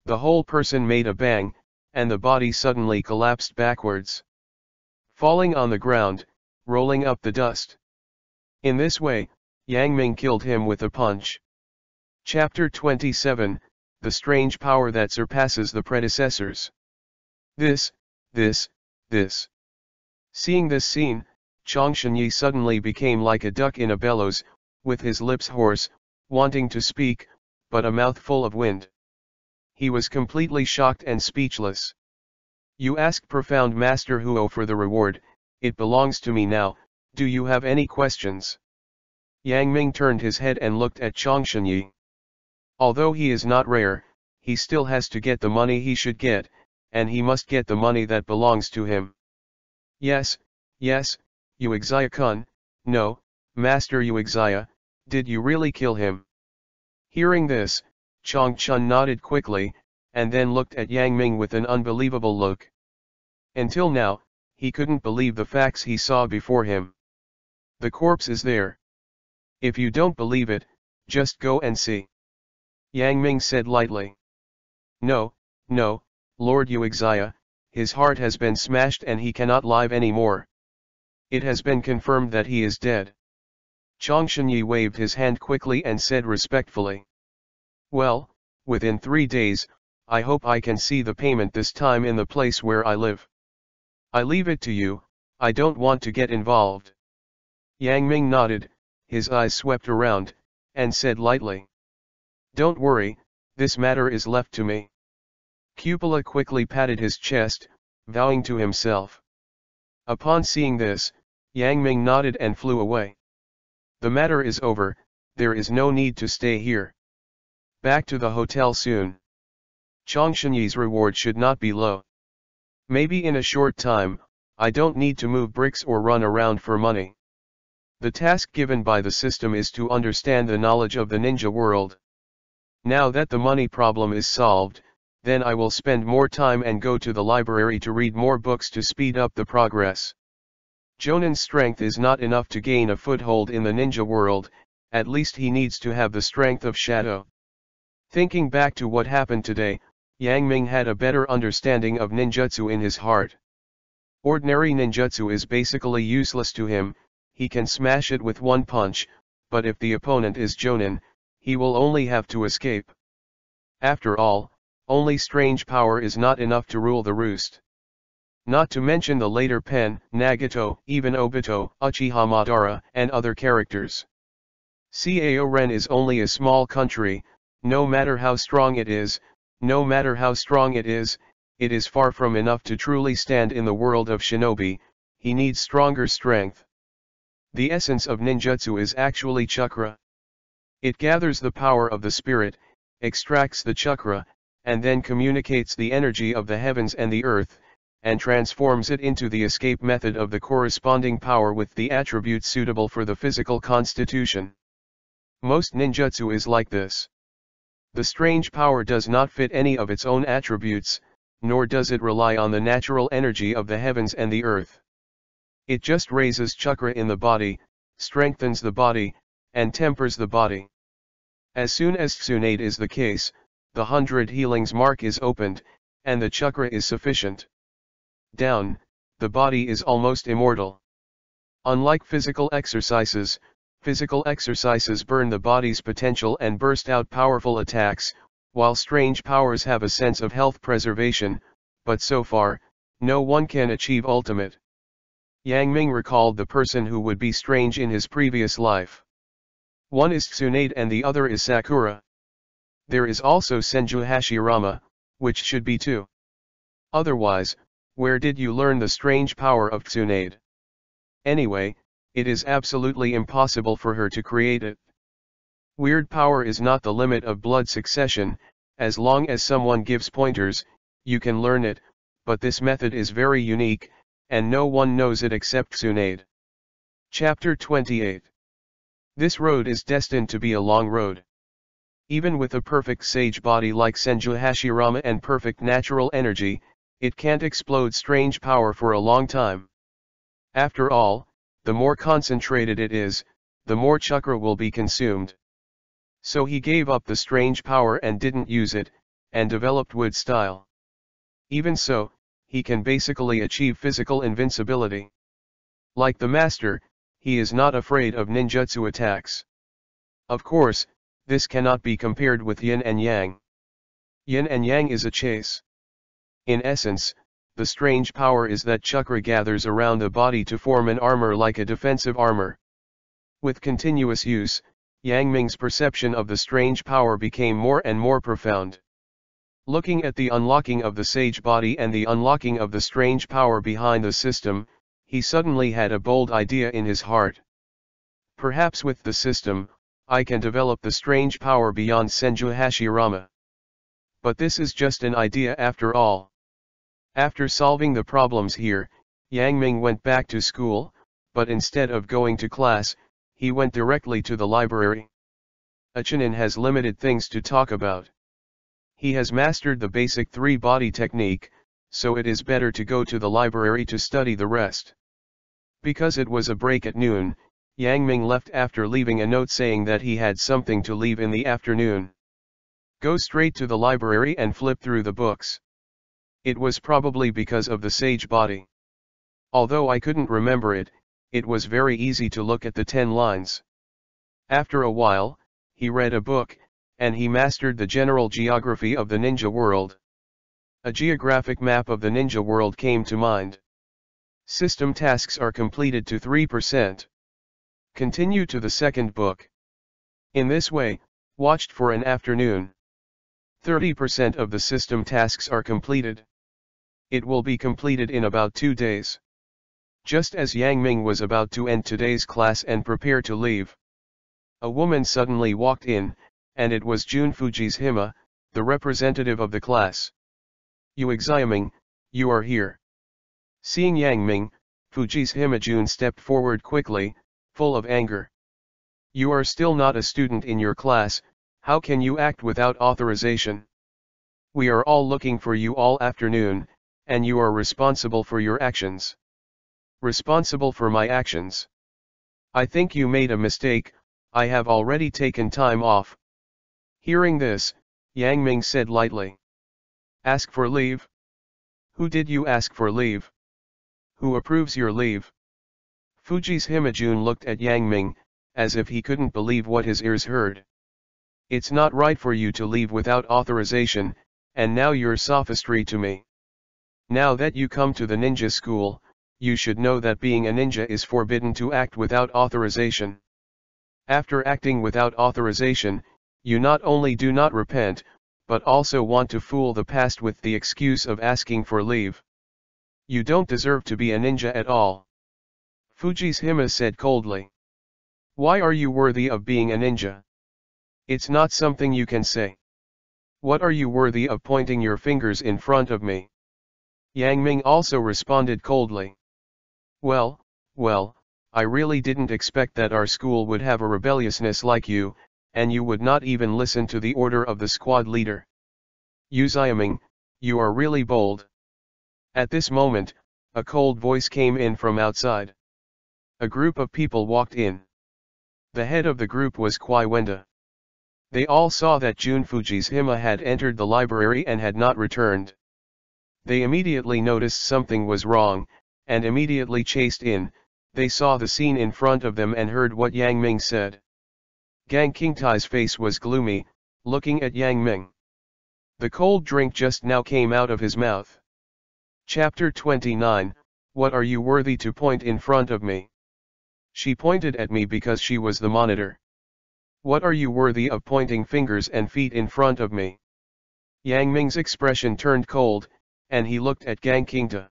The whole person made a bang, and the body suddenly collapsed backwards, falling on the ground, rolling up the dust. In this way, Yang Ming killed him with a punch. Chapter 27, The Strange Power That Surpasses the Predecessors. This. Seeing this scene, Changshanyi suddenly became like a duck in a bellows, with his lips hoarse, wanting to speak, but a mouth full of wind. He was completely shocked and speechless. You asked Profound Master Huo for the reward, it belongs to me now, do you have any questions? Yang Ming turned his head and looked at Changshanyi. Although he is not rare, he still has to get the money he should get, and he must get the money that belongs to him. Yes, Uexia-kun, no, Master Uexia, did you really kill him? Hearing this, Changchun nodded quickly, and then looked at Yang Ming with an unbelievable look. Until now, he couldn't believe the facts he saw before him. The corpse is there. If you don't believe it, just go and see. Yang Ming said lightly. No, no, Lord Uexia, his heart has been smashed and he cannot live anymore. It has been confirmed that he is dead. Changshenyi waved his hand quickly and said respectfully. Well, within 3 days, I hope I can see the payment this time in the place where I live. I leave it to you, I don't want to get involved. Yang Ming nodded, his eyes swept around, and said lightly. Don't worry, this matter is left to me. Cupola quickly patted his chest, vowing to himself. Upon seeing this, Yang Ming nodded and flew away. The matter is over, there is no need to stay here. Back to the hotel soon. Changshenyi's reward should not be low. Maybe in a short time, I don't need to move bricks or run around for money. The task given by the system is to understand the knowledge of the ninja world. Now that the money problem is solved, then I will spend more time and go to the library to read more books to speed up the progress. Jonin's strength is not enough to gain a foothold in the ninja world, at least he needs to have the strength of shadow. Thinking back to what happened today, Yang Ming had a better understanding of ninjutsu in his heart. Ordinary ninjutsu is basically useless to him, he can smash it with one punch, but if the opponent is Jonin, he will only have to escape. After all, only strange power is not enough to rule the roost. Not to mention the later Pen, Nagato, even Obito, Uchiha Madara, and other characters. Cao Ren is only a small country, no matter how strong it is, it is far from enough to truly stand in the world of shinobi, he needs stronger strength. The essence of ninjutsu is actually chakra. It gathers the power of the spirit, extracts the chakra, and then communicates the energy of the heavens and the earth, and transforms it into the escape method of the corresponding power with the attributes suitable for the physical constitution. Most ninjutsu is like this. The strange power does not fit any of its own attributes, nor does it rely on the natural energy of the heavens and the earth. It just raises chakra in the body, strengthens the body, and tempers the body. As soon as Tsunade is the case, the 100 healings mark is opened, and the chakra is sufficient. Down, the body is almost immortal. Unlike physical exercises burn the body's potential and burst out powerful attacks, while strange powers have a sense of health preservation, but so far, no one can achieve ultimate. Yang Ming recalled the person who would be strange in his previous life. One is Tsunade and the other is Sakura. There is also Senju Hashirama, which should be two. Otherwise, where did you learn the strange power of Tsunade? Anyway, it is absolutely impossible for her to create it. Weird power is not the limit of blood succession, as long as someone gives pointers, you can learn it, but this method is very unique, and no one knows it except Tsunade. Chapter 28. This road is destined to be a long road. Even with a perfect sage body like Senju Hashirama and perfect natural energy, it can't explode strange power for a long time. After all, the more concentrated it is, the more chakra will be consumed. So he gave up the strange power and didn't use it, and developed wood style. Even so, he can basically achieve physical invincibility. Like the master, he is not afraid of ninjutsu attacks. Of course, this cannot be compared with yin and yang. Yin and yang is a chase. In essence, the strange power is that chakra gathers around the body to form an armor like a defensive armor. With continuous use, Yang Ming's perception of the strange power became more and more profound. Looking at the unlocking of the sage body and the unlocking of the strange power behind the system, he suddenly had a bold idea in his heart. Perhaps with the system, I can develop the strange power beyond Senju Hashirama. But this is just an idea after all. After solving the problems here, Yang Ming went back to school, but instead of going to class, he went directly to the library. A Chunin has limited things to talk about. He has mastered the basic three-body technique, so it is better to go to the library to study the rest. Because it was a break at noon, Yang Ming left after leaving a note saying that he had something to leave in the afternoon. Go straight to the library and flip through the books. It was probably because of the sage body. Although I couldn't remember it, it was very easy to look at the 10 lines. After a while, he read a book, and he mastered the general geography of the ninja world. A geographic map of the ninja world came to mind. System tasks are completed to 3%. Continue to the second book. In this way, watched for an afternoon. 30% of the system tasks are completed. It will be completed in about 2 days. Just as Yang Ming was about to end today's class and prepare to leave, a woman suddenly walked in, and it was Jun Fuji's Hima, the representative of the class. "You Xiaming, you are here." Seeing Yang Ming, Fuji's Hima Jun stepped forward quickly, full of anger. "You are still not a student in your class, how can you act without authorization? We are all looking for you all afternoon, and you are responsible for your actions." "Responsible for my actions? I think you made a mistake, I have already taken time off." Hearing this, Yang Ming said lightly. "Ask for leave? Who did you ask for leave? Who approves your leave?" Fuji's Himajun looked at Yang Ming, as if he couldn't believe what his ears heard. "It's not right for you to leave without authorization, and now you're sophistry to me. Now that you come to the ninja school, you should know that being a ninja is forbidden to act without authorization. After acting without authorization, you not only do not repent, but also want to fool the past with the excuse of asking for leave. You don't deserve to be a ninja at all." Fuji's Hima said coldly. "Why are you worthy of being a ninja? It's not something you can say. What are you worthy of pointing your fingers in front of me?" Yang Ming also responded coldly. Well, I really didn't expect that our school would have a rebelliousness like you, and you would not even listen to the order of the squad leader. You Xiaming, you are really bold." At this moment, a cold voice came in from outside. A group of people walked in. The head of the group was Kwai Wenda. They all saw that Jun Fuji's Hima had entered the library and had not returned. They immediately noticed something was wrong, and immediately chased in. They saw the scene in front of them and heard what Yang Ming said. Gang Qingtai's face was gloomy, looking at Yang Ming. The cold drink just now came out of his mouth. Chapter 29, What are you worthy to point in front of me? She pointed at me because she was the monitor. What are you worthy of pointing fingers and feet in front of me? Yang Ming's expression turned cold, and he looked at Gang Qingtai.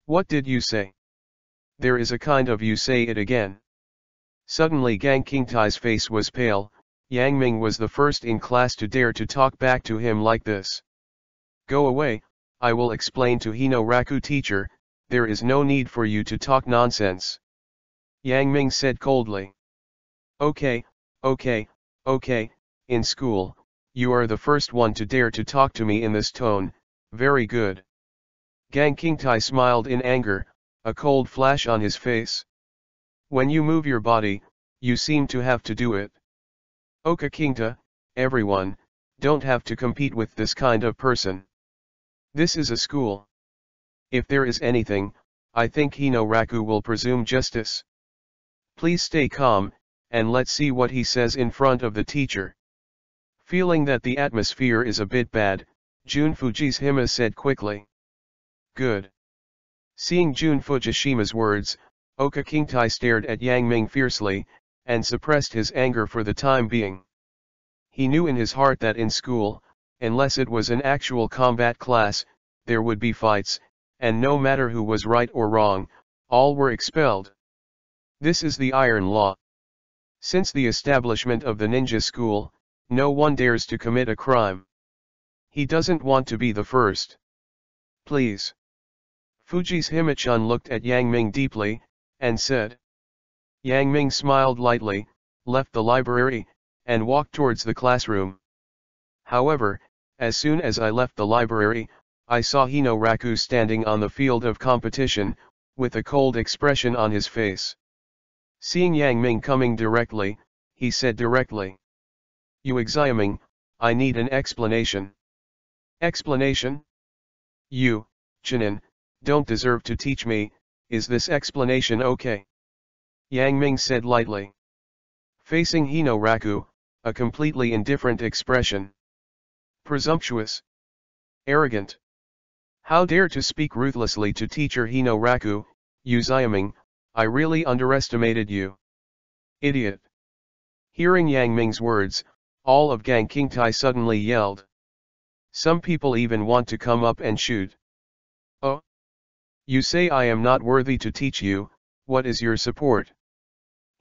What did you say? There is a kind of you say it again. Suddenly Gang Qingtai's face was pale. Yang Ming was the first in class to dare to talk back to him like this. Go away, I will explain to Hinoraku teacher, there is no need for you to talk nonsense. Yang Ming said coldly. Okay, in school, you are the first one to dare to talk to me in this tone, very good. Gang Qingtai smiled in anger, a cold flash on his face. When you move your body, you seem to have to do it. Oka Qingtai, everyone, don't have to compete with this kind of person. This is a school. If there is anything, I think Hinoraku will presume justice. Please stay calm, and let's see what he says in front of the teacher. Feeling that the atmosphere is a bit bad, Jun Fuji's Hima said quickly. Good. Seeing Jun Fujishima's words, Oka Qingtai stared at Yang Ming fiercely, and suppressed his anger for the time being. He knew in his heart that in school, unless it was an actual combat class, there would be fights, and no matter who was right or wrong, all were expelled. This is the iron law. Since the establishment of the ninja school, no one dares to commit a crime. He doesn't want to be the first. Please. Fuji's Himachun looked at Yang Ming deeply, and said. Yang Ming smiled lightly, left the library, and walked towards the classroom. However, as soon as I left the library, I saw Hinoraku standing on the field of competition, with a cold expression on his face. Seeing Yang Ming coming directly, he said directly. You Xiaoming, I need an explanation. Explanation? You, Chinin, don't deserve to teach me, is this explanation okay? Yang Ming said lightly. Facing Hinoraku, a completely indifferent expression. Presumptuous. Arrogant. How dare to speak ruthlessly to teacher Hinoraku, you Xiaoming, I really underestimated you. Idiot. Hearing Yang Ming's words, all of Gang Qingtai suddenly yelled. Some people even want to come up and shoot. Oh? You say I am not worthy to teach you, what is your support?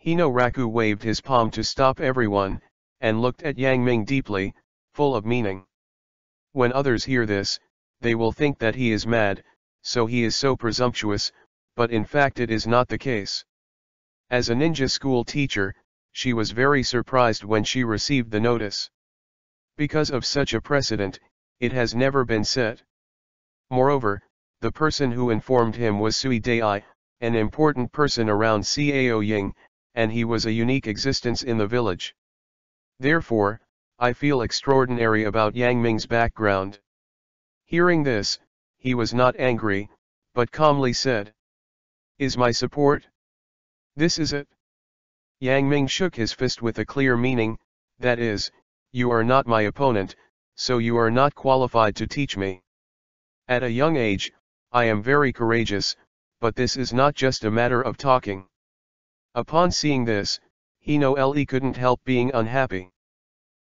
Hinoraku waved his palm to stop everyone, and looked at Yang Ming deeply, full of meaning. When others hear this, they will think that he is mad, so he is so presumptuous, but in fact it is not the case. As a ninja school teacher, she was very surprised when she received the notice. Because of such a precedent, it has never been set. Moreover, the person who informed him was Sui Dai, an important person around Cao Ying, and he was a unique existence in the village. Therefore, I feel extraordinary about Yang Ming's background. Hearing this, he was not angry, but calmly said. Is my support? This is it. Yang Ming shook his fist with a clear meaning, that is, you are not my opponent, so you are not qualified to teach me. At a young age, I am very courageous, but this is not just a matter of talking. Upon seeing this, Hino couldn't help being unhappy.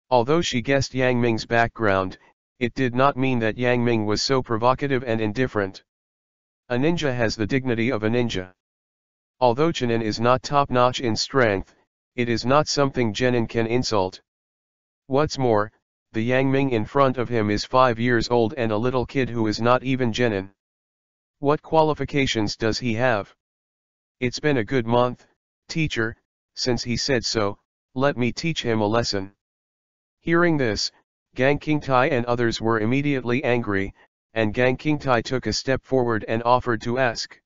Although she guessed Yang Ming's background, it did not mean that Yang Ming was so provocative and indifferent. A ninja has the dignity of a ninja. Although Chinin is not top-notch in strength, it is not something Genin can insult. What's more, the Yang Ming in front of him is 5 years old and a little kid who is not even Genin. What qualifications does he have? It's been a good month, teacher, since he said so, let me teach him a lesson. Hearing this, Gang Qingtai and others were immediately angry, and Gang Qingtai took a step forward and offered to ask.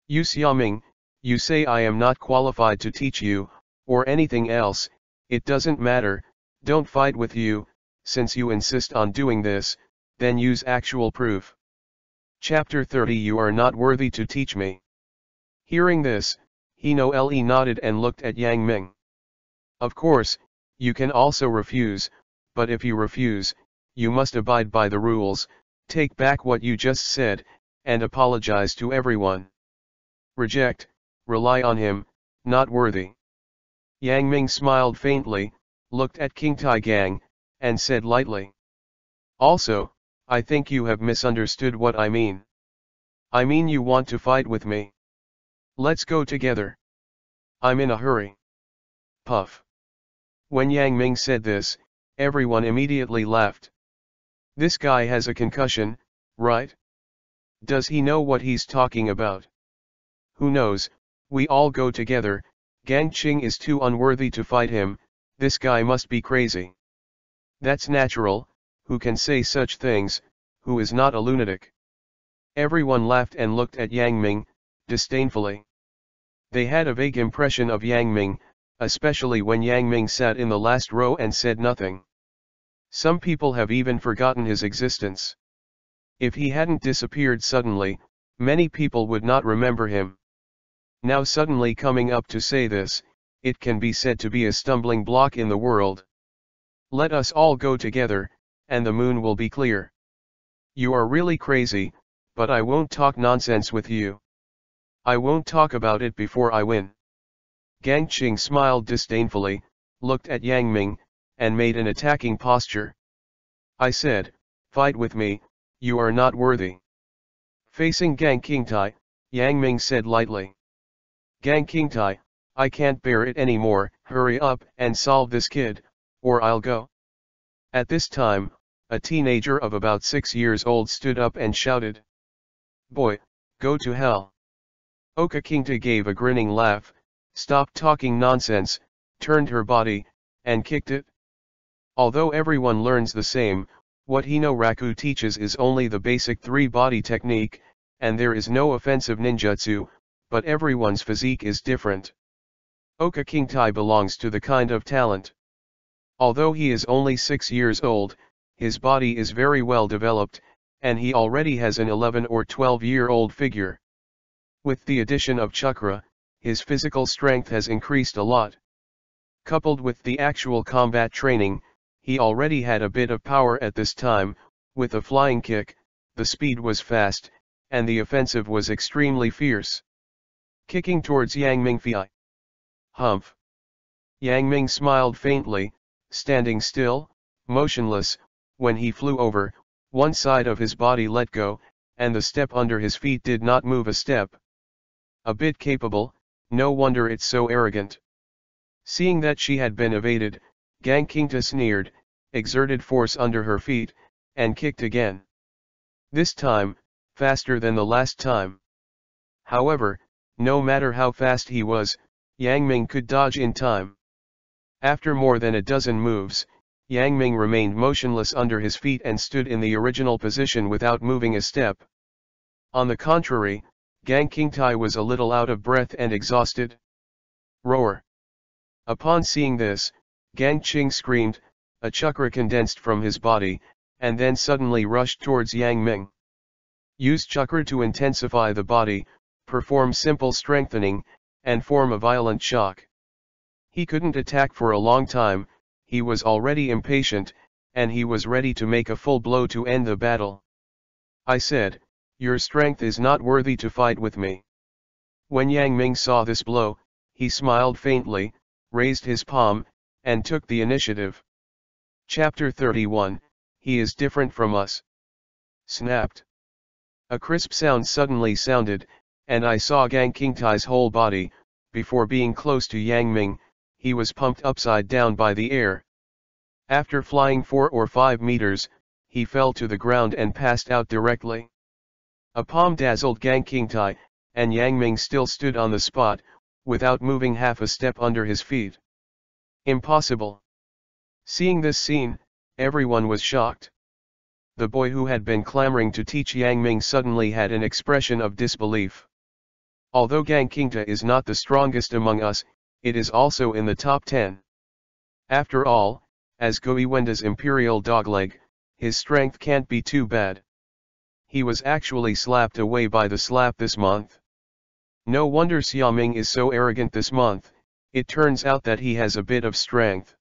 You Xiaoming, you say I am not qualified to teach you, or anything else, it doesn't matter, don't fight with you, since you insist on doing this, then use actual proof. Chapter 30 You are not worthy to teach me. Hearing this, Hino nodded and looked at Yang Ming. Of course, you can also refuse, but if you refuse, you must abide by the rules, take back what you just said, and apologize to everyone. Reject, rely on him, not worthy. Yang Ming smiled faintly, looked at Qingtai Gang, and said lightly. Also, I think you have misunderstood what I mean. I mean you want to fight with me. Let's go together. I'm in a hurry. Puff. When Yang Ming said this, everyone immediately laughed. This guy has a concussion, right? Does he know what he's talking about? Who knows, we all go together, Gang Qing is too unworthy to fight him, this guy must be crazy. That's natural, who can say such things, who is not a lunatic? Everyone laughed and looked at Yang Ming, disdainfully. They had a vague impression of Yang Ming, especially when Yang Ming sat in the last row and said nothing. Some people have even forgotten his existence. If he hadn't disappeared suddenly, many people would not remember him. Now suddenly coming up to say this, it can be said to be a stumbling block in the world. Let us all go together, and the moon will be clear. You are really crazy, but I won't talk nonsense with you. I won't talk about it before I win. Gang Qing smiled disdainfully, looked at Yang Ming, and made an attacking posture. I said, fight with me, you are not worthy. Facing Gang Qingtai, Yang Ming said lightly. Gang Qingtai, I can't bear it anymore, hurry up and solve this kid, or I'll go. At this time, a teenager of about 6 years old stood up and shouted. Boy, go to hell. Oka Qingtai gave a grinning laugh, stopped talking nonsense, turned her body, and kicked it. Although everyone learns the same, What Hino-raku teaches is only the basic 3-body technique, and there is no offensive ninjutsu, but everyone's physique is different. Oka Kingtai belongs to the kind of talent. Although he is only 6 years old, his body is very well developed, and he already has an 11 or 12-year-old figure. With the addition of chakra, his physical strength has increased a lot. Coupled with the actual combat training, he already had a bit of power at this time. With a flying kick, the speed was fast, and the offensive was extremely fierce. Kicking towards Yang Mingfei. Humph. Yang Ming smiled faintly, standing still, motionless. When he flew over, one side of his body let go, and the step under his feet did not move a step. A bit capable, no wonder it's so arrogant. Seeing that she had been evaded, Gang Qingta sneered, exerted force under her feet, and kicked again. This time, faster than the last time. However, no matter how fast he was, Yang Ming could dodge in time. After more than a dozen moves, Yang Ming remained motionless under his feet and stood in the original position without moving a step. On the contrary, Gang Qingtai was a little out of breath and exhausted. Roar! Upon seeing this, Gang Qing screamed, a chakra condensed from his body, and then suddenly rushed towards Yang Ming. Use chakra to intensify the body, perform simple strengthening, and form a violent shock. He couldn't attack for a long time, he was already impatient, and he was ready to make a full blow to end the battle. I said, your strength is not worthy to fight with me. When Yang Ming saw this blow, he smiled faintly, raised his palm, and took the initiative. Chapter 31, He is different from us. Snapped. A crisp sound suddenly sounded, and I saw Gang Qingtai's whole body. Before being close to Yang Ming, he was pumped upside down by the air. After flying 4 or 5 meters, he fell to the ground and passed out directly. A palm-dazzled Gang Qingtai, and Yang Ming still stood on the spot, without moving half a step under his feet. Impossible. Seeing this scene, everyone was shocked. The boy who had been clamoring to teach Yang Ming suddenly had an expression of disbelief. Although Gang Qingta is not the strongest among us, it is also in the top 10. After all, as Goiwenda's imperial dogleg, his strength can't be too bad. He was actually slapped away by the slap this month. No wonder Xiaoming is so arrogant this month, it turns out that he has a bit of strength.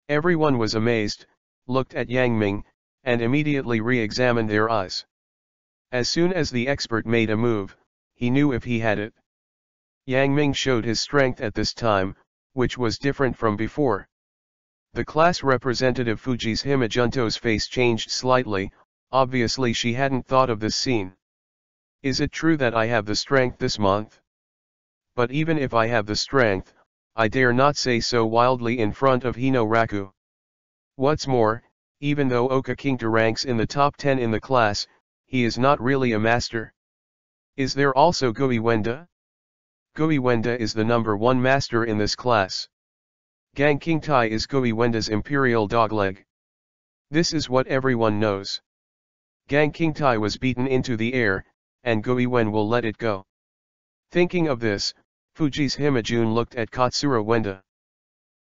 Everyone was amazed, looked at Yang Ming, and immediately re-examined their eyes. As soon as the expert made a move, he knew if he had it. Yang Ming showed his strength at this time, which was different from before. The class representative Fuji's Himajunto's face changed slightly, obviously she hadn't thought of this scene. Is it true that I have the strength this month? But even if I have the strength, I dare not say so wildly in front of Hino-raku. What's more, even though Oka Kingta ranks in the top 10 in the class, he is not really a master. Is there also Goiwenda? Goiwenda is the number 1 master in this class. Gang Qingtai is Goiwenda's imperial dogleg. This is what everyone knows. Gang Qingtai was beaten into the air, and Goiwen will let it go. Thinking of this, Fuji's Himajun looked at Katsura Wenda.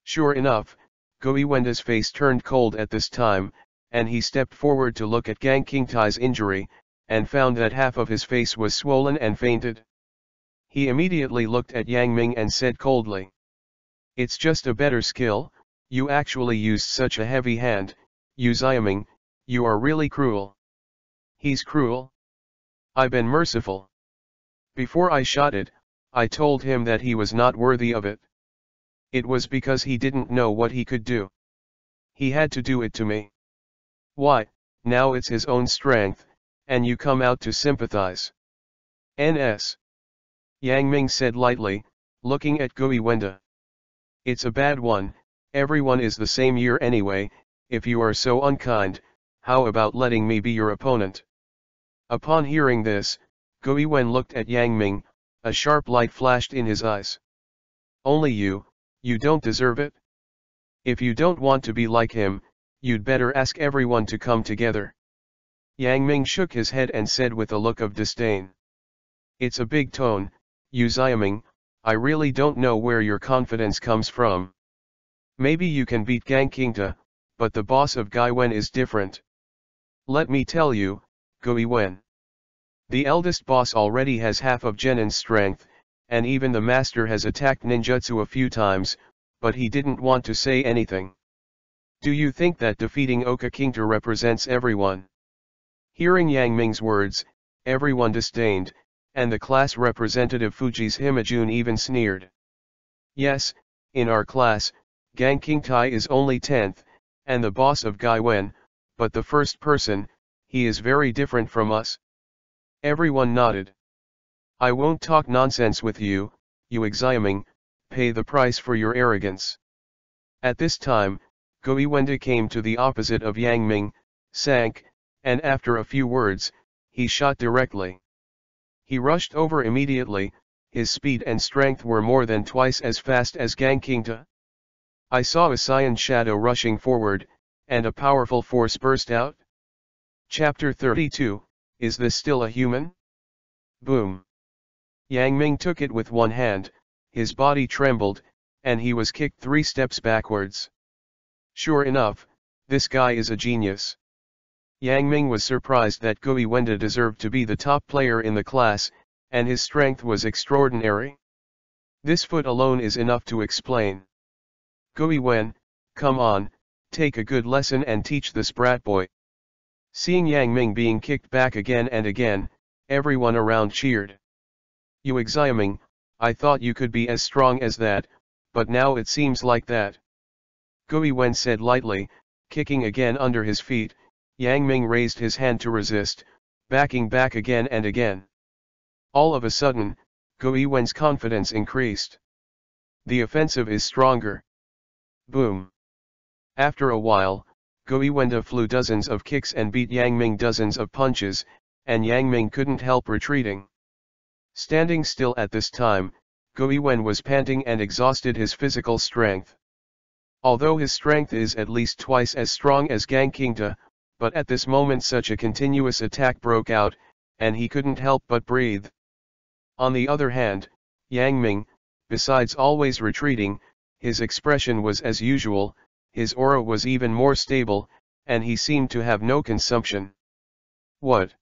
Sure enough, Goiwenda's face turned cold at this time, and he stepped forward to look at Gang Qingtai's injury, and found that half of his face was swollen and fainted. He immediately looked at Yang Ming and said coldly, "It's just a better skill, you actually used such a heavy hand, Yu Xiaoming, you are really cruel." "He's cruel? I've been merciful. Before I shot it, I told him that he was not worthy of it. It was because he didn't know what he could do. He had to do it to me. Why, now it's his own strength, and you come out to sympathize." "Ns. Yang Ming said lightly, looking at Goiwenda. "It's a bad one, everyone is the same year anyway, if you are so unkind, how about letting me be your opponent?" Upon hearing this, Goiwen looked at Yang Ming, a sharp light flashed in his eyes. "Only you don't deserve it? If you don't want to be like him, You'd better ask everyone to come together. Yang Ming shook his head and said with a look of disdain. It's a big tone, Yu Xiaming, I really don't know where your confidence comes from. Maybe you can beat Gang Qingta, but the boss of Gai Wen is different. Let me tell you, Gui Wen. The eldest boss already has half of Genin's strength, and even the master has attacked ninjutsu a few times, but he didn't want to say anything. Do you think that defeating Oka Qingta represents everyone? Hearing Yang Ming's words, everyone disdained, and the class representative Fuji's Himajun even sneered. Yes, in our class, Gang Qingtai is only 10th, and the boss of Gai Wen, but the first person, he is very different from us. Everyone nodded. I won't talk nonsense with you, Yu Xiaming, pay the price for your arrogance. At this time, Gui Wenda came to the opposite of Yang Ming, sank, and after a few words, he shot directly. He rushed over immediately, his speed and strength were more than twice as fast as Gang Qingta. I saw a cyan shadow rushing forward, and a powerful force burst out. Chapter 32, Is this still a human? Boom. Yang Ming took it with one hand, his body trembled, and he was kicked 3 steps backwards. Sure enough, this guy is a genius. Yang Ming was surprised that Gui Wenda deserved to be the top player in the class, and his strength was extraordinary. This foot alone is enough to explain. Gui Wen, come on, take a good lesson and teach this brat boy. Seeing Yang Ming being kicked back again and again, everyone around cheered. Yu Xiaming, I thought you could be as strong as that, but now it seems like that. Gui Wen said lightly, kicking again under his feet. Yang Ming raised his hand to resist, backing back again and again. All of a sudden, Gui Wen's confidence increased. The offensive is stronger. Boom. After a while, Gui Wenda flew dozens of kicks and beat Yang Ming dozens of punches, and Yang Ming couldn't help retreating. Standing still at this time, Gui Wen was panting and exhausted his physical strength. Although his strength is at least twice as strong as Gang Qingta, but at this moment such a continuous attack broke out, and he couldn't help but breathe. On the other hand, Yang Ming, besides always retreating, his expression was as usual, his aura was even more stable, and he seemed to have no consumption. What?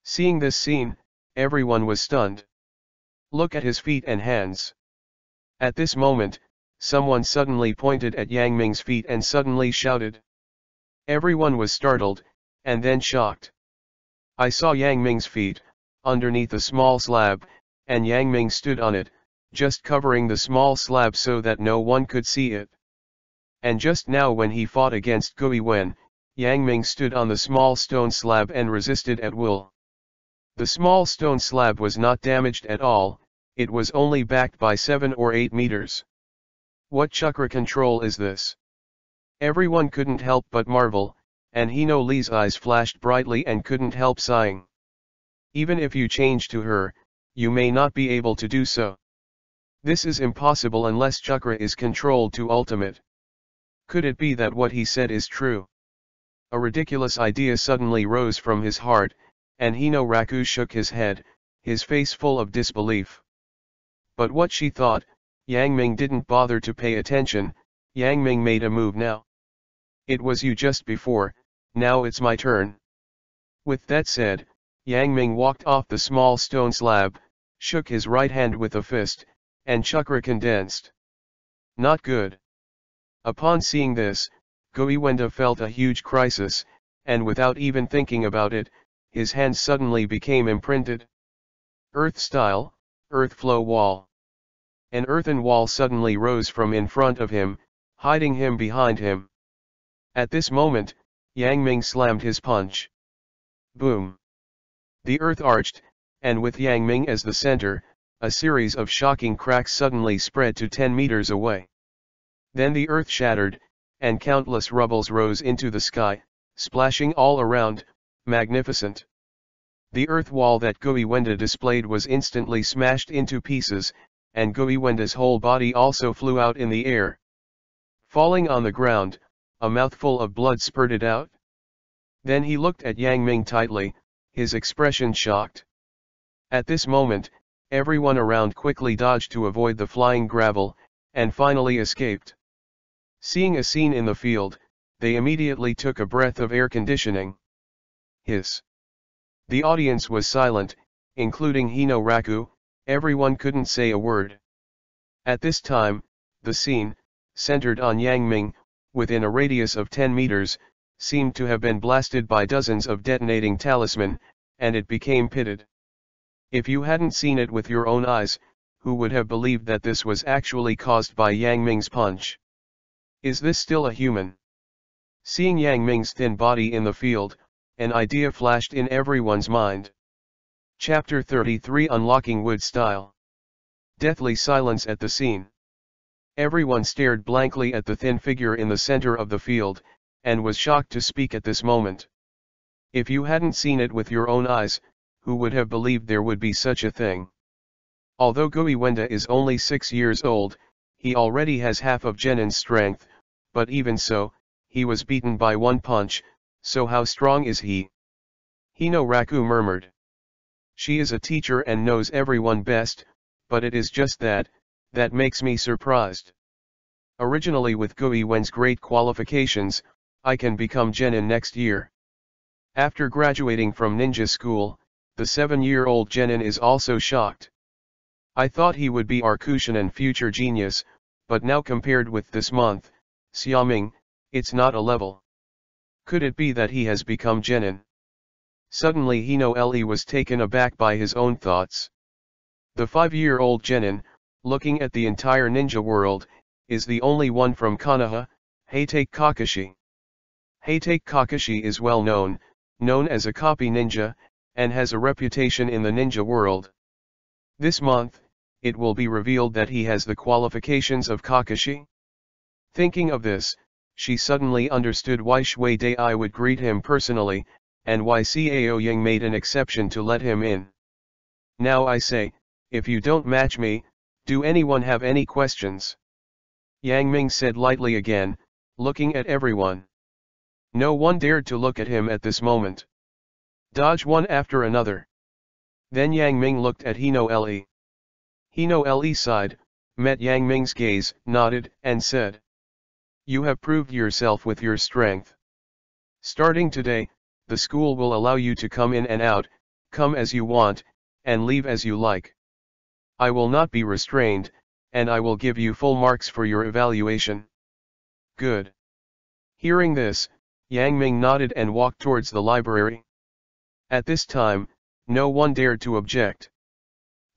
Seeing this scene, everyone was stunned. Look at his feet and hands. At this moment, someone suddenly pointed at Yang Ming's feet and suddenly shouted. Everyone was startled, and then shocked. I saw Yang Ming's feet, underneath a small slab, and Yang Ming stood on it, just covering the small slab so that no one could see it. And just now when he fought against Gui Wen, Yang Ming stood on the small stone slab and resisted at will. The small stone slab was not damaged at all, it was only backed by 7 or 8 meters. What chakra control is this? Everyone couldn't help but marvel, and Hino Li's eyes flashed brightly and couldn't help sighing. Even if you change to her, you may not be able to do so. This is impossible unless chakra is controlled to ultimate. Could it be that what he said is true? A ridiculous idea suddenly rose from his heart, and Hino Raku shook his head, his face full of disbelief. But what she thought, Yang Ming didn't bother to pay attention. Yang Ming made a move now. It was you just before, now it's my turn. With that said, Yang Ming walked off the small stone slab, shook his right hand with a fist, and chakra condensed. Not good. Upon seeing this, Gui Wenda felt a huge crisis, and without even thinking about it, his hand suddenly became imprinted. Earth style, earth flow wall. An earthen wall suddenly rose from in front of him, hiding him behind him. At this moment, Yang Ming slammed his punch. Boom. The earth arched, and with Yang Ming as the center, a series of shocking cracks suddenly spread to 10 meters away. Then the earth shattered, and countless rubbles rose into the sky, splashing all around, magnificent. The earth wall that Gui Wenda displayed was instantly smashed into pieces, and Gui Wenda's whole body also flew out in the air. Falling on the ground, a mouthful of blood spurted out. Then he looked at Yang Ming tightly, his expression shocked. At this moment, everyone around quickly dodged to avoid the flying gravel, and finally escaped. Seeing a scene in the field, they immediately took a breath of air conditioning. Hiss. The audience was silent, including Hino Raku. Everyone couldn't say a word. At this time, the scene, centered on Yang Ming, within a radius of 10 meters, seemed to have been blasted by dozens of detonating talisman, and it became pitted. If you hadn't seen it with your own eyes, who would have believed that this was actually caused by Yang Ming's punch? Is this still a human? Seeing Yang Ming's thin body in the field, an idea flashed in everyone's mind. Chapter 33 Unlocking Wood Style. Deathly silence at the scene. Everyone stared blankly at the thin figure in the center of the field, and was shocked to speak at this moment. If you hadn't seen it with your own eyes, who would have believed there would be such a thing? Although Gui Wenda is only 6 years old, he already has half of Genin's strength, but even so, he was beaten by one punch, so how strong is he? Hino Raku murmured. She is a teacher and knows everyone best, but it is just that makes me surprised. Originally with Gui Wen's great qualifications, I can become Genin next year. After graduating from ninja school, the 7-year-old Genin is also shocked. I thought he would be Arcutian and future genius, but now compared with this month, Xiaoming, it's not a level. Could it be that he has become Genin? Suddenly Hino Le was taken aback by his own thoughts. The 5-year-old Genin, looking at the entire ninja world, is the only one from Konoha, Hatake Kakashi. Hatake Kakashi is well known as a copy ninja, and has a reputation in the ninja world. This month, it will be revealed that he has the qualifications of Kakashi. Thinking of this, she suddenly understood why Shui Dai would greet him personally, and why Cao Yang made an exception to let him in. Now I say, if you don't match me, do anyone have any questions? Yang Ming said lightly again, looking at everyone. No one dared to look at him at this moment. Dodge one after another. Then Yang Ming looked at Hino Le. Hino Le sighed, met Yang Ming's gaze, nodded, and said, "You have proved yourself with your strength. Starting today, the school will allow you to come in and out, come as you want, and leave as you like. I will not be restrained, and I will give you full marks for your evaluation." Good. Hearing this, Yang Ming nodded and walked towards the library. At this time, no one dared to object.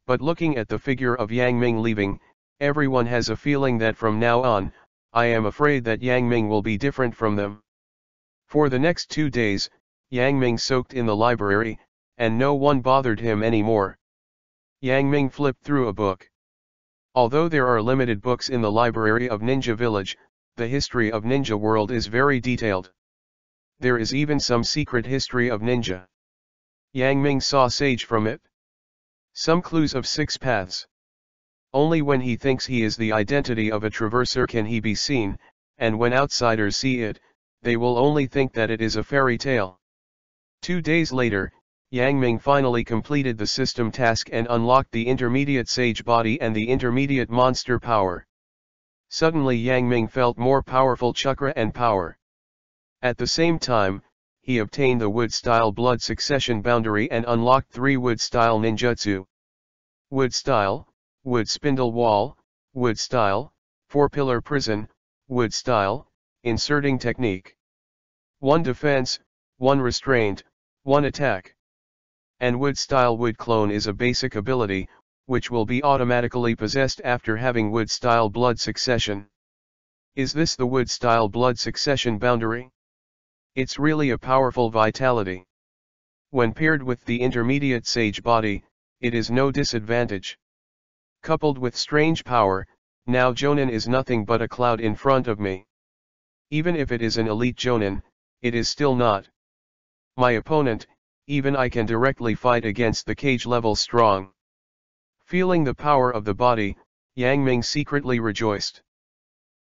But looking at the figure of Yang Ming leaving, everyone has a feeling that from now on, I am afraid that Yang Ming will be different from them. For the next 2 days, Yang Ming soaked in the library, and no one bothered him anymore. Yang Ming flipped through a book. Although there are limited books in the library of Ninja Village, the history of Ninja World is very detailed. There is even some secret history of ninja. Yang Ming saw sage from it. Some clues of 6 paths. Only when he thinks he is the identity of a traverser can he be seen, and when outsiders see it, they will only think that it is a fairy tale. 2 days later, Yang Ming finally completed the system task and unlocked the intermediate sage body and the intermediate monster power. Suddenly Yang Ming felt more powerful chakra and power. At the same time, he obtained the wood-style blood succession boundary and unlocked 3 wood-style ninjutsu. Wood-style, wood spindle wall, wood-style, 4-pillar prison, wood-style, inserting technique. 1 defense, 1 restraint, 1 attack. And wood-style wood clone is a basic ability, which will be automatically possessed after having wood-style blood succession. Is this the wood-style blood succession boundary? It's really a powerful vitality. When paired with the intermediate sage body, it is no disadvantage. Coupled with strange power, now Jonin is nothing but a cloud in front of me. Even if it is an elite Jonin, it is still not my opponent. Even I can directly fight against the cage level strong. Feeling the power of the body, Yang Ming secretly rejoiced.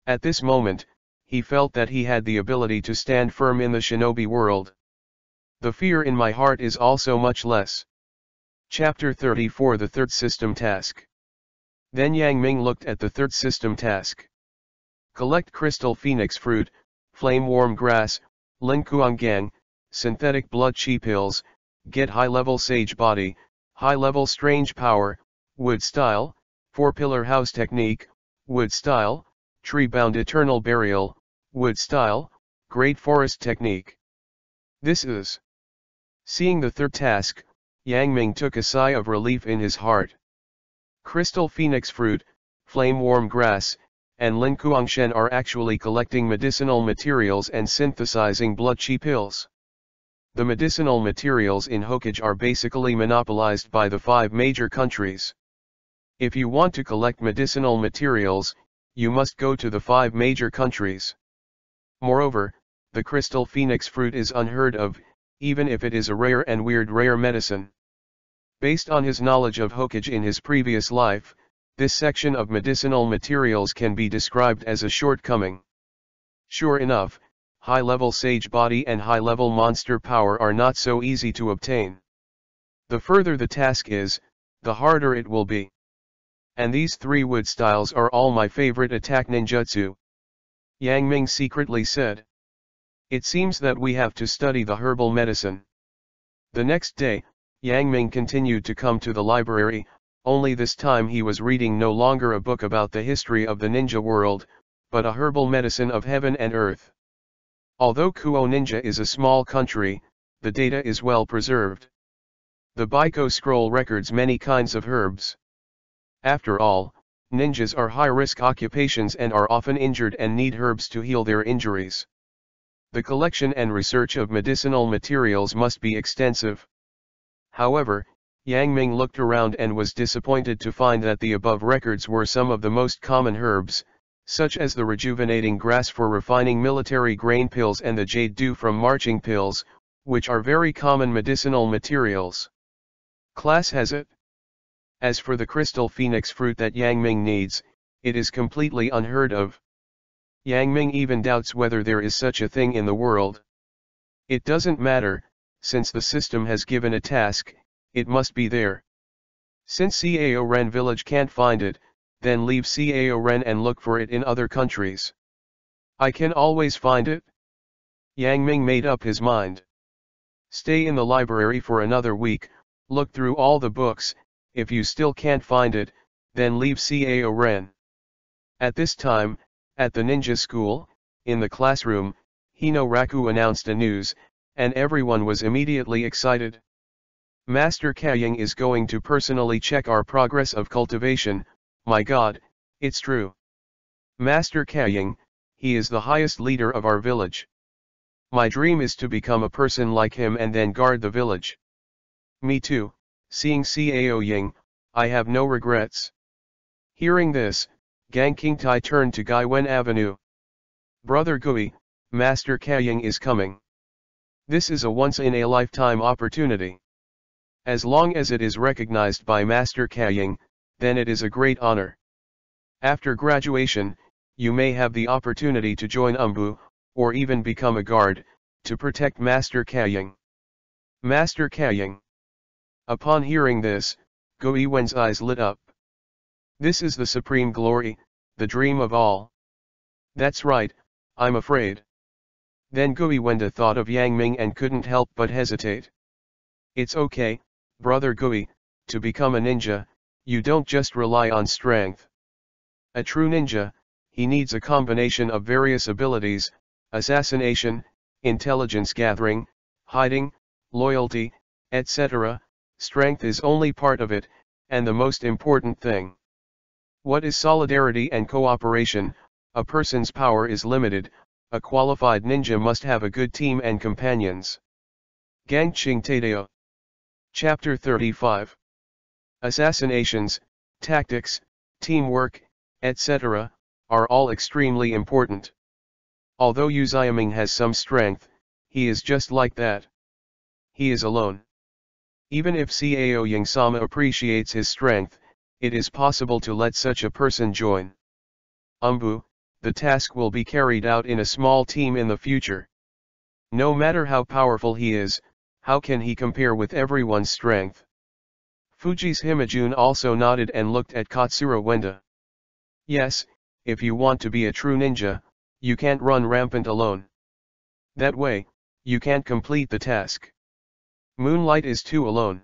At this moment, he felt that he had the ability to stand firm in the shinobi world. The fear in my heart is also much less. Chapter 34 The Third System Task. Then Yang Ming looked at the third system task. Collect crystal phoenix fruit, flame warm grass, linkuang, synthetic blood chi pills, get high-level sage body, high-level strange power, wood style, 4-pillar house technique, wood style, tree-bound eternal burial, wood style, great forest technique. This is. Seeing the third task, Yang Ming took a sigh of relief in his heart. Crystal phoenix fruit, flame warm grass, and linkuang are actually collecting medicinal materials and synthesizing blood chi pills. The medicinal materials in Hokage are basically monopolized by the 5 major countries. If you want to collect medicinal materials, you must go to the 5 major countries. Moreover, the crystal phoenix fruit is unheard of, even if it is a rare and weird rare medicine. Based on his knowledge of Hokage in his previous life, this section of medicinal materials can be described as a shortcoming. Sure enough, high-level sage body and high-level monster power are not so easy to obtain. The further the task is, the harder it will be. And these 3 wood styles are all my favorite attack ninjutsu. Yang Ming secretly said. It seems that we have to study the herbal medicine. The next day, Yang Ming continued to come to the library, only this time he was reading no longer a book about the history of the ninja world, but a herbal medicine of heaven and earth. Although Kuo Ninja is a small country, the data is well preserved. The Baiko scroll records many kinds of herbs. After all, ninjas are high-risk occupations and are often injured and need herbs to heal their injuries. The collection and research of medicinal materials must be extensive. However, Yang Ming looked around and was disappointed to find that the above records were some of the most common herbs, such as the rejuvenating grass for refining military grain pills and the jade dew from marching pills, which are very common medicinal materials. Class has it. As for the crystal phoenix fruit that Yang Ming needs, it is completely unheard of. Yang Ming even doubts whether there is such a thing in the world. It doesn't matter, since the system has given a task, it must be there. Since Cao Ren village can't find it, then leave Cao Ren and look for it in other countries. I can always find it. Yang Ming made up his mind. Stay in the library for another week, look through all the books, if you still can't find it, then leave Cao Ren. At this time, at the ninja school, in the classroom, Hino Raku announced a news, and everyone was immediately excited. Master Kaying is going to personally check our progress of cultivation. My God, it's true. Master Kaying, he is the highest leader of our village. My dream is to become a person like him and then guard the village. Me too, seeing Cao Ying, I have no regrets. Hearing this, Gang Qingtai turned to Gaiwen Avenue. Brother Gui, Master Kaying is coming. This is a once-in-a-lifetime opportunity. As long as it is recognized by Master Kaying, then it is a great honor. After graduation, you may have the opportunity to join Umbu, or even become a guard, to protect Master Kaying. Master Kaying. Upon hearing this, Gui Wen's eyes lit up. This is the supreme glory, the dream of all. That's right, I'm afraid. Then Gui Wenda thought of Yang Ming and couldn't help but hesitate. It's okay, Brother Gui, to become a ninja, you don't just rely on strength. A true ninja, he needs a combination of various abilities, assassination, intelligence gathering, hiding, loyalty, etc. Strength is only part of it, and the most important thing. What is solidarity and cooperation? A person's power is limited, a qualified ninja must have a good team and companions. Gangqing Taideo. Chapter 35. Assassinations, tactics, teamwork, etc., are all extremely important. Although Yu Xiaming has some strength, he is just like that. He is alone. Even if Cao Yang-sama appreciates his strength, it is possible to let such a person join. Umbu, the task will be carried out in a small team in the future. No matter how powerful he is, how can he compare with everyone's strength? Fuji's Himajun also nodded and looked at Katsura Wenda. Yes, if you want to be a true ninja, you can't run rampant alone. That way, you can't complete the task. Moonlight is too alone.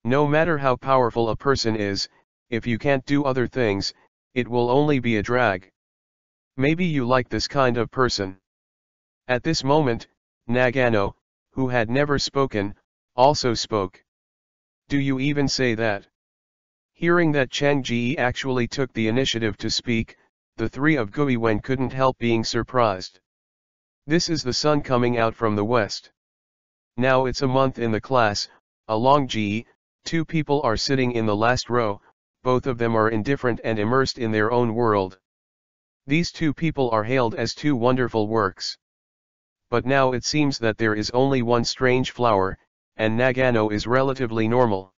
No matter how powerful a person is, if you can't do other things, it will only be a drag. Maybe you like this kind of person. At this moment, Nagano, who had never spoken, also spoke. Do you even say that? Hearing that Chang Ji actually took the initiative to speak, the three of Guiwen couldn't help being surprised. This is the sun coming out from the west. Now it's a month in the class, along Ji, two people are sitting in the last row, both of them are indifferent and immersed in their own world. These two people are hailed as two wonderful works. But now it seems that there is only one strange flower, and Nagano is relatively normal.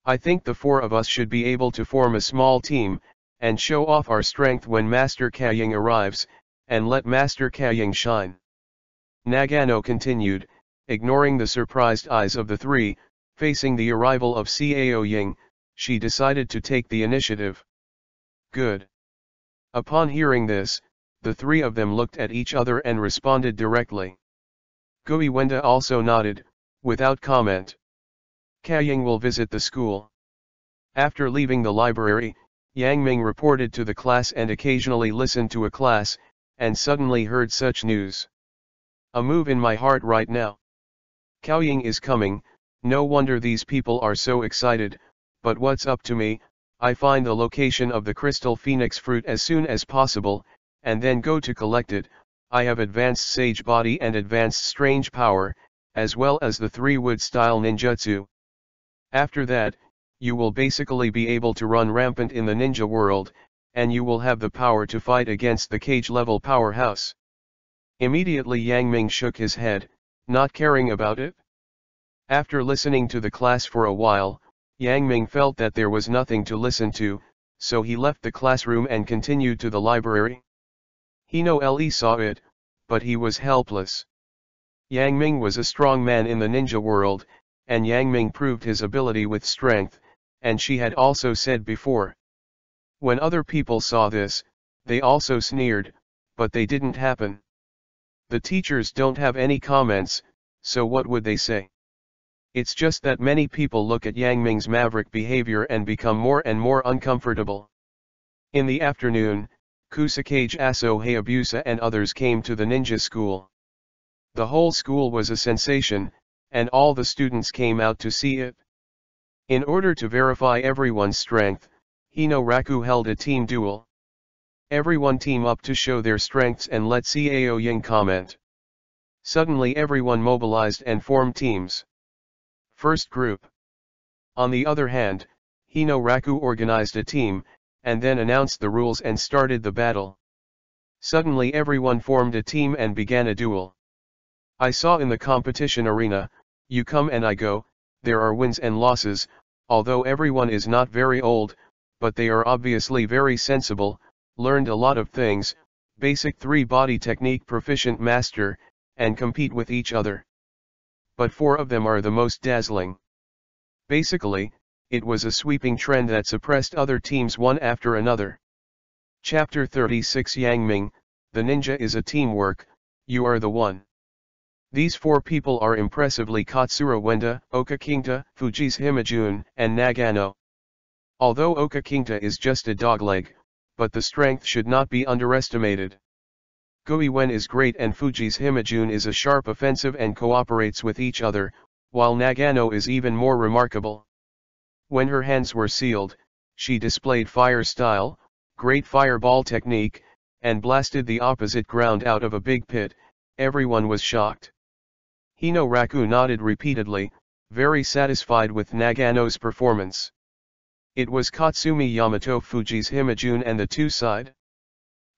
I think the four of us should be able to form a small team, and show off our strength when Master Kaying arrives, and let Master Kaying shine. Nagano continued, ignoring the surprised eyes of the three, facing the arrival of Cao Ying, she decided to take the initiative. Good. Upon hearing this, the three of them looked at each other and responded directly. Guiwenda also nodded, without comment. Kaying will visit the school. After leaving the library, Yang Ming reported to the class and occasionally listened to a class, and suddenly heard such news. A move in my heart right now. Kaoying is coming, no wonder these people are so excited, but what's up to me? I find the location of the crystal phoenix fruit as soon as possible, and then go to collect it. I have advanced sage body and advanced strange power, as well as the 3-wood style ninjutsu. After that, you will basically be able to run rampant in the ninja world, and you will have the power to fight against the cage level powerhouse. Immediately Yang Ming shook his head, not caring about it. After listening to the class for a while, Yang Ming felt that there was nothing to listen to, so he left the classroom and continued to the library. Hino Le saw it, but he was helpless. Yang Ming was a strong man in the ninja world, and Yang Ming proved his ability with strength, and she had also said before. When other people saw this, they also sneered, but they didn't happen. The teachers don't have any comments, so what would they say? It's just that many people look at Yang Ming's maverick behavior and become more and more uncomfortable. In the afternoon, Kusakage Aso Hayabusa and others came to the ninja school. The whole school was a sensation, and all the students came out to see it. In order to verify everyone's strength, Hino Raku held a team duel. Everyone team up to show their strengths and let Cao Ying comment. Suddenly everyone mobilized and formed teams. First group. On the other hand, Hino Raku organized a team, and then announced the rules and started the battle. Suddenly everyone formed a team and began a duel. I saw in the competition arena, you come and I go, there are wins and losses, although everyone is not very old, but they are obviously very sensible, learned a lot of things, basic 3-body technique proficient master, and compete with each other. But 4 of them are the most dazzling. Basically, it was a sweeping trend that suppressed other teams one after another. Chapter 36 Yang Ming, the ninja is a teamwork, you are the one. These 4 people are impressively Katsura Wenda, Okakinta, Fuji's Himajun, and Nagano. Although Okakinta is just a dogleg, but the strength should not be underestimated. Guiwen is great and Fuji's Himajun is a sharp offensive and cooperates with each other, while Nagano is even more remarkable. When her hands were sealed, she displayed fire style, great fireball technique, and blasted the opposite ground out of a big pit. Everyone was shocked. Hino Raku nodded repeatedly, very satisfied with Nagano's performance. It was Katsumi Yamato Fuji's Himajun and the 2 side.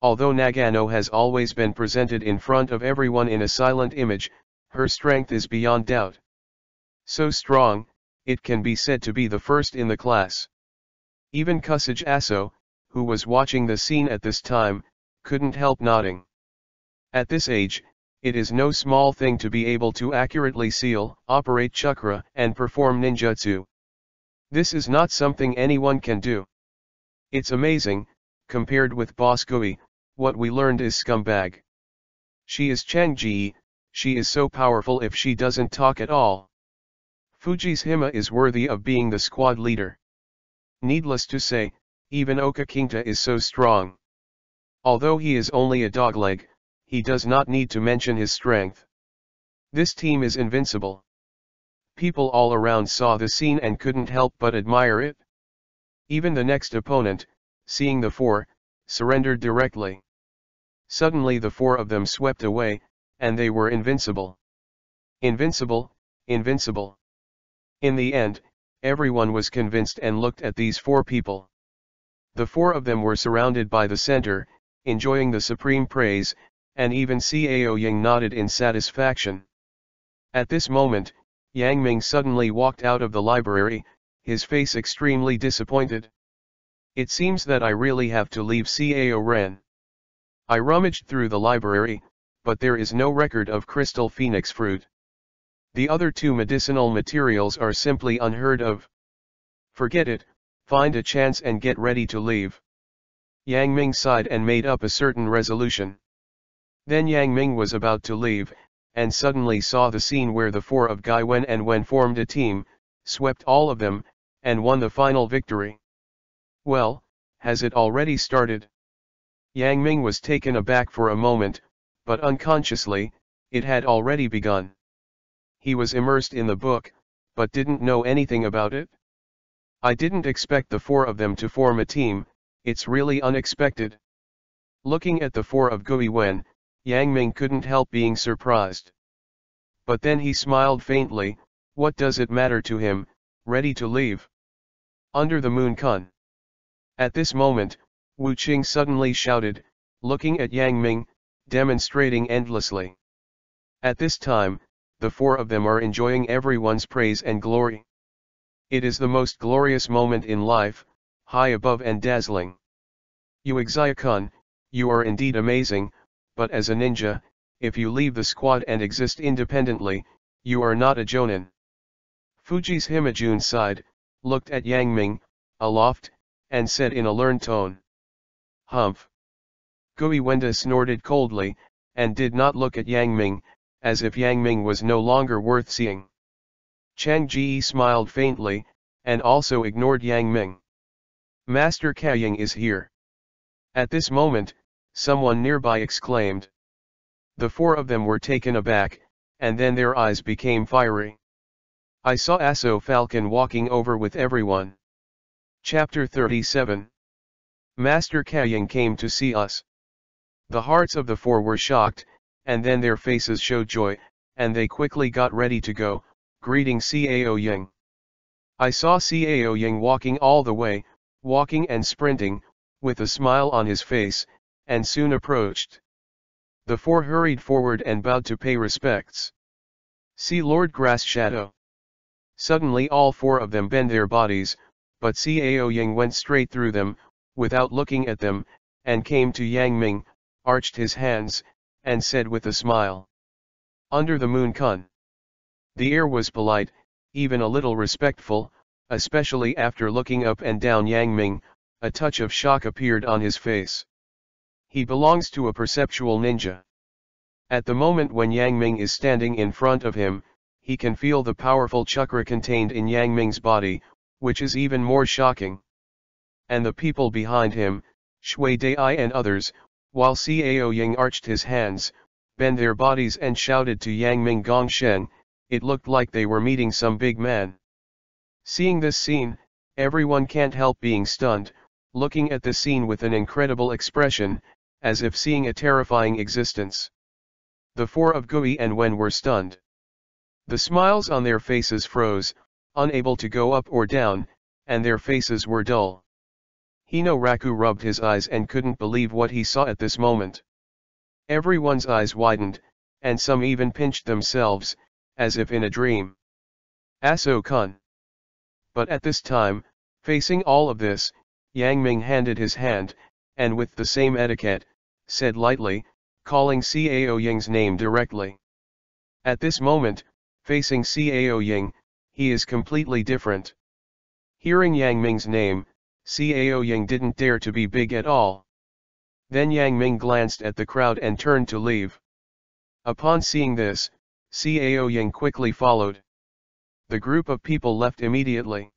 Although Nagano has always been presented in front of everyone in a silent image, her strength is beyond doubt. So strong, it can be said to be the first in the class. Even Kusage Aso, who was watching the scene at this time, couldn't help nodding. At this age, it is no small thing to be able to accurately seal, operate chakra, and perform ninjutsu. This is not something anyone can do. It's amazing, compared with Boss Gui, what we learned is scumbag. She is Changji, she is so powerful if she doesn't talk at all. Fuji's Hima is worthy of being the squad leader. Needless to say, even Okakinta is so strong. Although he is only a dogleg, he does not need to mention his strength. This team is invincible. People all around saw the scene and couldn't help but admire it. Even the next opponent, seeing the four, surrendered directly. Suddenly the four of them swept away, and they were invincible. Invincible, invincible. In the end, everyone was convinced and looked at these four people. The four of them were surrounded by the center, enjoying the supreme praise, and even Cao Ying nodded in satisfaction. At this moment, Yang Ming suddenly walked out of the library, his face extremely disappointed. It seems that I really have to leave Cao Ren. I rummaged through the library, but there is no record of crystal phoenix fruit. The other two medicinal materials are simply unheard of. Forget it, find a chance and get ready to leave. Yang Ming sighed and made up a certain resolution. Then Yang Ming was about to leave, and suddenly saw the scene where the four of Gai Wen and Wen formed a team, swept all of them, and won the final victory. Well, has it already started? Yang Ming was taken aback for a moment, but unconsciously, it had already begun. He was immersed in the book, but didn't know anything about it. I didn't expect the four of them to form a team, it's really unexpected. Looking at the four of Gui Wen, Yang Ming couldn't help being surprised. But then he smiled faintly, what does it matter to him, ready to leave? Under the moon Kun. At this moment, Wu Qing suddenly shouted, looking at Yang Ming, demonstrating endlessly. At this time, the four of them are enjoying everyone's praise and glory. It is the most glorious moment in life, high above and dazzling. Uexia-kun, you are indeed amazing, but as a ninja, if you leave the squad and exist independently, you are not a jonin. Fuji's Himajun sighed, looked at Yang Ming, aloft, and said in a learned tone. Humph. Gui Wenda snorted coldly, and did not look at Yang Ming, as if Yang Ming was no longer worth seeing. Chang Ji smiled faintly, and also ignored Yang Ming. Master Kaying is here. At this moment, someone nearby exclaimed. The four of them were taken aback, and then their eyes became fiery. I saw Aso Falcon walking over with everyone. Chapter 37. Master Kaying came to see us. The hearts of the four were shocked, and then their faces showed joy, and they quickly got ready to go, greeting Cao Ying. I saw Cao Ying walking all the way, walking and sprinting, with a smile on his face, and soon approached. The four hurried forward and bowed to pay respects. See Lord Grass Shadow. Suddenly all four of them bent their bodies, but Cao Ying went straight through them, without looking at them, and came to Yang Ming, arched his hands, and said with a smile. Under the moon Kun. The air was polite, even a little respectful, especially after looking up and down Yang Ming, a touch of shock appeared on his face. He belongs to a perceptual ninja. At the moment when Yang Ming is standing in front of him, he can feel the powerful chakra contained in Yang Ming's body, which is even more shocking. And the people behind him, Shui Dai and others, while Cao Ying arched his hands, bent their bodies and shouted to Yang Ming Gongsheng, it looked like they were meeting some big man. Seeing this scene, everyone can't help being stunned, looking at the scene with an incredible expression, as if seeing a terrifying existence. The four of Gui and Wen were stunned. The smiles on their faces froze, unable to go up or down, and their faces were dull. Hino Raku rubbed his eyes and couldn't believe what he saw at this moment. Everyone's eyes widened, and some even pinched themselves, as if in a dream. Aso-kun. But at this time, facing all of this, Yang Ming handed his hand, and with the same etiquette, said lightly, calling Cao Ying's name directly. At this moment, facing Cao Ying, he is completely different. Hearing Yang Ming's name, Cao Ying didn't dare to be big at all. Then Yang Ming glanced at the crowd and turned to leave. Upon seeing this, Cao Ying quickly followed. The group of people left immediately.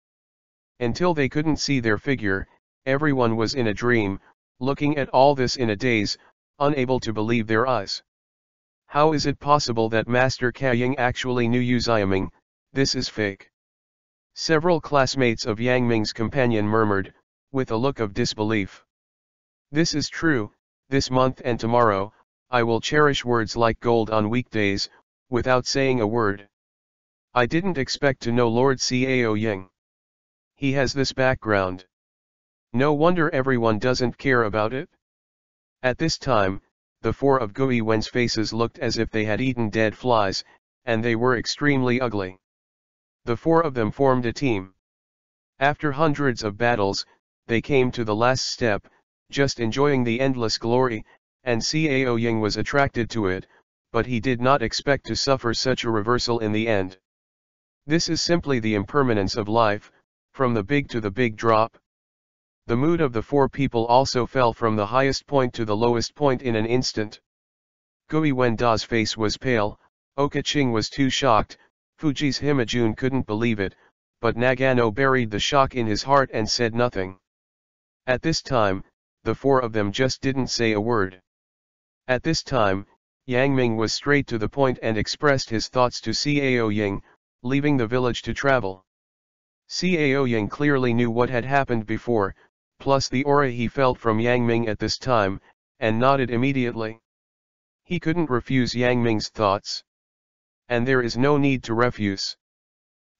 Until they couldn't see their figure, everyone was in a dream, looking at all this in a daze, unable to believe their eyes. How is it possible that Master Kaying actually knew Yu Xiaming? This is fake. Several classmates of Yang Ming's companion murmured, with a look of disbelief. This is true, this month and tomorrow, I will cherish words like gold on weekdays, without saying a word. I didn't expect to know Lord Cao Ying. He has this background. No wonder everyone doesn't care about it. At this time, the four of Gui Wen's faces looked as if they had eaten dead flies, and they were extremely ugly. The four of them formed a team. After hundreds of battles, they came to the last step, just enjoying the endless glory, and Cao Ying was attracted to it, but he did not expect to suffer such a reversal in the end. This is simply the impermanence of life, from the big to the big drop. The mood of the four people also fell from the highest point to the lowest point in an instant. Gui Wenda's face was pale, Oka Ching was too shocked, Fuji's Himajun couldn't believe it, but Nagano buried the shock in his heart and said nothing. At this time, the four of them just didn't say a word. At this time, Yang Ming was straight to the point and expressed his thoughts to Cao Ying, leaving the village to travel. Cao Ying clearly knew what had happened before, plus the aura he felt from Yang Ming at this time, and nodded immediately. He couldn't refuse Yang Ming's thoughts. And there is no need to refuse.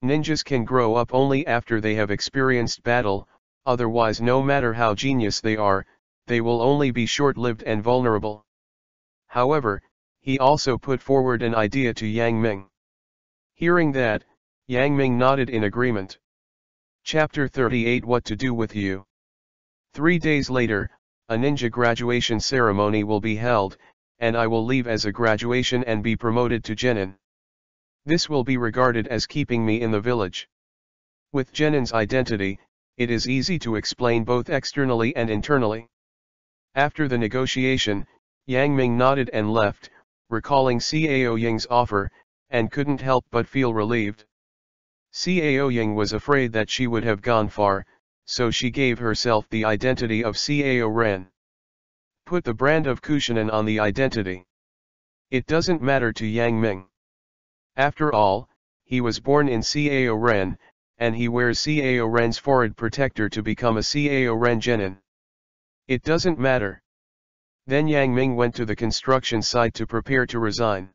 Ninjas can grow up only after they have experienced battle, otherwise no matter how genius they are, they will only be short-lived and vulnerable. However, he also put forward an idea to Yang Ming. Hearing that, Yang Ming nodded in agreement. Chapter 38 What to do with you. 3 days later, a ninja graduation ceremony will be held, and I will leave as a graduation and be promoted to genin. This will be regarded as keeping me in the village. With genin's identity, it is easy to explain both externally and internally. After the negotiation, Yang Ming nodded and left, recalling Cao Ying's offer, and couldn't help but feel relieved. Cao Ying was afraid that she would have gone far, so she gave herself the identity of Cao Ren. Put the brand of Kushinan on the identity. It doesn't matter to Yang Ming. After all, he was born in Cao Ren, and he wears Cao Ren's forehead protector to become a Cao Ren genin. It doesn't matter. Then Yang Ming went to the construction site to prepare to resign.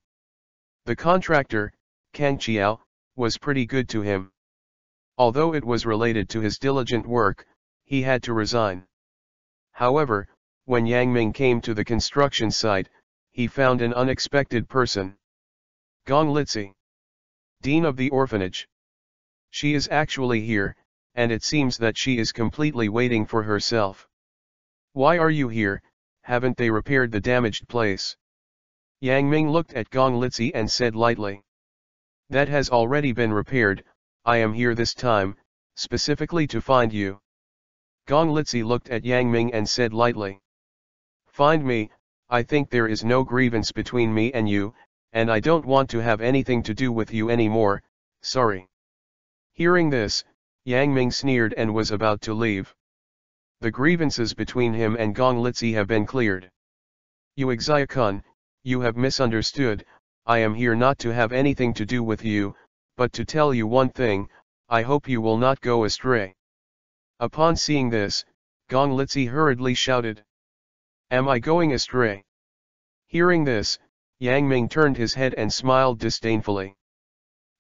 The contractor, Kang Chiao, was pretty good to him. Although it was related to his diligent work, he had to resign. However, when Yang Ming came to the construction site, he found an unexpected person. Gong Litsi, Dean of the orphanage. She is actually here, and it seems that she is completely waiting for herself. Why are you here? Haven't they repaired the damaged place? Yang Ming looked at Gong Litsi and said lightly. That has already been repaired. I am here this time, specifically to find you. Gong Litsi looked at Yang Ming and said lightly. Find me? I think there is no grievance between me and you, and I don't want to have anything to do with you anymore, sorry. Hearing this, Yang Ming sneered and was about to leave. The grievances between him and Gong Litsi have been cleared. You Xia-kun, you have misunderstood. I am here not to have anything to do with you, but to tell you one thing, I hope you will not go astray. Upon seeing this, Gong Litsi hurriedly shouted. Am I going astray? Hearing this, Yang Ming turned his head and smiled disdainfully.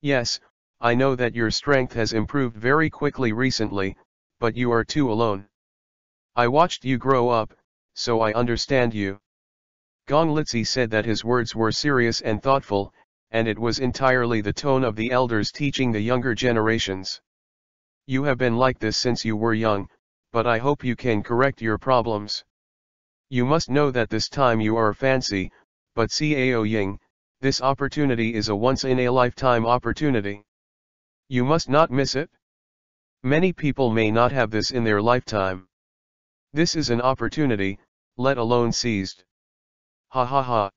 Yes, I know that your strength has improved very quickly recently, but you are too alone. I watched you grow up, so I understand you. Gong Litsi said that his words were serious and thoughtful, and it was entirely the tone of the elders teaching the younger generations. You have been like this since you were young, but I hope you can correct your problems. You must know that this time you are fancy, but Cao Ying, this opportunity is a once-in-a-lifetime opportunity. You must not miss it. Many people may not have this in their lifetime. This is an opportunity, let alone seized. Ha ha ha.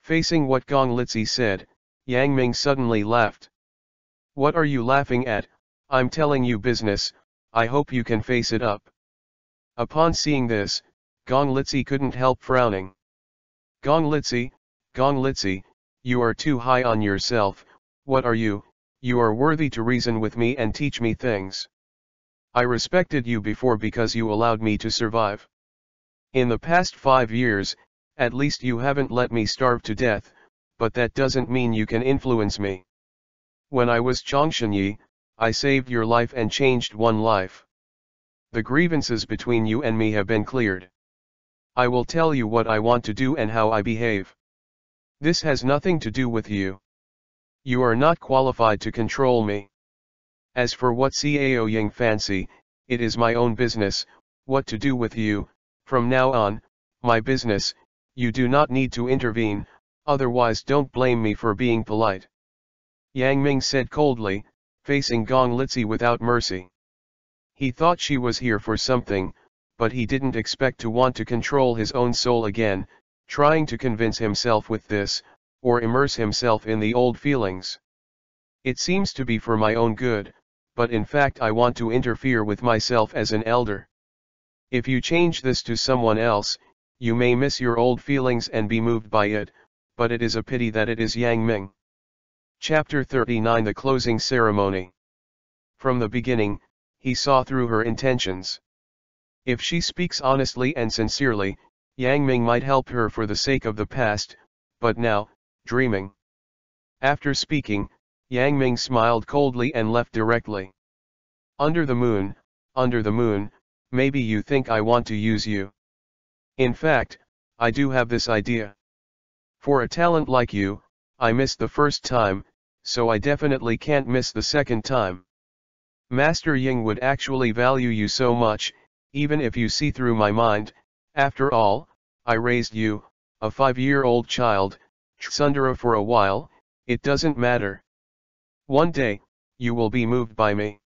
Facing what Gong Litsi said, Yang Ming suddenly laughed. What are you laughing at? I'm telling you business, I hope you can face it up. Upon seeing this, Gong Litsi couldn't help frowning. Gong Litsi, you are too high on yourself. What are you? You are worthy to reason with me and teach me things. I respected you before because you allowed me to survive. In the past 5 years, at least you haven't let me starve to death, but that doesn't mean you can influence me. When I was Changshanyi, I saved your life and changed one life. The grievances between you and me have been cleared. I will tell you what I want to do and how I behave. This has nothing to do with you. You are not qualified to control me. As for what Cao Ying fancy, it is my own business, what to do with you, from now on, my business, you do not need to intervene, otherwise don't blame me for being polite. Yang Ming said coldly, facing Gong Litsi without mercy. He thought she was here for something, but he didn't expect to want to control his own soul again, trying to convince himself with this, or immerse himself in the old feelings. It seems to be for my own good, but in fact I want to interfere with myself as an elder. If you change this to someone else, you may miss your old feelings and be moved by it, but it is a pity that it is Yang Ming. Chapter 39 The Closing Ceremony. From the beginning, he saw through her intentions. If she speaks honestly and sincerely, Yang Ming might help her for the sake of the past, but now, dreaming. After speaking, Yang Ming smiled coldly and left directly. Under the moon, maybe you think I want to use you. In fact, I do have this idea. For a talent like you, I missed the first time, so I definitely can't miss the second time. Master Ying would actually value you so much, even if you see through my mind. After all, I raised you, a 5-year-old child, Tsundere, for a while. It doesn't matter. One day, you will be moved by me.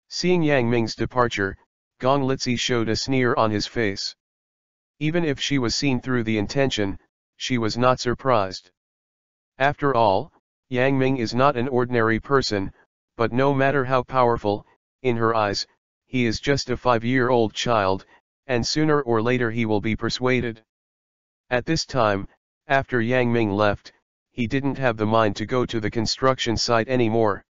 Seeing Yang Ming's departure, Gong Litsi showed a sneer on his face. Even if she was seen through the intention, she was not surprised. After all, Yang Ming is not an ordinary person, but no matter how powerful, in her eyes, he is just a 5-year-old child, and sooner or later he will be persuaded. At this time, after Yang Ming left, he didn't have the mind to go to the construction site anymore.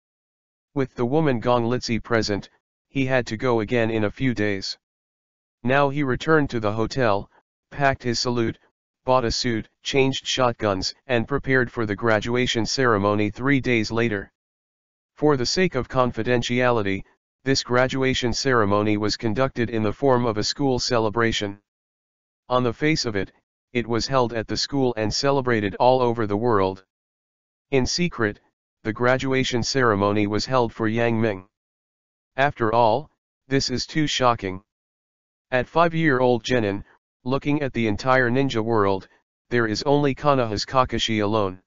With the woman Gong Litsi present, he had to go again in a few days. Now he returned to the hotel, packed his salute, bought a suit, changed shotguns, and prepared for the graduation ceremony 3 days later. For the sake of confidentiality, this graduation ceremony was conducted in the form of a school celebration. On the face of it, it was held at the school and celebrated all over the world. In secret, the graduation ceremony was held for Yang Ming. After all, this is too shocking. At 5-year-old Genin, looking at the entire ninja world, there is only Konoha's Kakashi alone.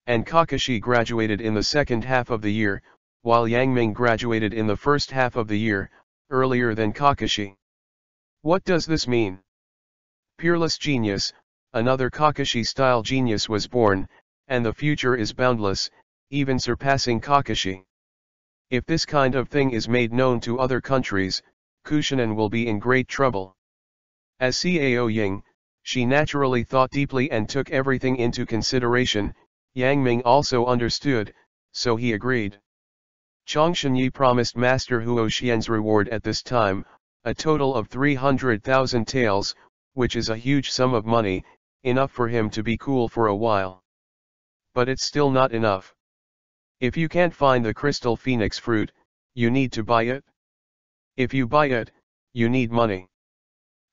And Kakashi graduated in the second half of the year, while Yang Ming graduated in the first half of the year, earlier than Kakashi. What does this mean? Peerless genius, another Kakashi-style genius was born, and the future is boundless, even surpassing Kakashi. If this kind of thing is made known to other countries, Kushinan will be in great trouble. As Cao Ying, she naturally thought deeply and took everything into consideration. Yang Ming also understood, so he agreed. Changshanyi promised Master Huo Xian's reward at this time, a total of 300,000 taels, which is a huge sum of money, enough for him to be cool for a while. But it's still not enough. If you can't find the crystal phoenix fruit, you need to buy it. If you buy it, you need money.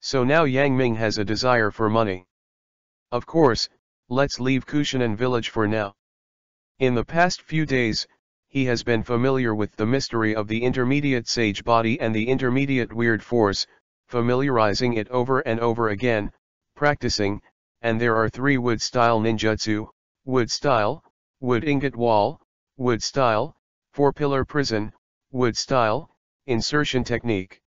So now Yang Ming has a desire for money. Of course, let's leave Kushinan village for now. In the past few days, he has been familiar with the mystery of the intermediate sage body and the intermediate weird force, familiarizing it over and over again, practicing, and there are 3 wood style ninjutsu: wood style, wood ingot wall, wood style, 4-pillar prison, wood style, insertion technique.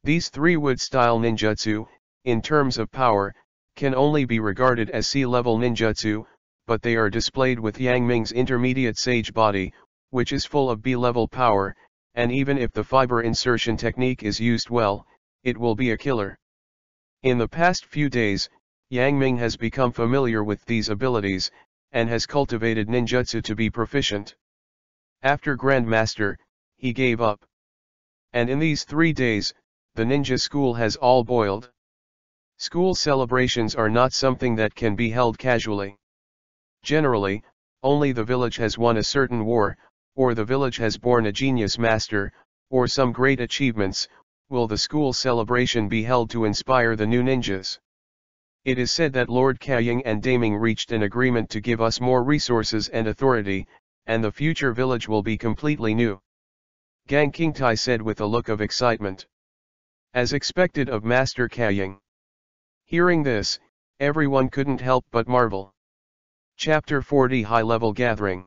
These 3 wood style ninjutsu, in terms of power, can only be regarded as C-level ninjutsu, but they are displayed with Yang Ming's intermediate sage body, which is full of B-level power, and even if the fiber insertion technique is used well, it will be a killer. In the past few days, Yang Ming has become familiar with these abilities, and has cultivated ninjutsu to be proficient. After Grandmaster, he gave up. And in these 3 days, the ninja school has all boiled. School celebrations are not something that can be held casually. Generally, only the village has won a certain war, or the village has born a genius master, or some great achievements, will the school celebration be held to inspire the new ninjas. It is said that Lord Kaying and Daming reached an agreement to give us more resources and authority, and the future village will be completely new. Gang Qingtai said with a look of excitement. As expected of Master Kaying. Hearing this, everyone couldn't help but marvel. Chapter 40 High-Level Gathering.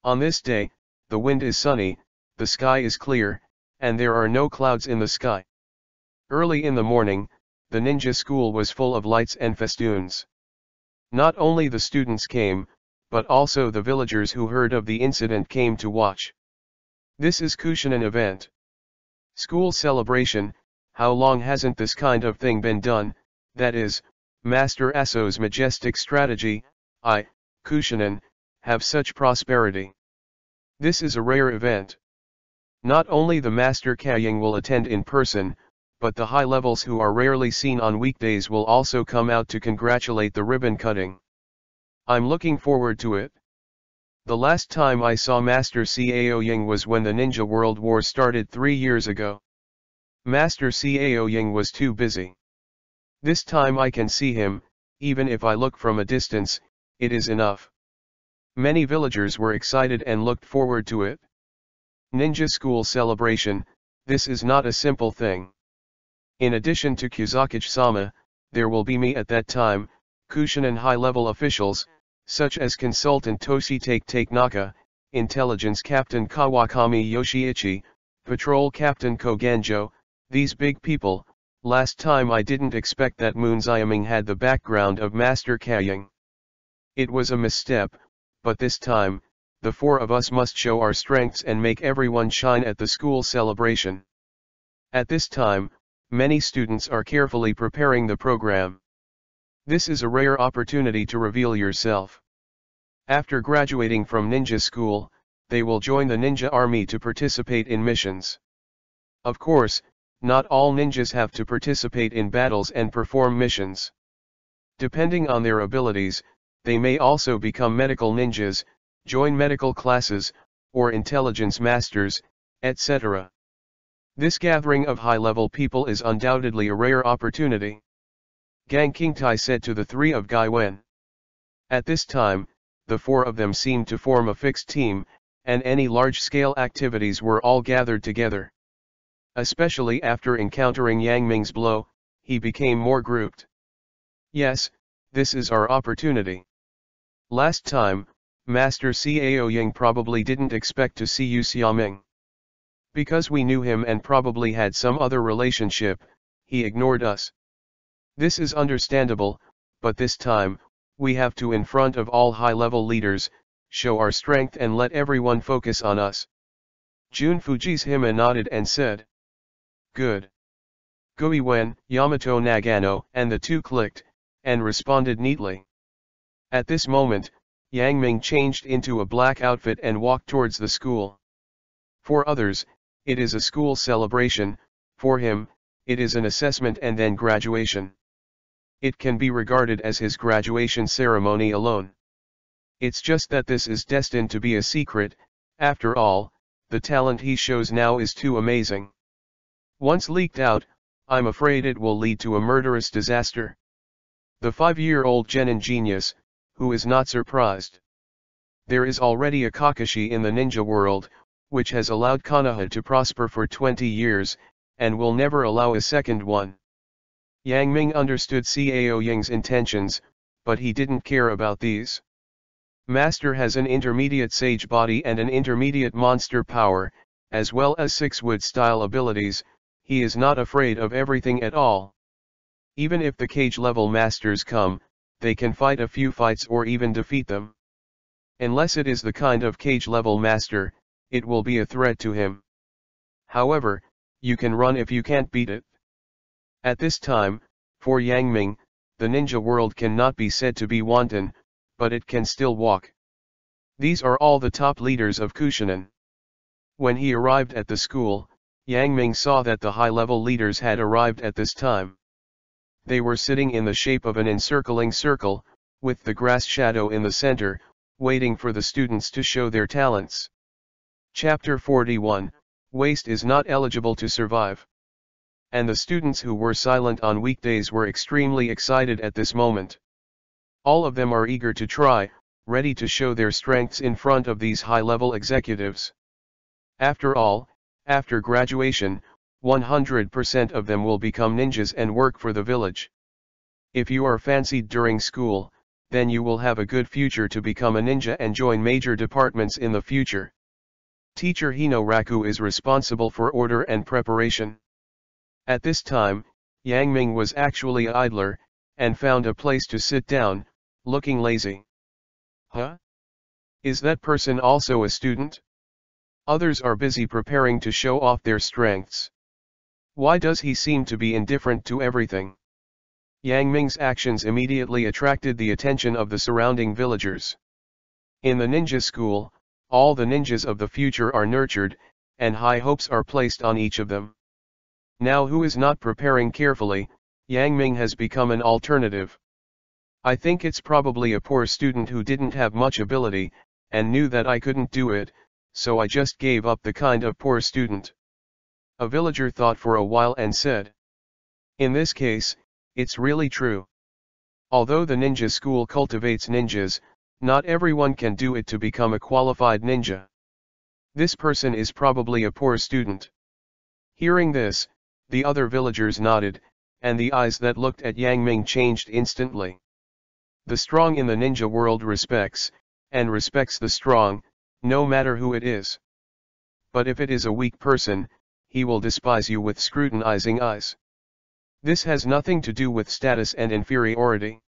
On this day, the wind is sunny, the sky is clear, and there are no clouds in the sky. Early in the morning, the ninja school was full of lights and festoons. Not only the students came, but also the villagers who heard of the incident came to watch. This is Kushinan event. School celebration. How long hasn't this kind of thing been done? That is, Master Aso's majestic strategy, Kushinan, have such prosperity. This is a rare event. Not only the Master Kaying will attend in person, but the high levels who are rarely seen on weekdays will also come out to congratulate the ribbon cutting. I'm looking forward to it. The last time I saw Master Cao Ying was when the Ninja World War started 3 years ago. Master Cao Ying was too busy. This time I can see him, even if I look from a distance, it is enough. Many villagers were excited and looked forward to it. Ninja School celebration, this is not a simple thing. In addition to Kuzakage-sama, there will be me at that time, Kushinan high-level officials, such as Consultant Toshitake Naka, Intelligence Captain Kawakami Yoshiichi, Patrol Captain Kogenjo, these big people. Last time I didn't expect that Moon Xiaming had the background of Master Kaying. It was a misstep, but this time, the 4 of us must show our strengths and make everyone shine at the school celebration. At this time, many students are carefully preparing the program. This is a rare opportunity to reveal yourself. After graduating from ninja school, they will join the ninja army to participate in missions. Of course, not all ninjas have to participate in battles and perform missions. Depending on their abilities, they may also become medical ninjas, join medical classes, or intelligence masters, etc. This gathering of high-level people is undoubtedly a rare opportunity. Gang Qingtai said to the 3 of Gai Wen. At this time, the 4 of them seemed to form a fixed team, and any large-scale activities were all gathered together. Especially after encountering Yang Ming's blow, he became more grouped. Yes, this is our opportunity. Last time, Master Cao Ying probably didn't expect to see Yu Xiaming. Because we knew him and probably had some other relationship, he ignored us. This is understandable, but this time, we have to in front of all high-level leaders, show our strength and let everyone focus on us. Jun Fujishima nodded and said. Good. Guiwen, Yamato Nagano and the 2 clicked, and responded neatly. At this moment, Yang Ming changed into a black outfit and walked towards the school. For others, it is a school celebration, for him, it is an assessment and then graduation. It can be regarded as his graduation ceremony alone. It's just that this is destined to be a secret, after all, the talent he shows now is too amazing. Once leaked out, I'm afraid it will lead to a murderous disaster. The 5-year-old genin genius, who is not surprised. There is already a Kakashi in the ninja world, which has allowed Konoha to prosper for 20 years, and will never allow a second one. Yang Ming understood Cao Ying's intentions, but he didn't care about these. Master has an intermediate sage body and an intermediate monster power, as well as 6 wood style abilities. He is not afraid of everything at all. Even if the cage level masters come, they can fight a few fights or even defeat them. Unless it is the kind of cage level master, it will be a threat to him. However, you can run if you can't beat it. At this time, for Yang Ming, the ninja world cannot be said to be wanton, but it can still walk. These are all the top leaders of Kushinan. When he arrived at the school, Yang Ming saw that the high-level leaders had arrived at this time. They were sitting in the shape of an encircling circle, with the grass shadow in the center, waiting for the students to show their talents. Chapter 41, Waste is not eligible to survive. And the students who were silent on weekdays were extremely excited at this moment. All of them are eager to try, ready to show their strengths in front of these high-level executives. After all, after graduation, 100% of them will become ninjas and work for the village. If you are fancied during school, then you will have a good future to become a ninja and join major departments in the future. Teacher Hinoraku is responsible for order and preparation. At this time, Yang Ming was actually idler, and found a place to sit down, looking lazy. Huh? Is that person also a student? Others are busy preparing to show off their strengths. Why does he seem to be indifferent to everything? Yang Ming's actions immediately attracted the attention of the surrounding villagers. In the ninja school, all the ninjas of the future are nurtured, and high hopes are placed on each of them. Now who is not preparing carefully, Yang Ming has become an alternative. I think it's probably a poor student who didn't have much ability, and knew that I couldn't do it, so I just gave up the kind of poor student. A villager thought for a while and said. In this case, it's really true. Although the ninja school cultivates ninjas, not everyone can do it to become a qualified ninja. This person is probably a poor student. Hearing this, the other villagers nodded, and the eyes that looked at Yang Ming changed instantly. The strong in the ninja world respects the strong, no matter who it is. But if it is a weak person, he will despise you with scrutinizing eyes. This has nothing to do with status and inferiority.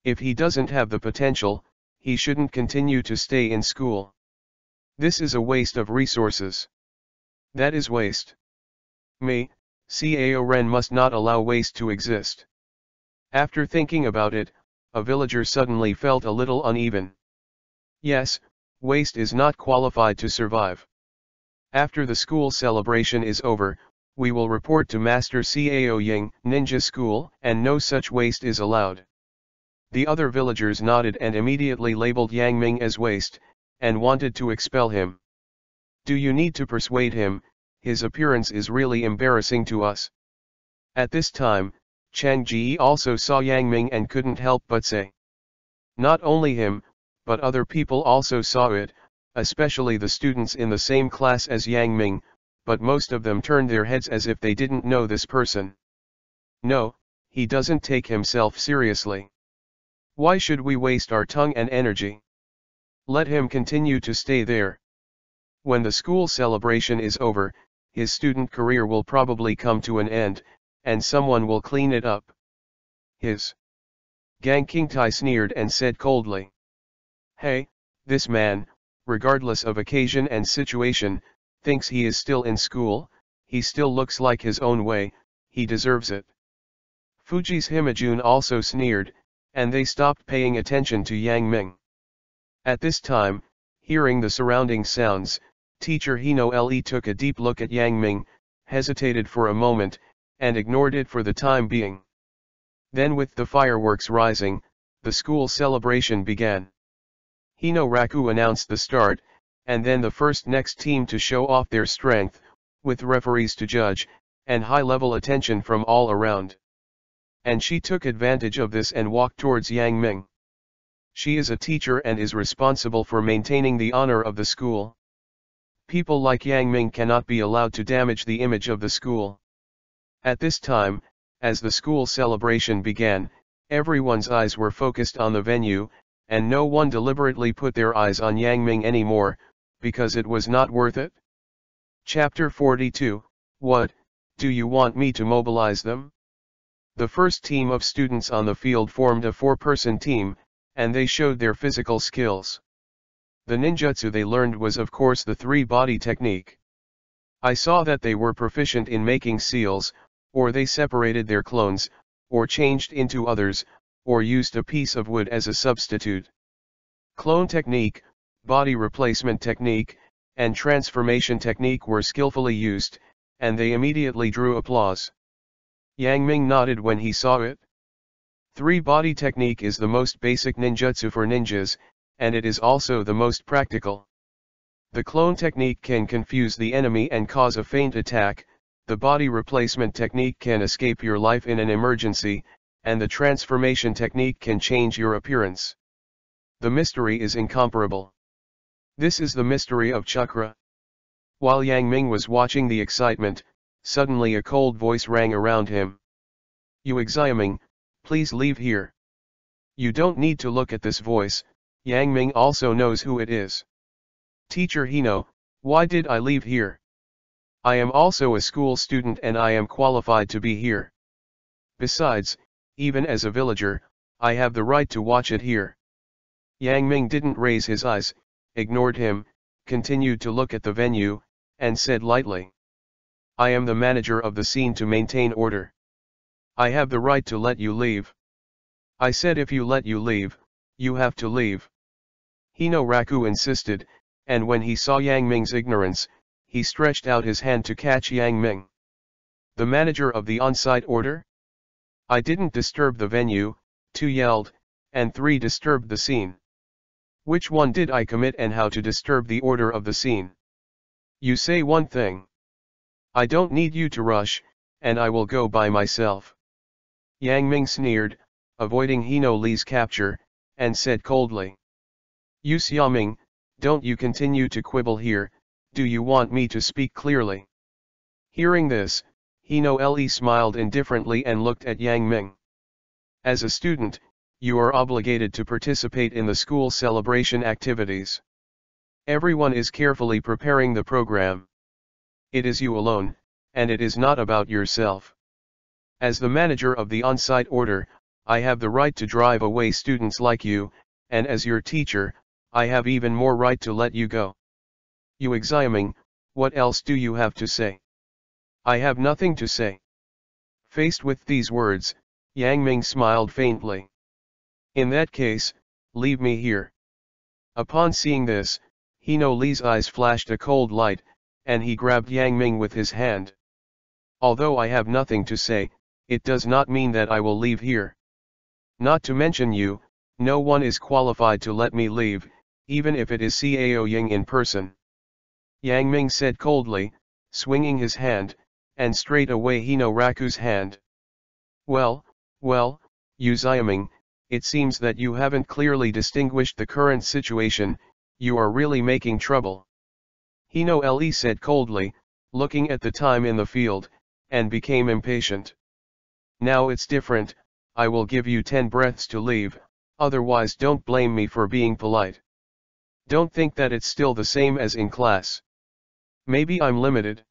If he doesn't have the potential, he shouldn't continue to stay in school. This is a waste of resources. That is waste. Me, Cao Ren must not allow waste to exist. After thinking about it, a villager suddenly felt a little uneven. Yes, waste is not qualified to survive. After the school celebration is over, we will report to Master Cao Ying, Ninja School, and no such waste is allowed. The other villagers nodded and immediately labeled Yang Ming as waste, and wanted to expel him. Do you need to persuade him? His appearance is really embarrassing to us. At this time, Chang Ji also saw Yang Ming and couldn't help but say. Not only him, but other people also saw it, especially the students in the same class as Yang Ming, but most of them turned their heads as if they didn't know this person. No, he doesn't take himself seriously. Why should we waste our tongue and energy? Let him continue to stay there. When the school celebration is over, his student career will probably come to an end, and someone will clean it up. Gang Qingtai sneered and said coldly. Hey, this man, regardless of occasion and situation, thinks he is still in school. He still looks like his own way, he deserves it. Fuji's Himajun also sneered, and they stopped paying attention to Yang Ming. At this time, hearing the surrounding sounds, Teacher Hino Le took a deep look at Yang Ming, hesitated for a moment, and ignored it for the time being. Then with the fireworks rising, the school celebration began. Hino Raku announced the start, and then the next team to show off their strength, with referees to judge, and high-level attention from all around. And she took advantage of this and walked towards Yang Ming. She is a teacher and is responsible for maintaining the honor of the school. People like Yang Ming cannot be allowed to damage the image of the school. At this time, as the school celebration began, everyone's eyes were focused on the venue, and no one deliberately put their eyes on Yang Ming anymore, because it was not worth it. Chapter 42, What, do you want me to mobilize them? The first team of students on the field formed a 4-person team, and they showed their physical skills. The ninjutsu they learned was of course the 3-body technique. I saw that they were proficient in making seals, or they separated their clones, or changed into others, or used a piece of wood as a substitute. Clone technique, body replacement technique, and transformation technique were skillfully used, and they immediately drew applause. Yang Ming nodded when he saw it. 3-body technique is the most basic ninjutsu for ninjas, and it is also the most practical. The clone technique can confuse the enemy and cause a feint attack, the body replacement technique can escape your life in an emergency, and the transformation technique can change your appearance. The mystery is incomparable. This is the mystery of chakra. While Yang Ming was watching the excitement, suddenly a cold voice rang around him. "You Xiaming, please leave here." You don't need to look at this voice, Yang Ming also knows who it is. "Teacher Hino, why did I leave here? I am also a school student and I am qualified to be here. Besides, even as a villager, I have the right to watch it here." Yang Ming didn't raise his eyes, ignored him, continued to look at the venue, and said lightly, "I am the manager of the scene to maintain order. I have the right to let you leave. I said if you let you leave, you have to leave." Hino Raku insisted, and when he saw Yang Ming's ignorance, he stretched out his hand to catch Yang Ming. "The manager of the on-site order? I didn't disturb the venue," 2 yelled, and 3 disturbed the scene. "Which one did I commit and how to disturb the order of the scene? You say one thing. I don't need you to rush, and I will go by myself." Yang Ming sneered, avoiding Hino Li's capture, and said coldly, "You Xiaming, don't you continue to quibble here, do you want me to speak clearly?" Hearing this, Hino Le smiled indifferently and looked at Yang Ming. "As a student, you are obligated to participate in the school celebration activities. Everyone is carefully preparing the program. It is you alone, and it is not about yourself. As the manager of the on-site order, I have the right to drive away students like you, and as your teacher, I have even more right to let you go. You Xiaming, what else do you have to say?" "I have nothing to say." Faced with these words, Yang Ming smiled faintly. "In that case, leave me here." Upon seeing this, Hino Li's eyes flashed a cold light, and he grabbed Yang Ming with his hand. "Although I have nothing to say, it does not mean that I will leave here. Not to mention you, no one is qualified to let me leave, even if it is Cao Ying in person." Yang Ming said coldly, swinging his hand, and straight away Hino Raku's hand. Well, you Xiaming, it seems that you haven't clearly distinguished the current situation, you are really making trouble." Hino Le said coldly, looking at the time in the field, and became impatient. "Now it's different, I will give you 10 breaths to leave, otherwise don't blame me for being polite. Don't think that it's still the same as in class. Maybe I'm limited.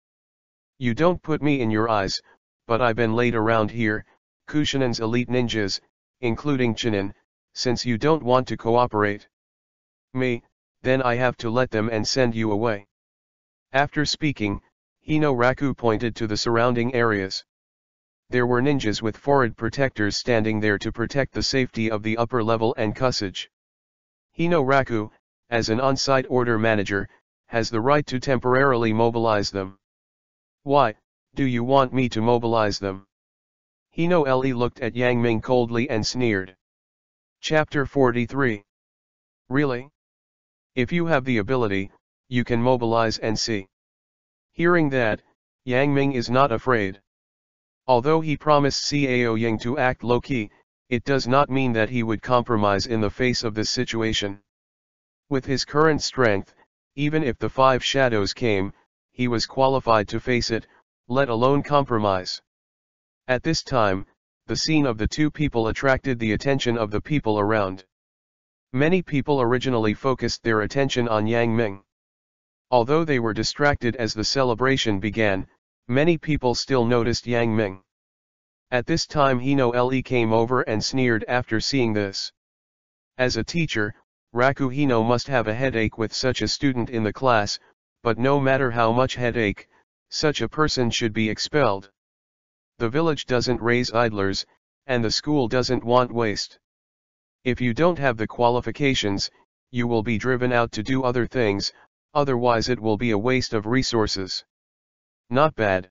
You don't put me in your eyes, but I've been laid around here, Kushinan's elite ninjas, including Chinin, since you don't want to cooperate. Me, then I have to let them and send you away." After speaking, Hino Raku pointed to the surrounding areas. There were ninjas with forehead protectors standing there to protect the safety of the upper level and cussage. Hino Raku, as an on-site order manager, has the right to temporarily mobilize them. "Why, do you want me to mobilize them?" Hino Le looked at Yang Ming coldly and sneered. Chapter 43. Really? If you have the ability, you can mobilize and see. Hearing that, Yang Ming is not afraid. Although he promised Cao Ying to act low-key, it does not mean that he would compromise in the face of this situation. With his current strength, even if the 5 shadows came, he was qualified to face it, let alone compromise. At this time, the scene of the two people attracted the attention of the people around. Many people originally focused their attention on Yang Ming. Although they were distracted as the celebration began, many people still noticed Yang Ming. At this time Hino Le came over and sneered after seeing this. As a teacher, Raku Hino must have a headache with such a student in the class, but no matter how much headache, such a person should be expelled. The village doesn't raise idlers, and the school doesn't want waste. If you don't have the qualifications, you will be driven out to do other things, otherwise it will be a waste of resources. Not bad.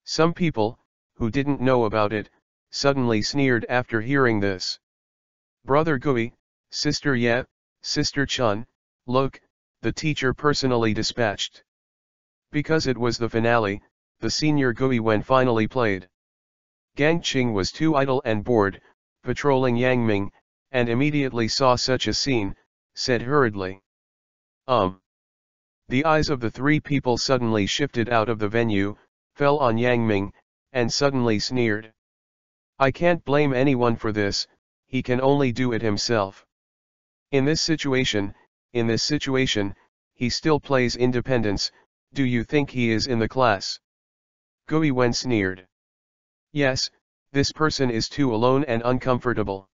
Some people, who didn't know about it, suddenly sneered after hearing this. Brother Gui, Sister Ye, Sister Chun, look, the teacher personally dispatched. Because it was the finale, the senior Gui when finally played. Gang Qing was too idle and bored, patrolling Yang Ming, and immediately saw such a scene, said hurriedly. The eyes of the three people suddenly shifted out of the venue, fell on Yang Ming, and suddenly sneered. I can't blame anyone for this, he can only do it himself. In this situation, he still plays independence, do you think he is in the class? Gui Wen sneered. Yes, this person is too alone and uncomfortable.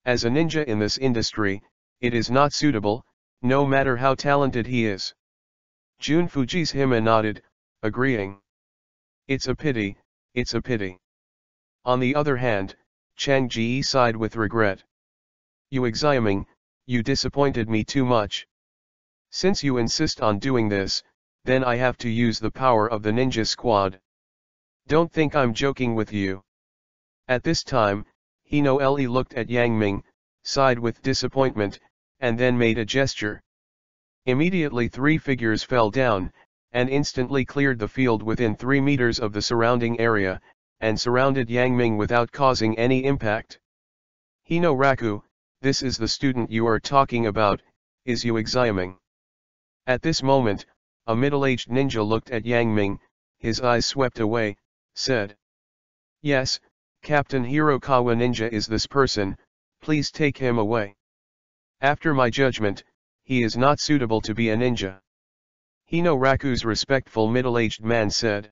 As a ninja in this industry, it is not suitable, no matter how talented he is. Jun Fujishima nodded, agreeing. It's a pity, it's a pity. On the other hand, Chang Ji sighed with regret. You Xiaoming, you disappointed me too much. Since you insist on doing this, then I have to use the power of the ninja squad. Don't think I'm joking with you. At this time, Hino Le looked at Yang Ming, sighed with disappointment, and then made a gesture. Immediately three figures fell down, and instantly cleared the field within 3 meters of the surrounding area, and surrounded Yang Ming without causing any impact. Hino Raku, this is the student you are talking about, is you Xiaoming. At this moment, a middle-aged ninja looked at Yang Ming, his eyes swept away, said. Yes, Captain Hirokawa Ninja is this person, please take him away. After my judgment, he is not suitable to be a ninja. Hino Raku's respectful middle-aged man said.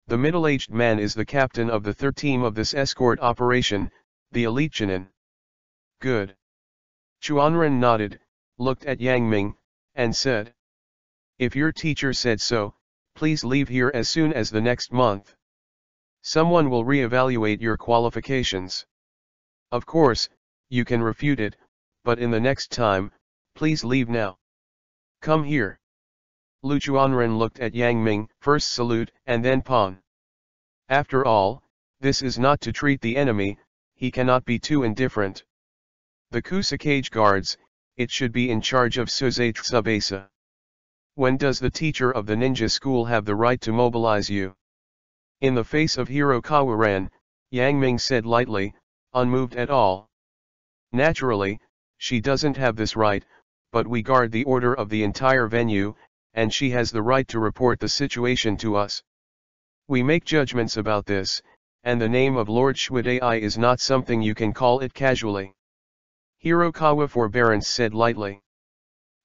The middle-aged man is the captain of the third team of this escort operation, the elite Chunin. Good. Chuanren nodded, looked at Yang Ming, and said. If your teacher said so, please leave here as soon as the next month. Someone will re-evaluate your qualifications. Of course, you can refute it, but in the next time, please leave now. Come here. Lu Chuanren looked at Yang Ming, first salute and then pawn. After all, this is not to treat the enemy, he cannot be too indifferent. The Kusakage guards, it should be in charge of Suze Tsubasa. When does the teacher of the ninja school have the right to mobilize you? In the face of Hirokawa Ran, Yang Ming said lightly, unmoved at all. Naturally, she doesn't have this right, but we guard the order of the entire venue, and she has the right to report the situation to us. We make judgments about this, and the name of Lord Shuadei is not something you can call it casually. Hirokawa Forbearance said lightly.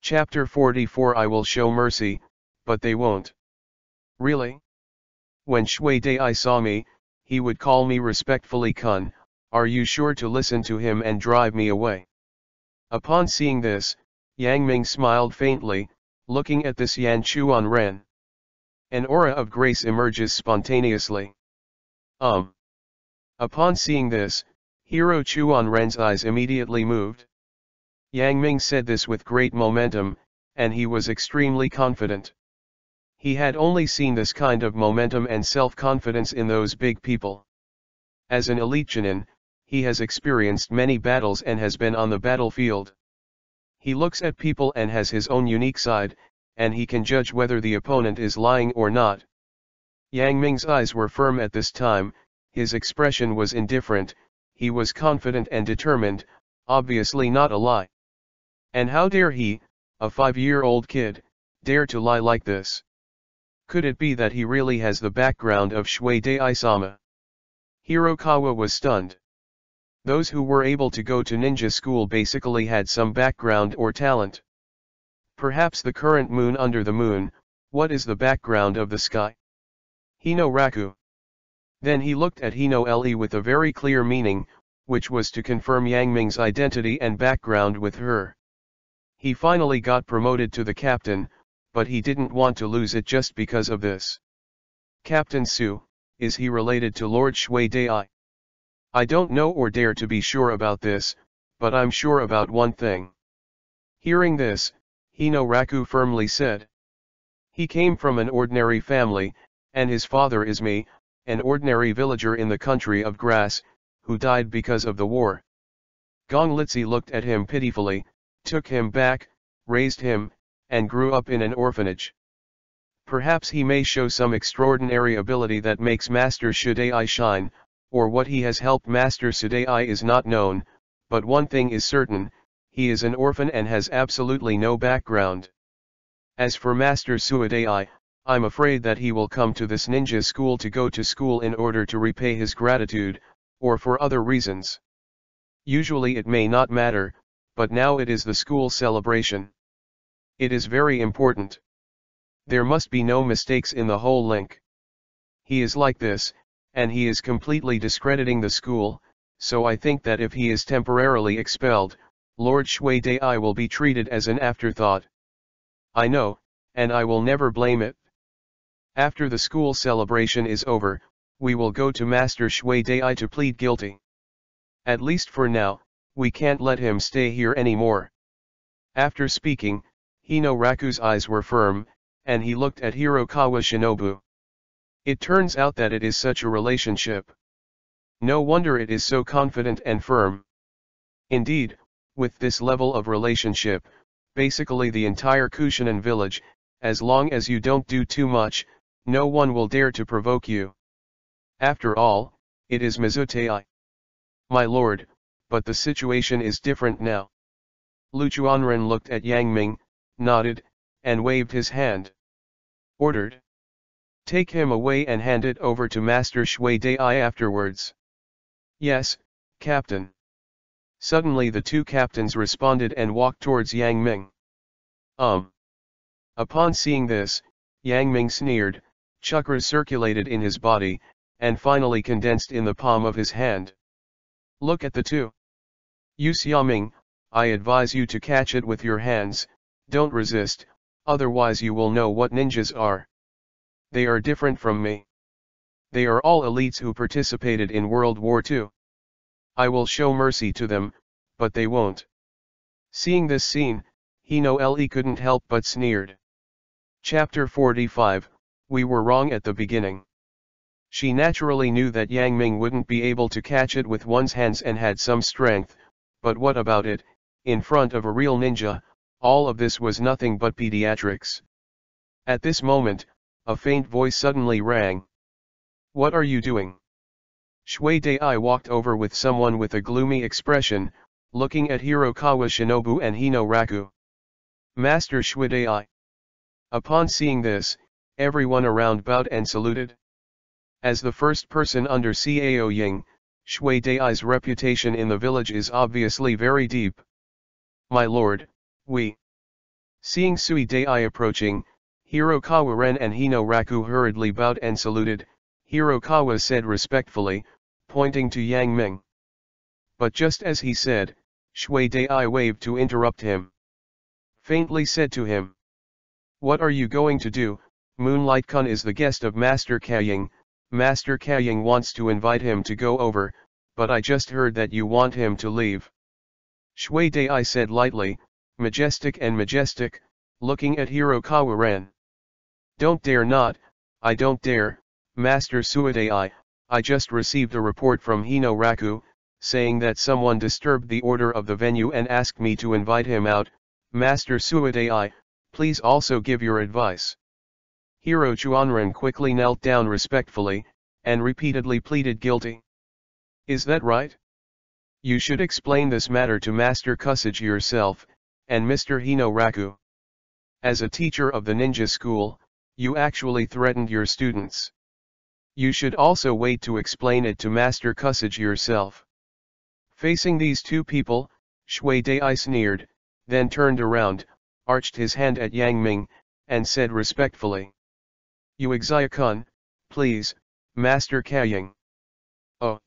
Chapter 44 I will show mercy, but they won't. Really? When Shuadei saw me, he would call me respectfully Kun, are you sure to listen to him and drive me away? Upon seeing this, Yang Ming smiled faintly, looking at this Yan Chuan Ren. An aura of grace emerges spontaneously. Upon seeing this, Hiro Chuan Ren's eyes immediately moved. Yang Ming said this with great momentum, and he was extremely confident. He had only seen this kind of momentum and self-confidence in those big people. As an elite Chunin, he has experienced many battles and has been on the battlefield. He looks at people and has his own unique side, and he can judge whether the opponent is lying or not. Yang Ming's eyes were firm at this time, his expression was indifferent, he was confident and determined, obviously not a lie. And how dare he, a 5-year-old kid, dare to lie like this? Could it be that he really has the background of Shuadei-sama? Hirokawa was stunned. Those who were able to go to ninja school basically had some background or talent. Perhaps the current moon under the moon. What is the background of the sky? Hino-raku. Then he looked at Hino-le with a very clear meaning, which was to confirm Yang Ming's identity and background with her. He finally got promoted to the captain, but he didn't want to lose it just because of this. Captain Su, is he related to Lord Shui Dai? I don't know or dare to be sure about this, but I'm sure about one thing. Hearing this, Hino-raku firmly said. He came from an ordinary family, and his father is me, an ordinary villager in the country of grass, who died because of the war. Gong Litsi looked at him pitifully, took him back, raised him, and grew up in an orphanage. Perhaps he may show some extraordinary ability that makes Master Shudai shine, or what he has helped Master Sudai is not known, but one thing is certain, he is an orphan and has absolutely no background. As for Master Suidai, I'm afraid that he will come to this ninja school to go to school in order to repay his gratitude, or for other reasons. Usually it may not matter, but now it is the school celebration. It is very important. There must be no mistakes in the whole link. He is like this, and he is completely discrediting the school, so I think that if he is temporarily expelled, Lord Shui Dai will be treated as an afterthought. I know, and I will never blame it. After the school celebration is over, we will go to Master Shui Dai to plead guilty. At least for now, we can't let him stay here anymore. After speaking, Hino-raku's eyes were firm, and he looked at Hirokawa Shinobu. It turns out that it is such a relationship. No wonder it is so confident and firm. Indeed, with this level of relationship, basically the entire Kushinan village, as long as you don't do too much, no one will dare to provoke you. After all, it is Mizutai. My lord, but the situation is different now. Lu Chuanren looked at Yang Ming, nodded, and waved his hand. Ordered. Take him away and hand it over to Master Shui Dai afterwards. Yes, Captain. Suddenly the two captains responded and walked towards Yang Ming. Upon seeing this, Yang Ming sneered, chakras circulated in his body, and finally condensed in the palm of his hand. Look at the two. You Xiaoming, I advise you to catch it with your hands, don't resist, otherwise you will know what ninjas are. They are different from me. They are all elites who participated in World War II. I will show mercy to them, but they won't. Seeing this scene, Hino-le couldn't help but sneered. Chapter 45, We were wrong at the beginning. She naturally knew that Yang Ming wouldn't be able to catch it with one's hands and had some strength, but what about it, in front of a real ninja, all of this was nothing but pediatrics. At this moment, a faint voice suddenly rang. What are you doing? Shui Dai walked over with someone with a gloomy expression, looking at Hirokawa Shinobu and Hino-raku. Master Shui Dai. Upon seeing this, everyone around bowed and saluted. As the first person under Cao Ying, Shui Dai's reputation in the village is obviously very deep. My lord, we. Seeing Sui Dai approaching, Hirokawa Ren and Hino-raku hurriedly bowed and saluted. Hirokawa said respectfully, pointing to Yang Ming. But just as he said, Shui Dai waved to interrupt him. Faintly said to him. What are you going to do? Moonlight Kun is the guest of Master Kaying. Master Kaying wants to invite him to go over, but I just heard that you want him to leave. Shui Dai said lightly, majestic, looking at Hirokawa Ren. Don't dare not, I don't dare, Master Suidai, I just received a report from Hino-raku, saying that someone disturbed the order of the venue and asked me to invite him out. Master Suidai, please also give your advice. Hiro Chuanren quickly knelt down respectfully, and repeatedly pleaded guilty. Is that right? You should explain this matter to Master Kusage yourself, and Mr. Hino-raku. As a teacher of the ninja school, you actually threatened your students. You should also wait to explain it to Master Kusage yourself. Facing these two people, Shui Dai sneered, then turned around, arched his hand at Yang Ming, and said respectfully. Uexia-kun, please, Master Kaying. Oh.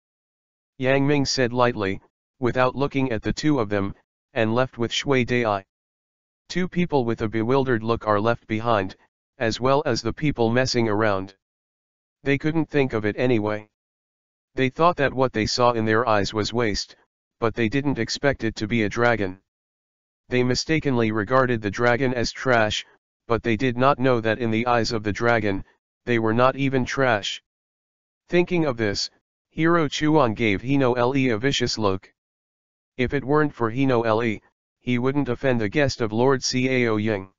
Yang Ming said lightly, without looking at the two of them, and left with Shui Dai. Two people with a bewildered look are left behind, as well as the people messing around. They couldn't think of it anyway. They thought that what they saw in their eyes was waste, but they didn't expect it to be a dragon. They mistakenly regarded the dragon as trash, but they did not know that in the eyes of the dragon, they were not even trash. Thinking of this, Hero Chuan gave Hino Le a vicious look. If it weren't for Hino Le, he wouldn't offend the guest of Lord Cao Ying.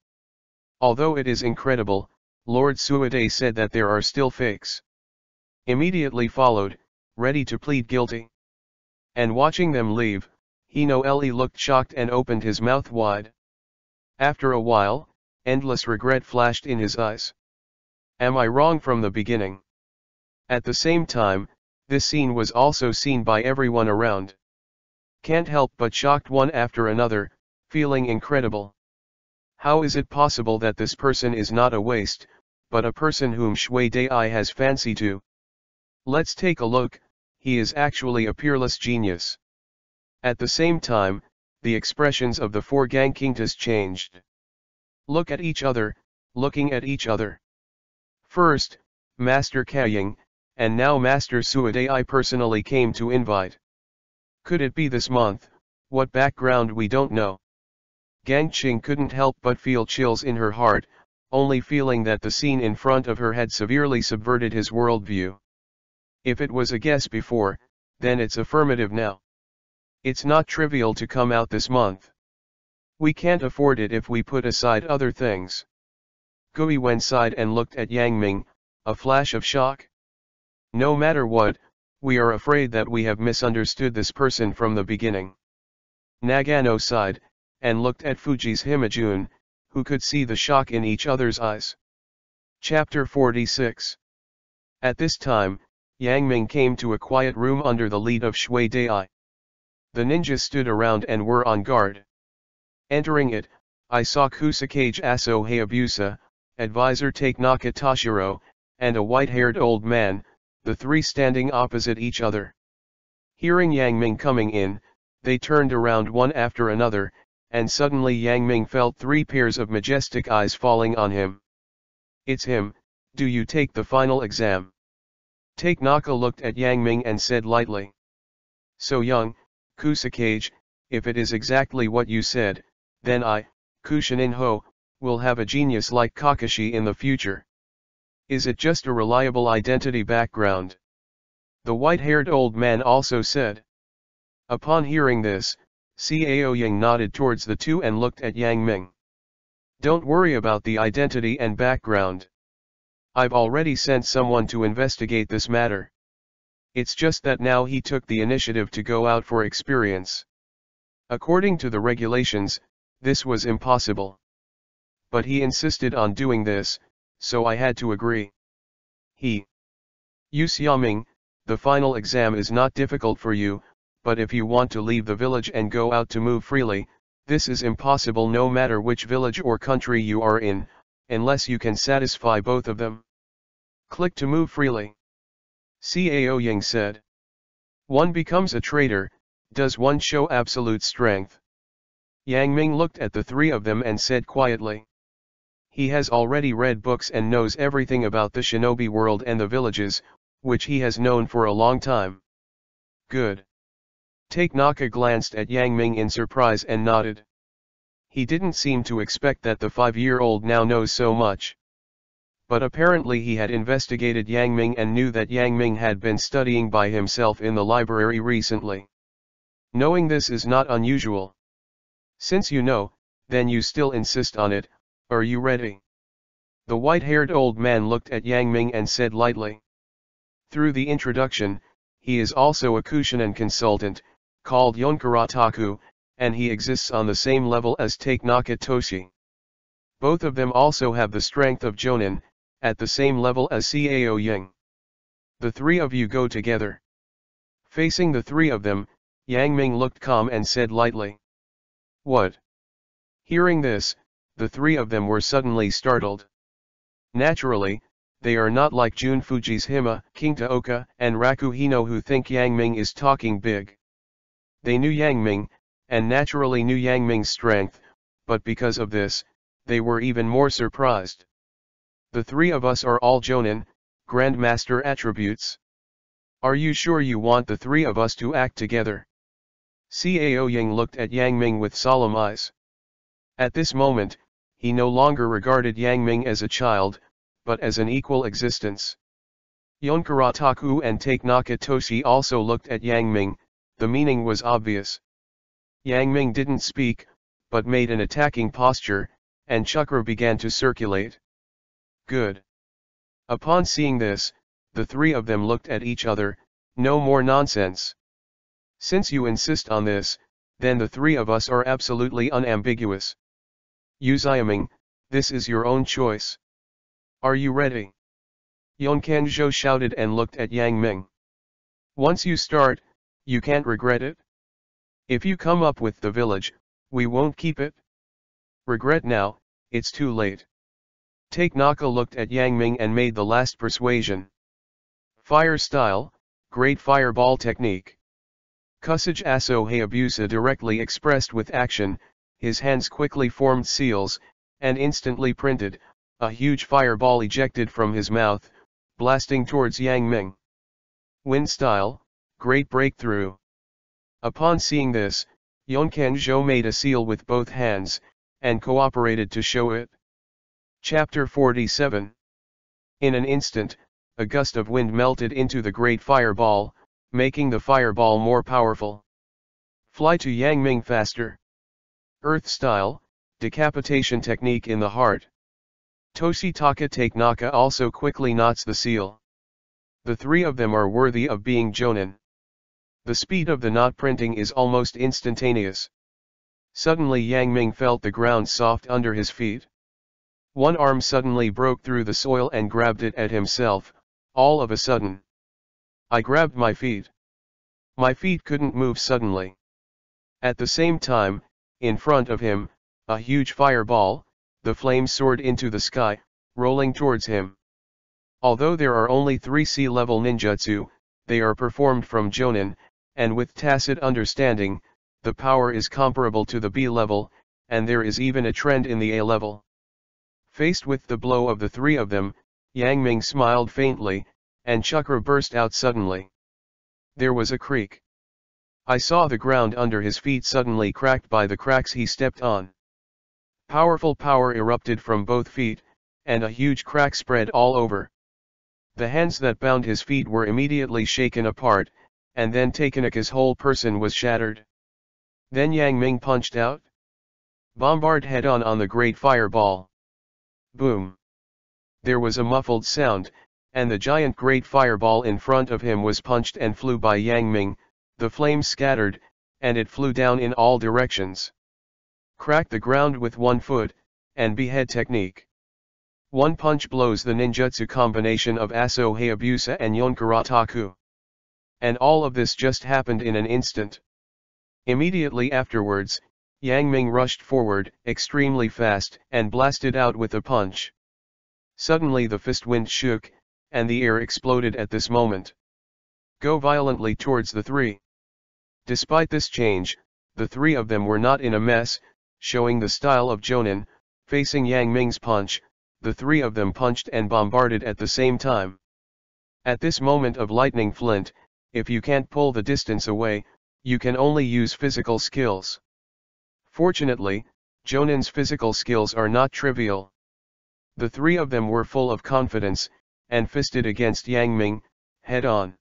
Although it is incredible, Lord Suade said that there are still fakes. Immediately followed, ready to plead guilty. And watching them leave, Hino Le looked shocked and opened his mouth wide. After a while, endless regret flashed in his eyes. Am I wrong from the beginning? At the same time, this scene was also seen by everyone around. Can't help but shocked one after another, feeling incredible. How is it possible that this person is not a waste, but a person whom Shui Dai has fancy to? Let's take a look, he is actually a peerless genius. At the same time, the expressions of the four Gangkintas changed. Look at each other, looking at each other. First, Master Kaying, and now Master Suade personally came to invite. Could it be this month? What background we don't know. Gangqing couldn't help but feel chills in her heart, only feeling that the scene in front of her had severely subverted his worldview. If it was a guess before, then it's affirmative now. It's not trivial to come out this month. We can't afford it if we put aside other things. Gui Wen sighed and looked at Yang Ming, a flash of shock. No matter what, we are afraid that we have misunderstood this person from the beginning. Nagano sighed, and looked at Fuji's Himajun, who could see the shock in each other's eyes. Chapter 46. At this time, Yang Ming came to a quiet room under the lead of Shui Dai. The ninjas stood around and were on guard. Entering it, I saw Kusakage Aso Hayabusa, advisor Takenaka Toshiro, and a white-haired old man, the three standing opposite each other. Hearing Yang Ming coming in, they turned around one after another, and suddenly Yang Ming felt three pairs of majestic eyes falling on him. It's him, do you take the final exam? Takenaka looked at Yang Ming and said lightly. So young, Kusakage, if it is exactly what you said, then I, Kushanin Ho, will have a genius like Kakashi in the future. Is it just a reliable identity background? The white-haired old man also said. Upon hearing this, Cao Ying nodded towards the two and looked at Yang Ming. Don't worry about the identity and background. I've already sent someone to investigate this matter. It's just that now he took the initiative to go out for experience. According to the regulations, this was impossible. But he insisted on doing this, so I had to agree. Yu Xiaoming, the final exam is not difficult for you, but if you want to leave the village and go out to move freely, this is impossible no matter which village or country you are in, unless you can satisfy both of them. Click to move freely. Cao Ying said. One becomes a traitor, does one show absolute strength? Yang Ming looked at the three of them and said quietly. He has already read books and knows everything about the shinobi world and the villages, which he has known for a long time. Good. Takenaka glanced at Yang Ming in surprise and nodded. He didn't seem to expect that the 5-year-old now knows so much. But apparently he had investigated Yang Ming and knew that Yang Ming had been studying by himself in the library recently. Knowing this is not unusual. Since you know, then you still insist on it, are you ready? The white-haired old man looked at Yang Ming and said lightly. Through the introduction, he is also a Kushanin consultant, called Yonkarataku, and he exists on the same level as Takenaka Toshi. Both of them also have the strength of Jonin, at the same level as Cao Ying. The three of you go together. Facing the three of them, Yang Ming looked calm and said lightly. What? Hearing this, the three of them were suddenly startled. Naturally, they are not like Jun Fuji's Hima, King Taoka, and Rakuhino who think Yang Ming is talking big. They knew Yang Ming, and naturally knew Yang Ming's strength, but because of this, they were even more surprised. The three of us are all Jonin, Grandmaster attributes. Are you sure you want the three of us to act together? Cao Yang looked at Yang Ming with solemn eyes. At this moment, he no longer regarded Yang Ming as a child, but as an equal existence. Yonkarataku and Takenaka Toshi also looked at Yang Ming. The meaning was obvious. Yang Ming didn't speak, but made an attacking posture, and chakra began to circulate. Good. Upon seeing this, the three of them looked at each other. No more nonsense. Since you insist on this, then the three of us are absolutely unambiguous. Uzayaming, this is your own choice. Are you ready? Yonkanjo shouted and looked at Yang Ming. Once you start, you can't regret it. If you come up with the village, we won't keep it. Regret now, it's too late. Takenaka looked at Yang Ming and made the last persuasion. Fire style, great fireball technique. Kusage Aso Hayabusa directly expressed with action, his hands quickly formed seals, and instantly printed, a huge fireball ejected from his mouth, blasting towards Yang Ming. Wind style, great breakthrough. Upon seeing this, Yonkanjo made a seal with both hands, and cooperated to show it. Chapter 47. In an instant, a gust of wind melted into the great fireball, making the fireball more powerful. Fly to Yang Ming faster. Earth style, decapitation technique in the heart. Toshitaka Takenaka also quickly knots the seal. The three of them are worthy of being Jonin. The speed of the knot printing is almost instantaneous. Suddenly Yang Ming felt the ground soft under his feet. One arm suddenly broke through the soil and grabbed it at himself, all of a sudden. I grabbed my feet. My feet couldn't move suddenly. At the same time, in front of him, a huge fireball, the flame soared into the sky, rolling towards him. Although there are only 3 C-level ninjutsu, they are performed from Jonin, and with tacit understanding, the power is comparable to the B level, and there is even a trend in the A level. Faced with the blow of the three of them, Yang Ming smiled faintly, and chakra burst out suddenly. There was a creak. I saw the ground under his feet suddenly cracked by the cracks he stepped on. Powerful power erupted from both feet, and a huge crack spread all over. The hands that bound his feet were immediately shaken apart, and then Takenaka's whole person was shattered. Then Yang Ming punched out. Bombard head-on on the great fireball. Boom. There was a muffled sound, and the giant great fireball in front of him was punched and flew by Yang Ming. The flames scattered, and it flew down in all directions. Crack the ground with 1 foot, and behead technique. One punch blows the ninjutsu combination of Aso Hayabusa and Yonkarataku. And all of this just happened in an instant. Immediately afterwards, Yang Ming rushed forward, extremely fast, and blasted out with a punch. Suddenly the fist wind shook, and the air exploded at this moment. Go violently towards the three. Despite this change, the three of them were not in a mess, showing the style of Jonin. Facing Yang Ming's punch, the three of them punched and bombarded at the same time. At this moment of lightning flint, if you can't pull the distance away, you can only use physical skills. Fortunately, Jonin's physical skills are not trivial. The three of them were full of confidence, and fisted against Yang Ming, head-on.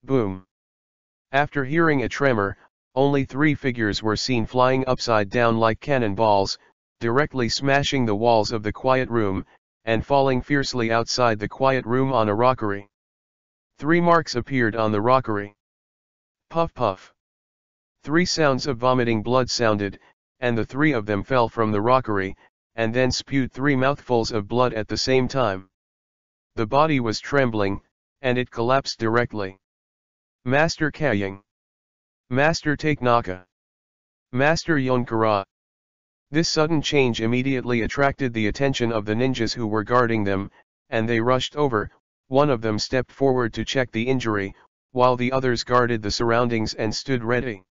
Boom. After hearing a tremor, only 3 figures were seen flying upside down like cannonballs, directly smashing the walls of the quiet room, and falling fiercely outside the quiet room on a rockery. 3 marks appeared on the rockery. Puff puff. 3 sounds of vomiting blood sounded, and the 3 of them fell from the rockery, and then spewed 3 mouthfuls of blood at the same time. The body was trembling, and it collapsed directly. Master Kaying. Master Takenaka. Master Yonkara. This sudden change immediately attracted the attention of the ninjas who were guarding them, and they rushed over. One of them stepped forward to check the injury, while the others guarded the surroundings and stood ready.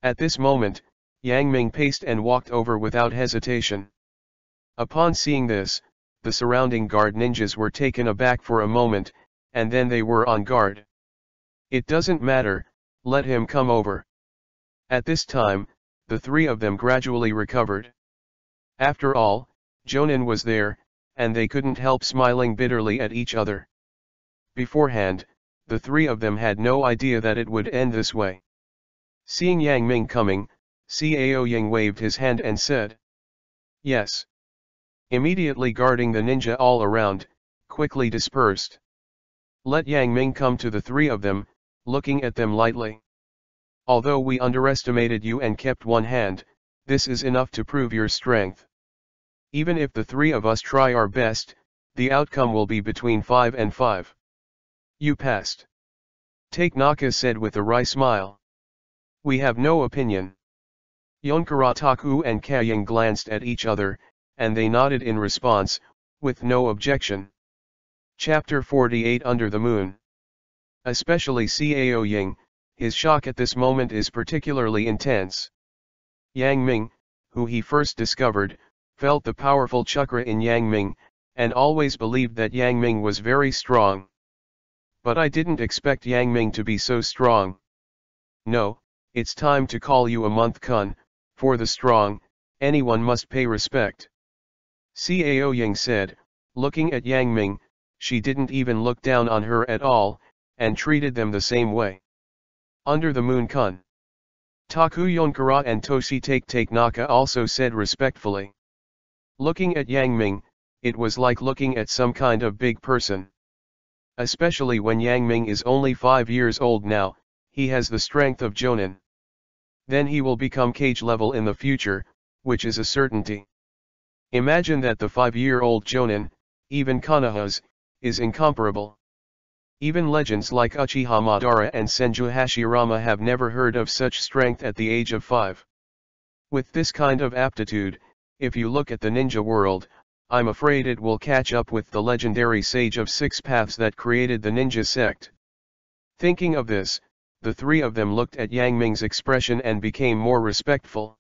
At this moment, Yang Ming paced and walked over without hesitation. Upon seeing this, the surrounding guard ninjas were taken aback for a moment, and then they were on guard. It doesn't matter, let him come over. At this time, the three of them gradually recovered. After all, Jonin was there, and they couldn't help smiling bitterly at each other. Beforehand, the three of them had no idea that it would end this way. Seeing Yang Ming coming, Cao Yang waved his hand and said, "Yes." Immediately guarding the ninja all around, quickly dispersed. Let Yang Ming come to the three of them, looking at them lightly. "Although we underestimated you and kept one hand, this is enough to prove your strength. Even if the three of us try our best, the outcome will be between 5 and 5. You passed." Takenaka said with a wry smile. "We have no opinion." Yonkara Taku and Kaying glanced at each other, and they nodded in response, with no objection. Chapter 48 Under the Moon. Especially Cao Yang, his shock at this moment is particularly intense. Yang Ming, who he first discovered, felt the powerful chakra in Yang Ming, and always believed that Yang Ming was very strong. "But I didn't expect Yang Ming to be so strong. No, it's time to call you a month-kun, for the strong, anyone must pay respect." Cao Yang said, looking at Yang Ming. She didn't even look down on her at all, and treated them the same way. "Under the moon kun." Taku Yonkara and Toshi Takenaka also said respectfully. Looking at Yang Ming, it was like looking at some kind of big person. Especially when Yang Ming is only 5 years old now, he has the strength of Jonin. Then he will become Kage level in the future, which is a certainty. Imagine that the 5-year-old Jonin, even Konoha's, is incomparable. Even legends like Uchiha Madara and Senju Hashirama have never heard of such strength at the age of 5. With this kind of aptitude, if you look at the ninja world, I'm afraid it will catch up with the legendary sage of 6 paths that created the ninja sect. Thinking of this, the three of them looked at Yang Ming's expression and became more respectful.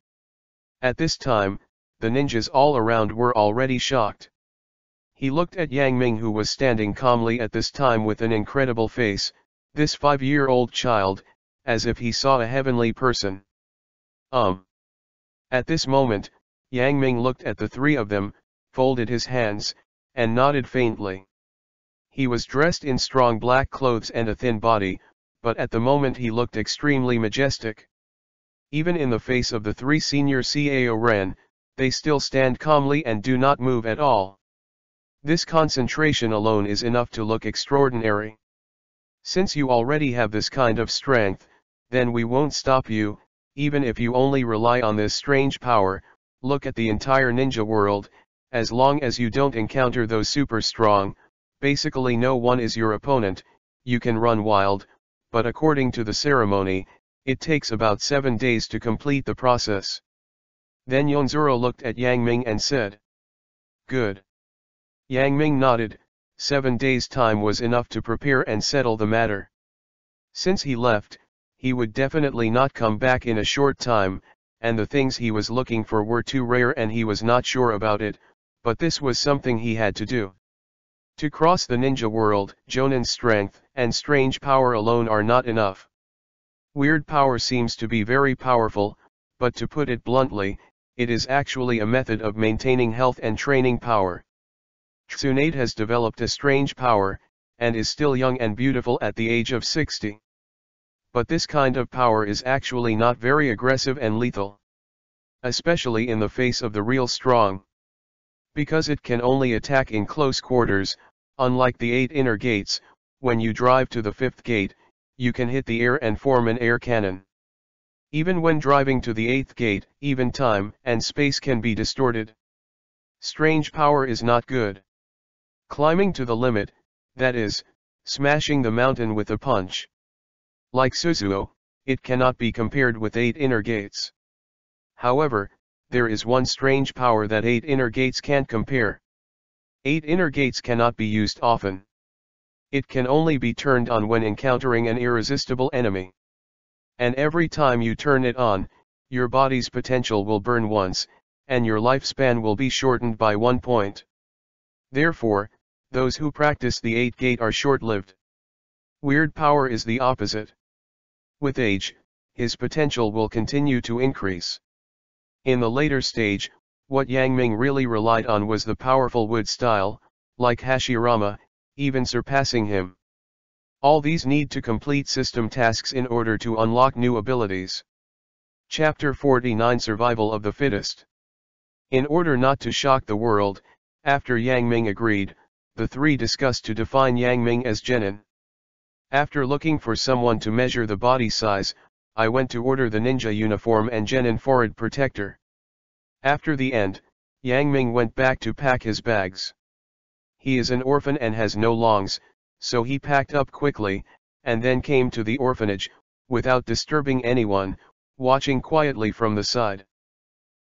At this time, the ninjas all around were already shocked. He looked at Yang Ming, who was standing calmly at this time with an incredible face, this 5-year-old child, as if he saw a heavenly person. At this moment, Yang Ming looked at the three of them, folded his hands, and nodded faintly. He was dressed in strong black clothes and a thin body, but at the moment he looked extremely majestic. Even in the face of the three senior Cao Ren, they still stand calmly and do not move at all. This concentration alone is enough to look extraordinary. Since you already have this kind of strength, then we won't stop you, even if you only rely on this strange power. Look at the entire ninja world, as long as you don't encounter those super strong, basically no one is your opponent. You can run wild, but according to the ceremony, it takes about 7 days to complete the process. Then Yonzuro looked at Yang Ming and said, "Good." Yang Ming nodded. 7 days' time was enough to prepare and settle the matter. Since he left, he would definitely not come back in a short time, and the things he was looking for were too rare and he was not sure about it, but this was something he had to do. To cross the ninja world, Jonin's strength and strange power alone are not enough. Weird power seems to be very powerful, but to put it bluntly, it is actually a method of maintaining health and training power. Tsunade has developed a strange power, and is still young and beautiful at the age of 60. But this kind of power is actually not very aggressive and lethal. Especially in the face of the real strong. Because it can only attack in close quarters, unlike the 8 inner gates, when you drive to the 5th gate, you can hit the air and form an air cannon. Even when driving to the 8th gate, even time and space can be distorted. Strange power is not good. Climbing to the limit, that is, smashing the mountain with a punch. Like Suzuo, it cannot be compared with 8 inner gates. However, there is one strange power that 8 inner gates can't compare. 8 inner gates cannot be used often. It can only be turned on when encountering an irresistible enemy. And every time you turn it on, your body's potential will burn once, and your lifespan will be shortened by 1 point. Therefore, those who practice the 8 gate are short-lived. Weird power is the opposite. With age, his potential will continue to increase. In the later stage, what Yang Ming really relied on was the powerful wood style, like Hashirama, even surpassing him. All these need to complete system tasks in order to unlock new abilities. Chapter 49 Survival of the Fittest. In order not to shock the world, after Yang Ming agreed, the three discussed to define Yang Ming as genin. After looking for someone to measure the body size, I went to order the ninja uniform and genin forehead protector. After the end, Yang Ming went back to pack his bags. He is an orphan and has no lungs, so he packed up quickly, and then came to the orphanage, without disturbing anyone, watching quietly from the side.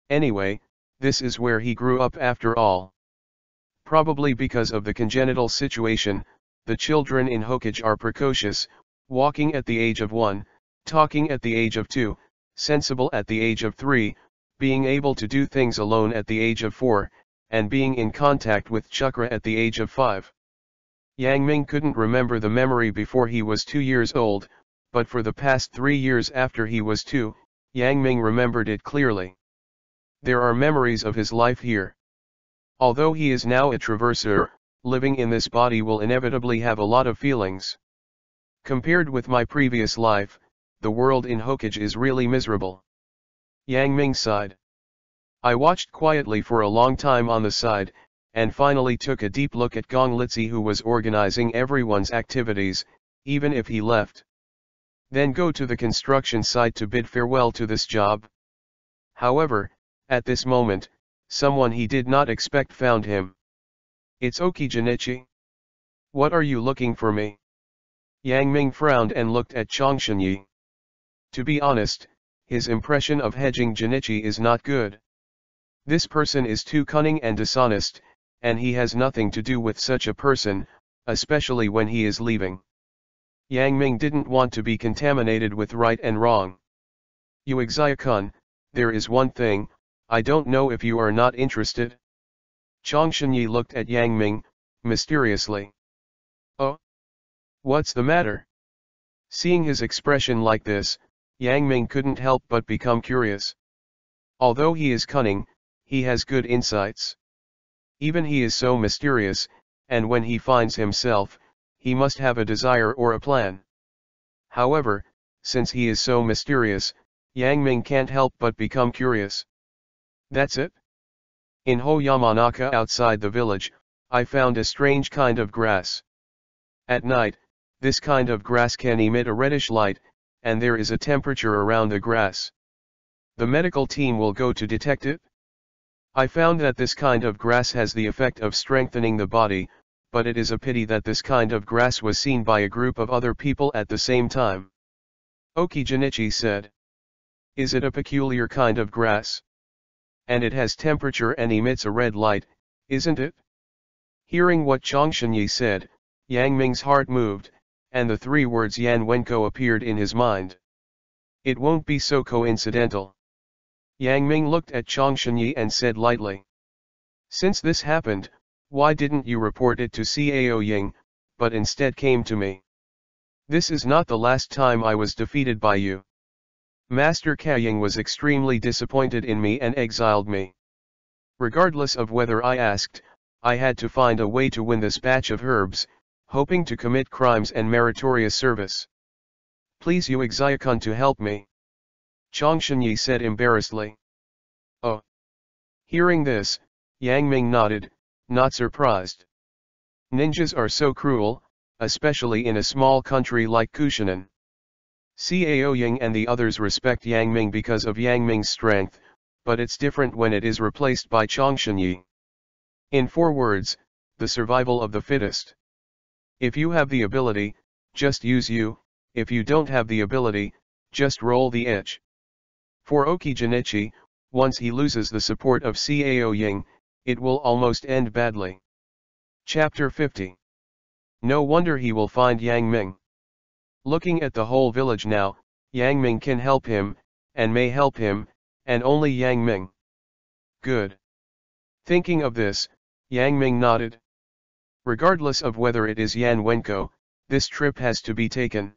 Anyway, this is where he grew up after all. Probably because of the congenital situation, the children in Hokage are precocious, walking at the age of 1, talking at the age of 2, sensible at the age of 3, being able to do things alone at the age of 4, and being in contact with chakra at the age of 5. Yang Ming couldn't remember the memory before he was 2 years old, but for the past 3 years after he was 2, Yang Ming remembered it clearly. There are memories of his life here. Although he is now a traverser, living in this body will inevitably have a lot of feelings. Compared with my previous life, the world in Hokage is really miserable. Yang Ming sighed. I watched quietly for a long time on the side, and finally took a deep look at Gong Litsi, who was organizing everyone's activities, even if he left. Then go to the construction site to bid farewell to this job. However, at this moment, someone he did not expect found him. It's Oki Jinichi. What are you looking for me? Yang Ming frowned and looked at Changshanyi. To be honest, his impression of hedging Jinichi is not good. This person is too cunning and dishonest, and he has nothing to do with such a person, especially when he is leaving. Yang Ming didn't want to be contaminated with right and wrong. Uexia-kun, there is one thing, I don't know if you are not interested. Changshanyi looked at Yang Ming, mysteriously. Oh? What's the matter? Seeing his expression like this, Yang Ming couldn't help but become curious. Although he is cunning, he has good insights. Even he is so mysterious, and when he finds himself, he must have a desire or a plan. However, since he is so mysterious, Yang Ming can't help but become curious. That's it? In Ho Yamanaka outside the village, I found a strange kind of grass. At night, this kind of grass can emit a reddish light, and there is a temperature around the grass. The medical team will go to detect it. I found that this kind of grass has the effect of strengthening the body, but it is a pity that this kind of grass was seen by a group of other people at the same time. Oki Jinichi said. Is it a peculiar kind of grass? And it has temperature and emits a red light, isn't it? Hearing what Changshanyi said, Yang Ming's heart moved, and the 3 words Yan Wenko appeared in his mind. It won't be so coincidental. Yang Ming looked at Changshanyi and said lightly. Since this happened, why didn't you report it to Cao Ying, but instead came to me? This is not the last time I was defeated by you. Master Kaying was extremely disappointed in me and exiled me. Regardless of whether I asked, I had to find a way to win this batch of herbs, hoping to commit crimes and meritorious service. Please Uexia-kun to help me. Changshanyi said embarrassedly. Oh. Hearing this, Yang Ming nodded, not surprised. Ninjas are so cruel, especially in a small country like Kushinan. Cao Ying and the others respect Yang Ming because of Yang Ming's strength, but it's different when it is replaced by Changshanyi. In 4 words, the survival of the fittest. If you have the ability, just use you, if you don't have the ability, just roll the itch. For Okijinichi, once he loses the support of Cao Ying, it will almost end badly. Chapter 50. No wonder he will find Yang Ming. Looking at the whole village now, Yang Ming can help him, and may help him, and only Yang Ming. Good. Thinking of this, Yang Ming nodded. Regardless of whether it is Yan Wenko, this trip has to be taken.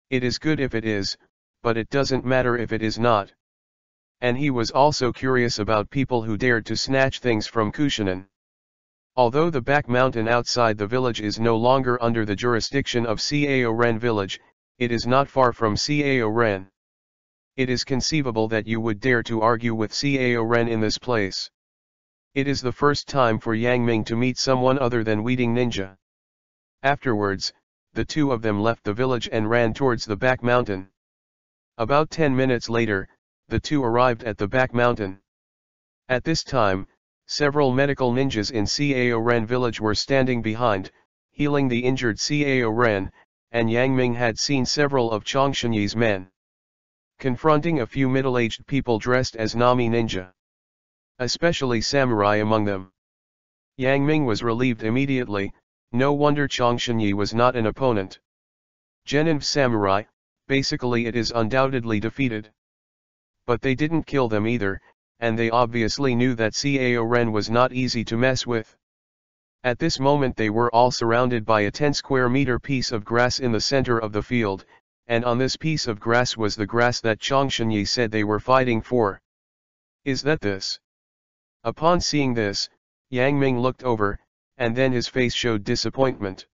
It is good if it is, but it doesn't matter if it is not. And he was also curious about people who dared to snatch things from Kushinen. Although the back mountain outside the village is no longer under the jurisdiction of Cao Ren village, it is not far from Cao Ren. It is conceivable that you would dare to argue with Cao Ren in this place. It is the first time for Yang Ming to meet someone other than Weeding Ninja. Afterwards, the two of them left the village and ran towards the back mountain. About 10 minutes later, the two arrived at the back mountain. At this time, several medical ninjas in Cao Ren village were standing behind, healing the injured Cao Ren, and Yang Ming had seen several of Changshanyi's men confronting a few middle-aged people dressed as Nami ninja. Especially samurai among them. Yang Ming was relieved immediately, no wonder Changshanyi was not an opponent. Genin samurai, basically it is undoubtedly defeated. But they didn't kill them either, and they obviously knew that Cao Ren was not easy to mess with. At this moment they were all surrounded by a 10 square meter piece of grass in the center of the field, and on this piece of grass was the grass that Changshanyi said they were fighting for. Is that this? Upon seeing this, Yang Ming looked over, and then his face showed disappointment.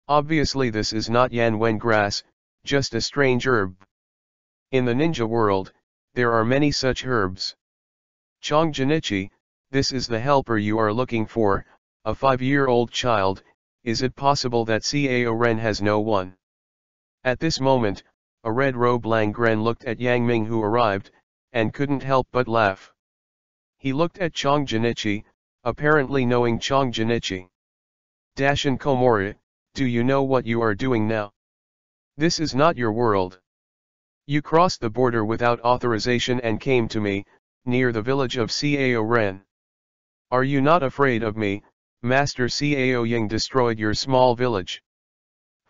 Obviously this is not Yan Wen grass, just a strange herb. In the ninja world, there are many such herbs. Changshanyi, this is the helper you are looking for, a 5-year-old child. Is it possible that Cao Ren has no one? At this moment, a red-robed Langren looked at Yang Ming who arrived, and couldn't help but laugh. He looked at Changshanyi, apparently knowing Changshanyi. Dashin Komori, do you know what you are doing now? This is not your world. You crossed the border without authorization and came to me, near the village of Cao Ren. Are you not afraid of me? Master Cao Ying destroyed your small village.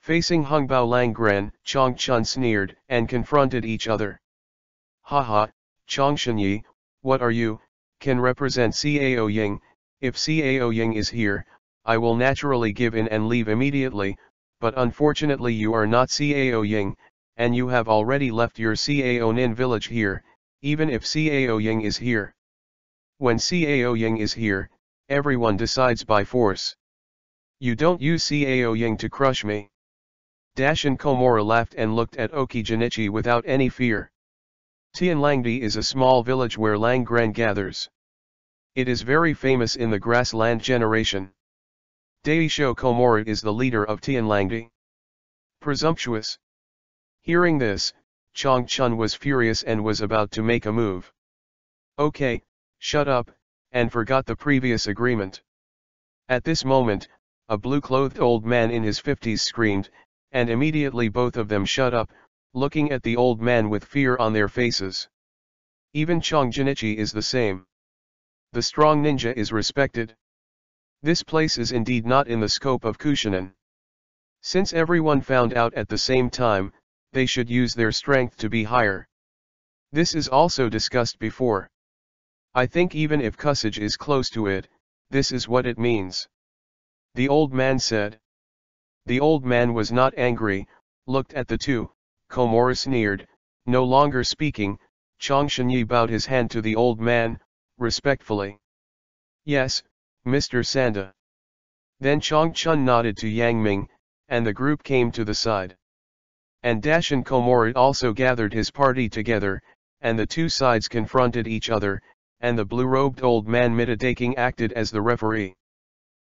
Facing Hungbao Langren, Changchun sneered and confronted each other. Haha, Changshanyi, what are you, can represent Cao Ying? If Cao Ying is here, I will naturally give in and leave immediately, but unfortunately you are not Cao Ying, and you have already left your Cao Nin village here, even if Cao Ying is here. When Cao Ying is here, everyone decides by force. You don't use Cao Ying to crush me. Dashin Komura laughed and looked at Okijinichi without any fear. Tianlangdi is a small village where Langren gathers. It is very famous in the grassland generation. Daisho Komura is the leader of Tianlangdi. Presumptuous. Hearing this, Changchun was furious and was about to make a move. Okay, shut up, and forgot the previous agreement. At this moment, a blue-clothed old man in his 50s screamed, and immediately both of them shut up, looking at the old man with fear on their faces. Even Changshanyi is the same. The strong ninja is respected. This place is indeed not in the scope of Kushinen. Since everyone found out at the same time, they should use their strength to be higher. This is also discussed before. I think even if Kusage is close to it, this is what it means. The old man said. The old man was not angry, looked at the two, Komura sneered, no longer speaking. Changshanyi bowed his hand to the old man, respectfully. Yes, Mr. Sanda. Then Changchun nodded to Yang Ming, and the group came to the side. And Dashin Komura also gathered his party together, and the two sides confronted each other, and the blue-robed old man Mitadaking acted as the referee.